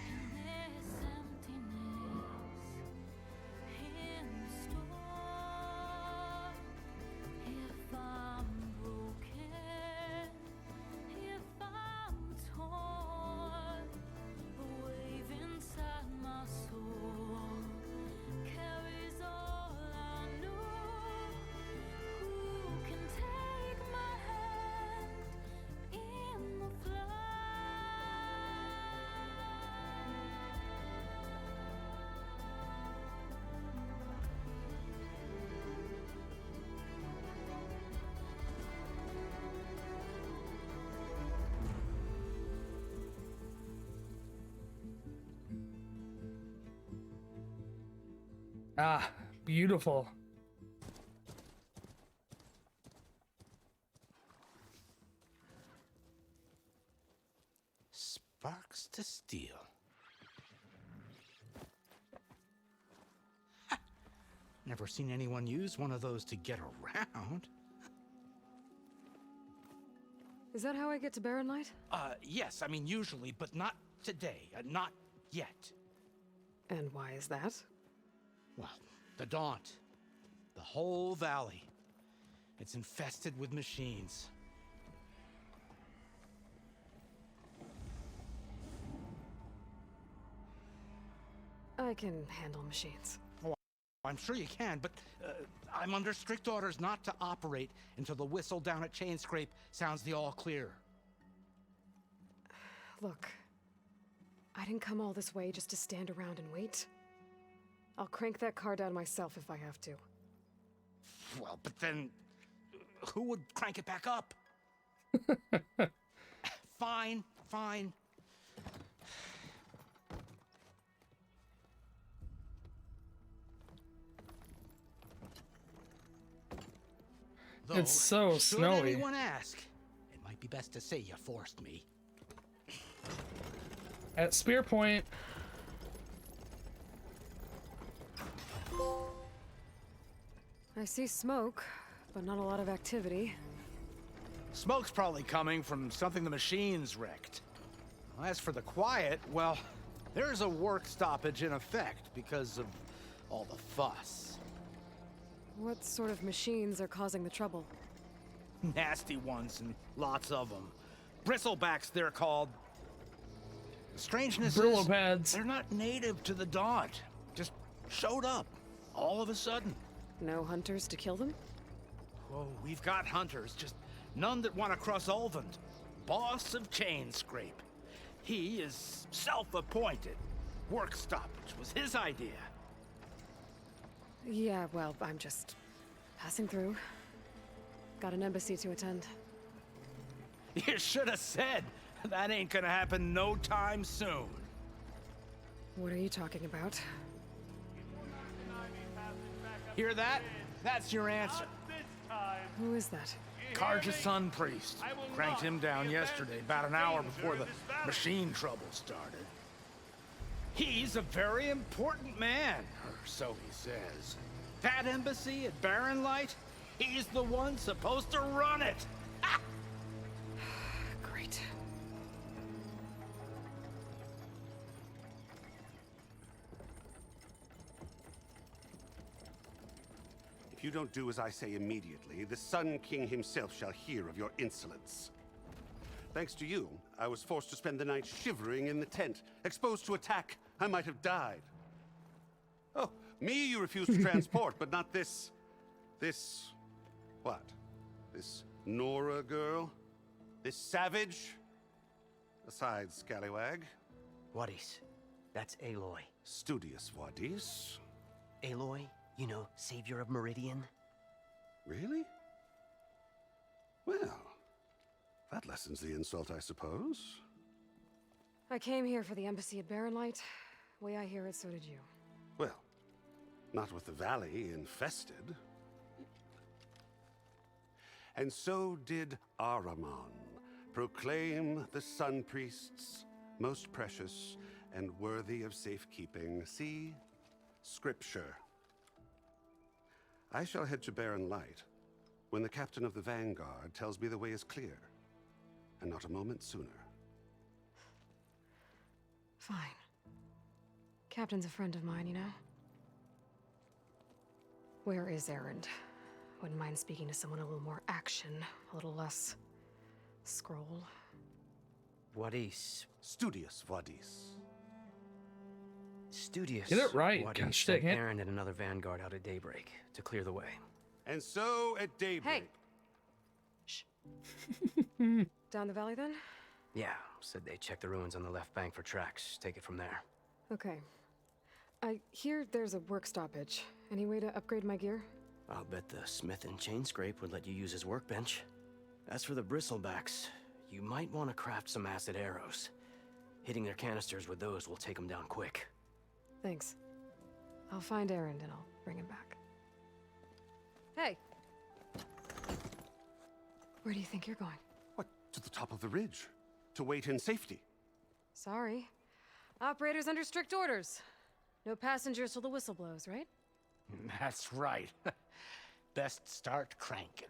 Speaker 5: In this emptiness,
Speaker 1: Ah, beautiful.
Speaker 10: Sparks to steel. Never seen anyone use one of those to get around.
Speaker 3: Is that how I get to Barren Light?
Speaker 10: Yes, I mean usually, but not today. Not yet.
Speaker 3: And why is that?
Speaker 10: Well, the Daunt. The whole valley. It's infested with machines.
Speaker 3: I can handle machines.
Speaker 10: Oh, I'm sure you can, but I'm under strict orders not to operate until the whistle down at Chainscrape sounds the all clear.
Speaker 3: Look, I didn't come all this way just to stand around and wait. I'll crank that car down myself if I have to.
Speaker 10: Well, but then who would crank it back up? Fine, fine. Though,
Speaker 1: It's so
Speaker 10: should
Speaker 1: snowy.
Speaker 10: anyone ask, it might be best to say you forced me.
Speaker 1: At Spear Point.
Speaker 3: I see smoke, but not a lot of activity.
Speaker 10: Smoke's probably coming from something the machines wrecked. As for the quiet, well, there's a work stoppage in effect because of all the fuss.
Speaker 3: What sort of machines are causing the trouble?
Speaker 10: Nasty ones, and lots of them. Bristlebacks, they're called. The strangeness
Speaker 1: Brillo
Speaker 10: is,
Speaker 1: pads.
Speaker 10: they're not native to the Daunt. Just showed up, all of a sudden.
Speaker 3: No hunters to kill them?
Speaker 10: Oh, we've got hunters, just none that want to cross Ulvund. Boss of Chainscrape. He is self-appointed. Work stoppage was his idea.
Speaker 3: Yeah, well, I'm just passing through. Got an embassy to attend.
Speaker 10: You should have said. That ain't gonna happen no time soon.
Speaker 3: What are you talking about?
Speaker 10: Hear that? That's your answer.
Speaker 3: Who is that?
Speaker 10: Karja's son priest. Cranked him down yesterday, about an hour before the machine trouble started. He's a very important man, or so he says. That embassy at Barren Light, he's the one supposed to run it. Ha!
Speaker 3: Great.
Speaker 7: If you don't do as I say immediately, the Sun King himself shall hear of your insolence. Thanks to you, I was forced to spend the night shivering in the tent. Exposed to attack, I might have died. Oh, me you refuse to transport, but not this... what? This Nora girl? This savage? Aside, scallywag.
Speaker 22: Wadis. That's Aloy.
Speaker 7: Studious Wadis.
Speaker 22: Aloy, you know, savior of Meridian.
Speaker 7: Really? Well, that lessens the insult, I suppose.
Speaker 3: I came here for the embassy at Barren Light. Way I hear it, so did you.
Speaker 7: Well, not with the valley infested. And so did Ahriman, proclaim the Sun Priests most precious and worthy of safekeeping. See? Scripture. I shall head to Barren Light when the captain of the Vanguard tells me the way is clear, and not a moment sooner.
Speaker 3: Fine. Captain's a friend of mine, you know? Where is Erend? Wouldn't mind speaking to someone a little more action, a little less scroll.
Speaker 22: Wadis.
Speaker 7: Studious Wadis.
Speaker 22: Studious.
Speaker 1: Get it right.
Speaker 22: Wadis
Speaker 1: Gosh,
Speaker 22: sent
Speaker 1: dang it.
Speaker 22: Aaron and another Vanguard out at daybreak to clear the way.
Speaker 7: And so at daybreak...
Speaker 3: Down the valley, then?
Speaker 22: Yeah, said they checked the ruins on the left bank for tracks. Take it from there.
Speaker 3: Okay. I hear there's a work stoppage. Any way to upgrade my gear?
Speaker 22: I'll bet the smith in Chainscrape would let you use his workbench. As for the bristlebacks, you might want to craft some acid arrows. Hitting their canisters with those will take them down quick.
Speaker 3: Thanks. I'll find Erend and I'll bring him back. Hey! Where do you think you're going?
Speaker 7: What, to the top of the ridge? To wait in safety?
Speaker 3: Sorry. Operator's under strict orders. No passengers till the whistle blows, right?
Speaker 6: That's right. Best start cranking.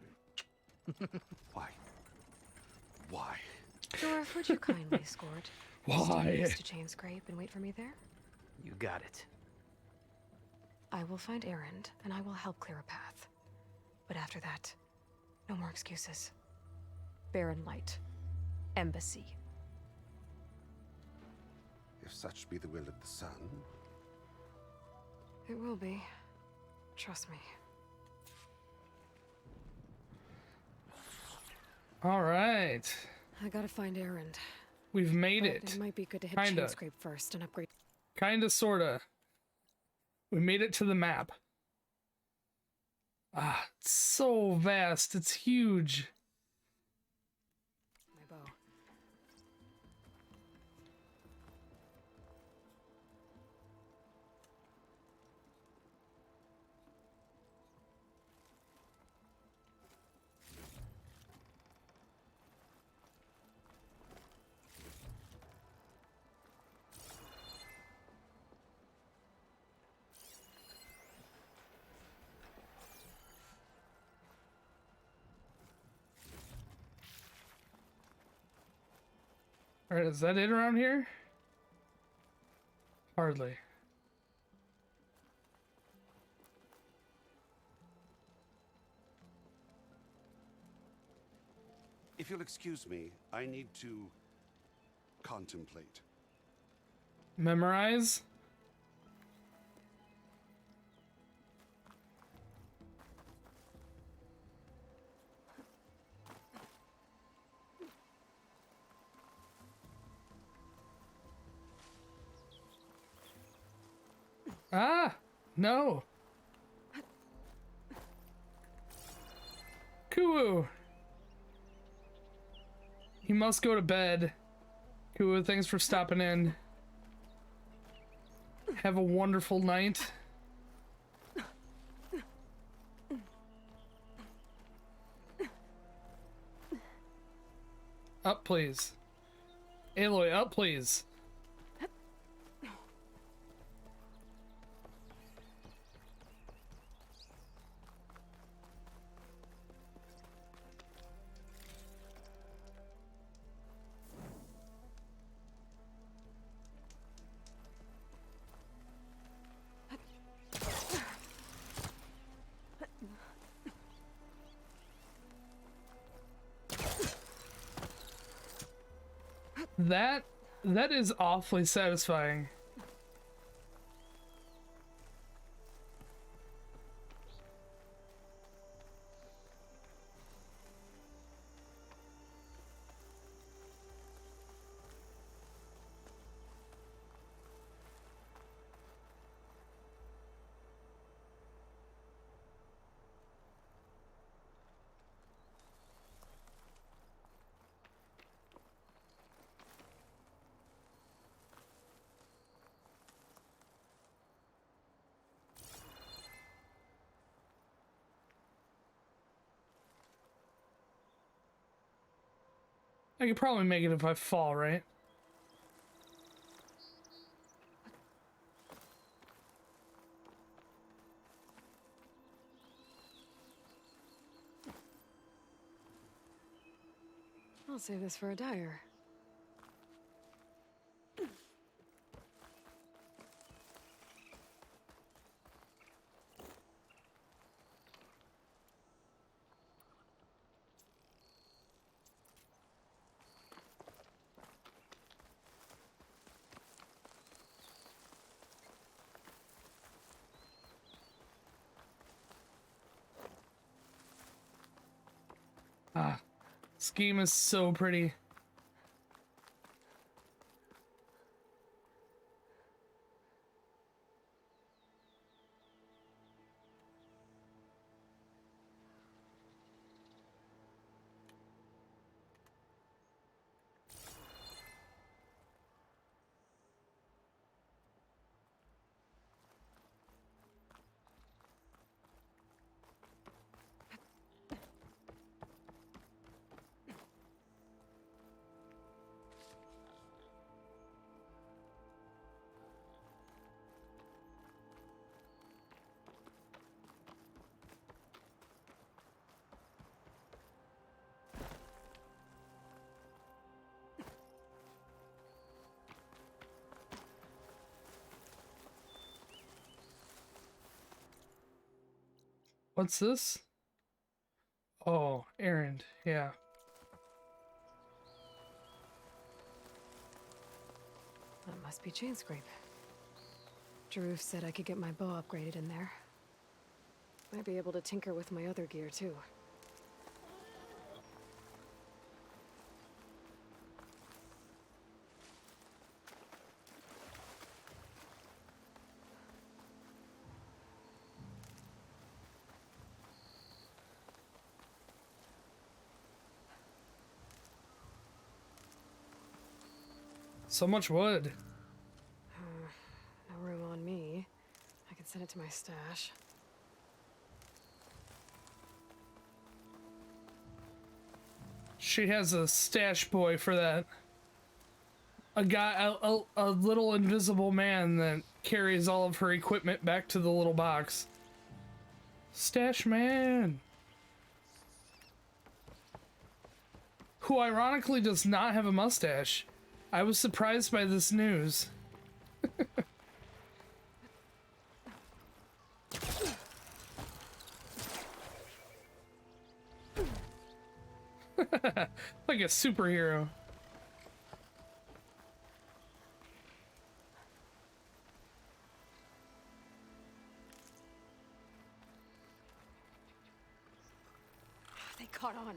Speaker 7: Why? Why?
Speaker 3: Dorf, would you kindly escort
Speaker 1: Why?
Speaker 3: to chain scrape and wait for me there?
Speaker 6: You got it.
Speaker 3: I will find Erend, and I will help clear a path. But after that, no more excuses. Barren Light. Embassy.
Speaker 7: If such be the will of the sun.
Speaker 3: It will be. Trust me.
Speaker 1: All right.
Speaker 3: I gotta find Erend.
Speaker 1: We've made
Speaker 3: But
Speaker 1: it.
Speaker 3: It might be good to hit
Speaker 1: Kinda.
Speaker 3: chain scrape first and upgrade.
Speaker 1: Kinda, sorta. We made it to the map. Ah, it's so vast. It's huge.
Speaker 3: My bow.
Speaker 1: All right, is that it around here? Hardly.
Speaker 7: If you'll excuse me, I need to contemplate.
Speaker 1: Memorize? Ah, no. Kuwu. He must go to bed. Kuwu, thanks for stopping in. Have a wonderful night. Up, please. Aloy, up, please. That is awfully satisfying. I could probably make it if I fall, right?
Speaker 3: I'll save this for a dyer.
Speaker 1: Ah, this game is so pretty. What's this? Oh, errand. Yeah.
Speaker 3: That must be Chainscrape. Drew said I could get my bow upgraded in there. Might be able to tinker with my other gear, too.
Speaker 1: So much wood.
Speaker 3: No room on me. I can send it to my stash.
Speaker 1: She has a stash boy for that. A guy, a little invisible man that carries all of her equipment back to the little box. Stash man. Who ironically does not have a mustache. I was surprised by this news. Like a superhero.
Speaker 3: They caught on.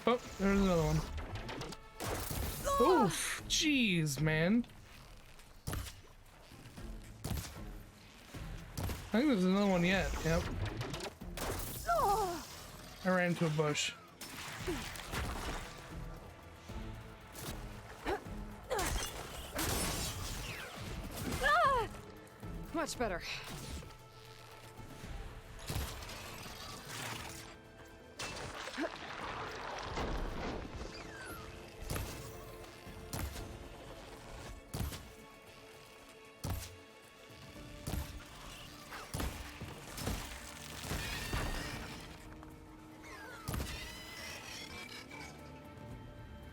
Speaker 1: Oh, there's another one. Oof, jeez, man. I think there's another one yet. Yep. I ran into a bush.
Speaker 3: Much better.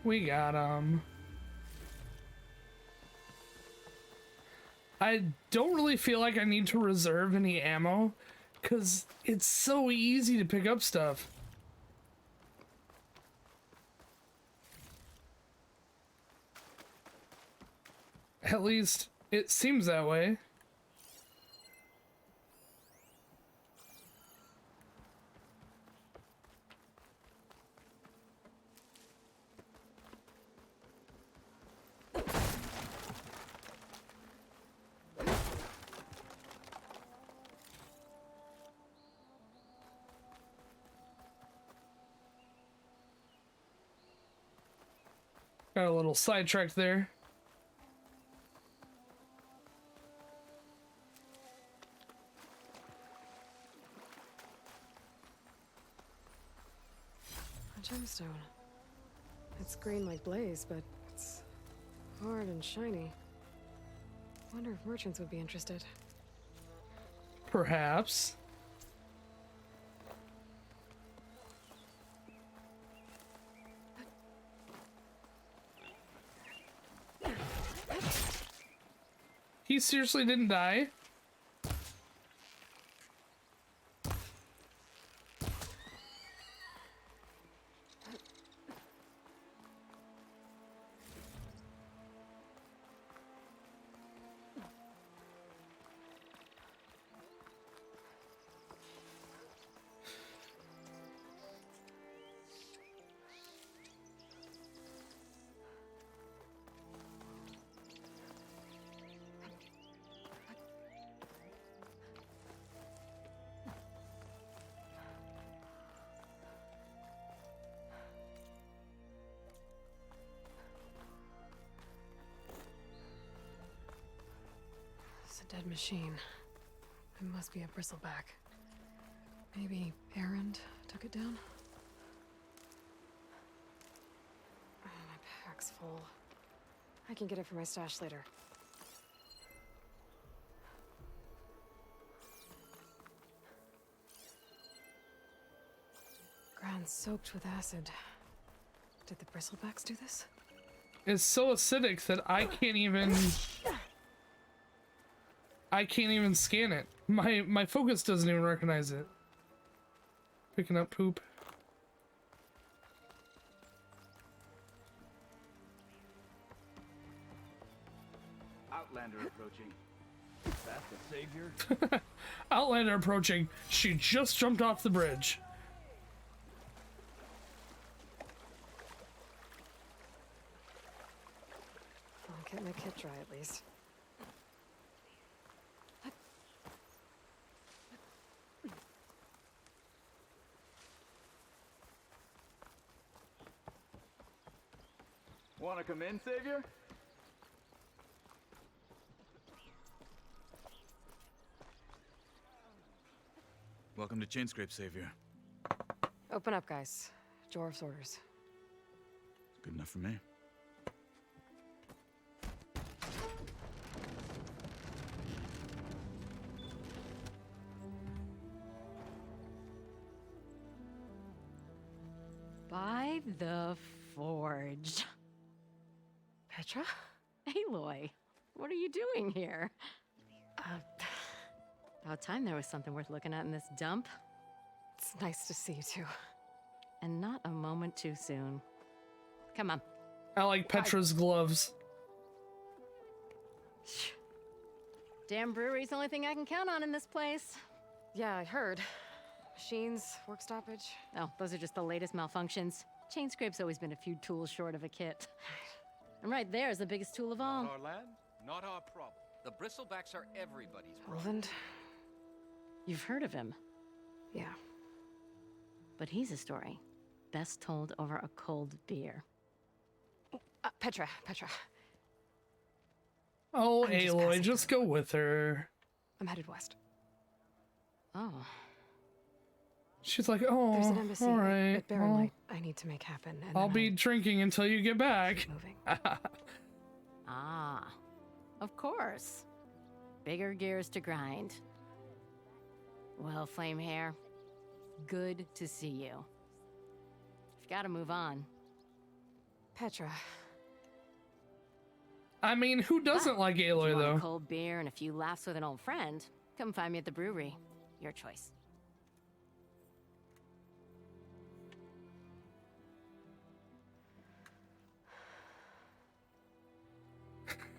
Speaker 1: We got him. I don't really feel like I need to reserve any ammo because it's so easy to pick up stuff. At least it seems that way. Got a little sidetracked there.
Speaker 3: A gemstone. It's green like blaze, but it's hard and shiny. Wonder if merchants would be interested.
Speaker 1: Perhaps. He seriously didn't die?
Speaker 3: It's a dead machine. It must be a bristleback. Maybe Errand took it down? backpack's full. I can get it for my stash later. Ground soaked with acid. Did the bristlebacks do this?
Speaker 1: It's so acidic that I can't even scan it. My focus doesn't even recognize it. Picking up poop.
Speaker 12: Outlander approaching. Is that the savior?
Speaker 1: Outlander approaching. She just jumped off the bridge.
Speaker 3: I'll get my kit dry at least.
Speaker 12: Want to come in, savior?
Speaker 8: Welcome to Chainscrape, Savior.
Speaker 3: Open up, guys. Jorv's orders.
Speaker 8: Good enough for me.
Speaker 20: By the forge.
Speaker 3: Petra?
Speaker 20: Aloy, what are you doing here? About time there was something worth looking at in this dump.
Speaker 3: It's nice to see you too.
Speaker 20: And not a moment too soon. Come on.
Speaker 1: I like Petra's gloves.
Speaker 20: Damn brewery's the only thing I can count on in this place.
Speaker 3: Yeah, I heard. Machines, work stoppage.
Speaker 20: Oh, those are just the latest malfunctions. Chainscrape's always been a few tools short of a kit. And right there is the biggest tool of all.
Speaker 10: Not our land, not our problem. The bristlebacks are everybody's problem.
Speaker 3: Roland?
Speaker 20: You've heard of him.
Speaker 3: Yeah.
Speaker 20: But he's a story best told over a cold beer.
Speaker 3: Petra.
Speaker 1: Oh,
Speaker 3: I'm just
Speaker 1: Aloy,
Speaker 3: passing
Speaker 1: just go with her.
Speaker 3: I'm headed west.
Speaker 20: Oh.
Speaker 1: She's like, oh,
Speaker 3: There's an embassy
Speaker 1: all right.
Speaker 3: at Barren Light I need to make happen. And
Speaker 1: I'll
Speaker 3: then
Speaker 1: be drinking until you get back.
Speaker 3: Moving.
Speaker 20: Ah, of course. Bigger gears to grind. Well, Flamehair, good to see you. You've got to move on.
Speaker 3: Petra.
Speaker 1: I mean, who doesn't like
Speaker 20: If you
Speaker 1: Aloy,
Speaker 20: want
Speaker 1: though?
Speaker 20: a cold beer and a few laughs with an old friend, come find me at the brewery. Your choice.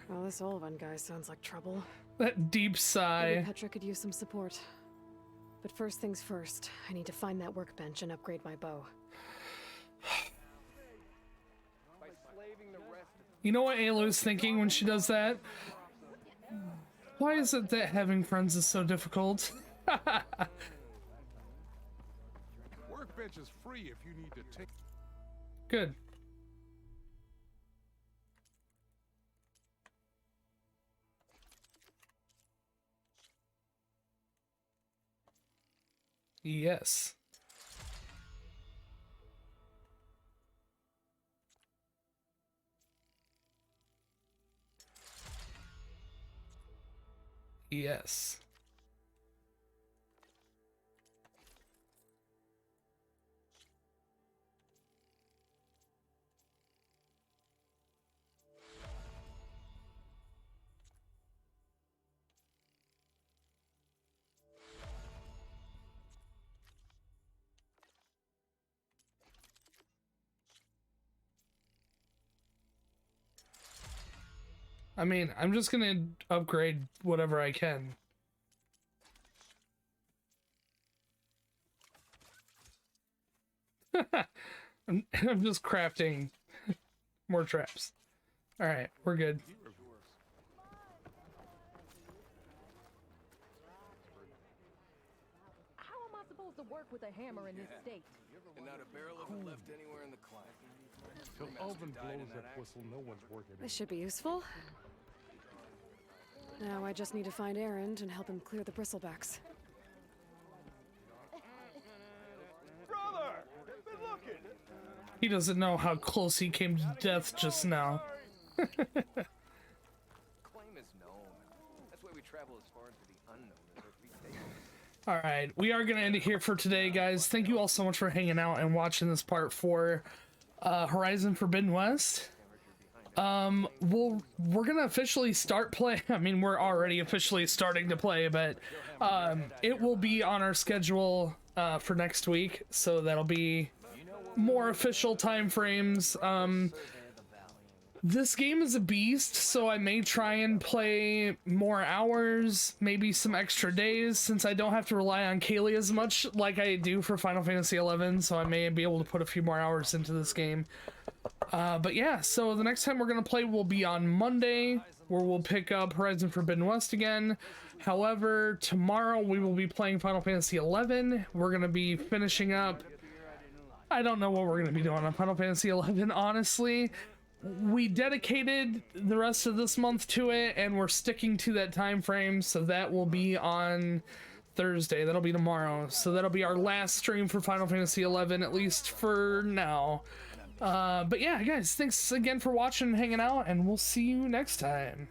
Speaker 3: Well, this Olvan guy sounds like trouble.
Speaker 1: That deep sigh.
Speaker 3: Maybe Petra could use some support. But first things first, I need to find that workbench and upgrade my bow.
Speaker 1: You know what Aloy's thinking when she does that? Why is it that having friends is so difficult?
Speaker 9: Workbench is free if you need to take.
Speaker 1: Good. Yes. Yes. I mean, I'm just gonna upgrade whatever I can. I'm just crafting more traps. All right, we're good.
Speaker 23: How am I supposed to work with a hammer in this state?
Speaker 4: And not a barrel of it left anywhere in the climb.
Speaker 9: Till Alvin blows that whistle, no one's working.
Speaker 3: This should be useful. Now I just need to find Erend and help him clear the bristlebacks.
Speaker 12: Brother! Been looking!
Speaker 1: He doesn't know how close he came to death just now.
Speaker 12: Claim is known. That's why we travel as far into the unknown as we take.
Speaker 1: Alright, we are gonna end it here for today, guys. Thank you all so much for hanging out and watching this part 4 Horizon Forbidden West. We're gonna officially start play. I mean, we're already officially starting to play, but it will be on our schedule for next week, so that'll be more official time frames. This game is a beast, so I may try and play more hours, maybe some extra days, since I don't have to rely on Kaylee as much like I do for Final Fantasy XI, so I may be able to put a few more hours into this game. But yeah, so the next time we're going to play will be on Monday, where we'll pick up Horizon Forbidden West again. However, tomorrow we will be playing Final Fantasy XI. We're going to be finishing up... I don't know what we're going to be doing on Final Fantasy XI, honestly. We dedicated the rest of this month to it, and we're sticking to that time frame, so that will be on Thursday. That'll be tomorrow. So that'll be our last stream for Final Fantasy XI, at least for now. But yeah, guys, thanks again for watching and hanging out, and we'll see you next time.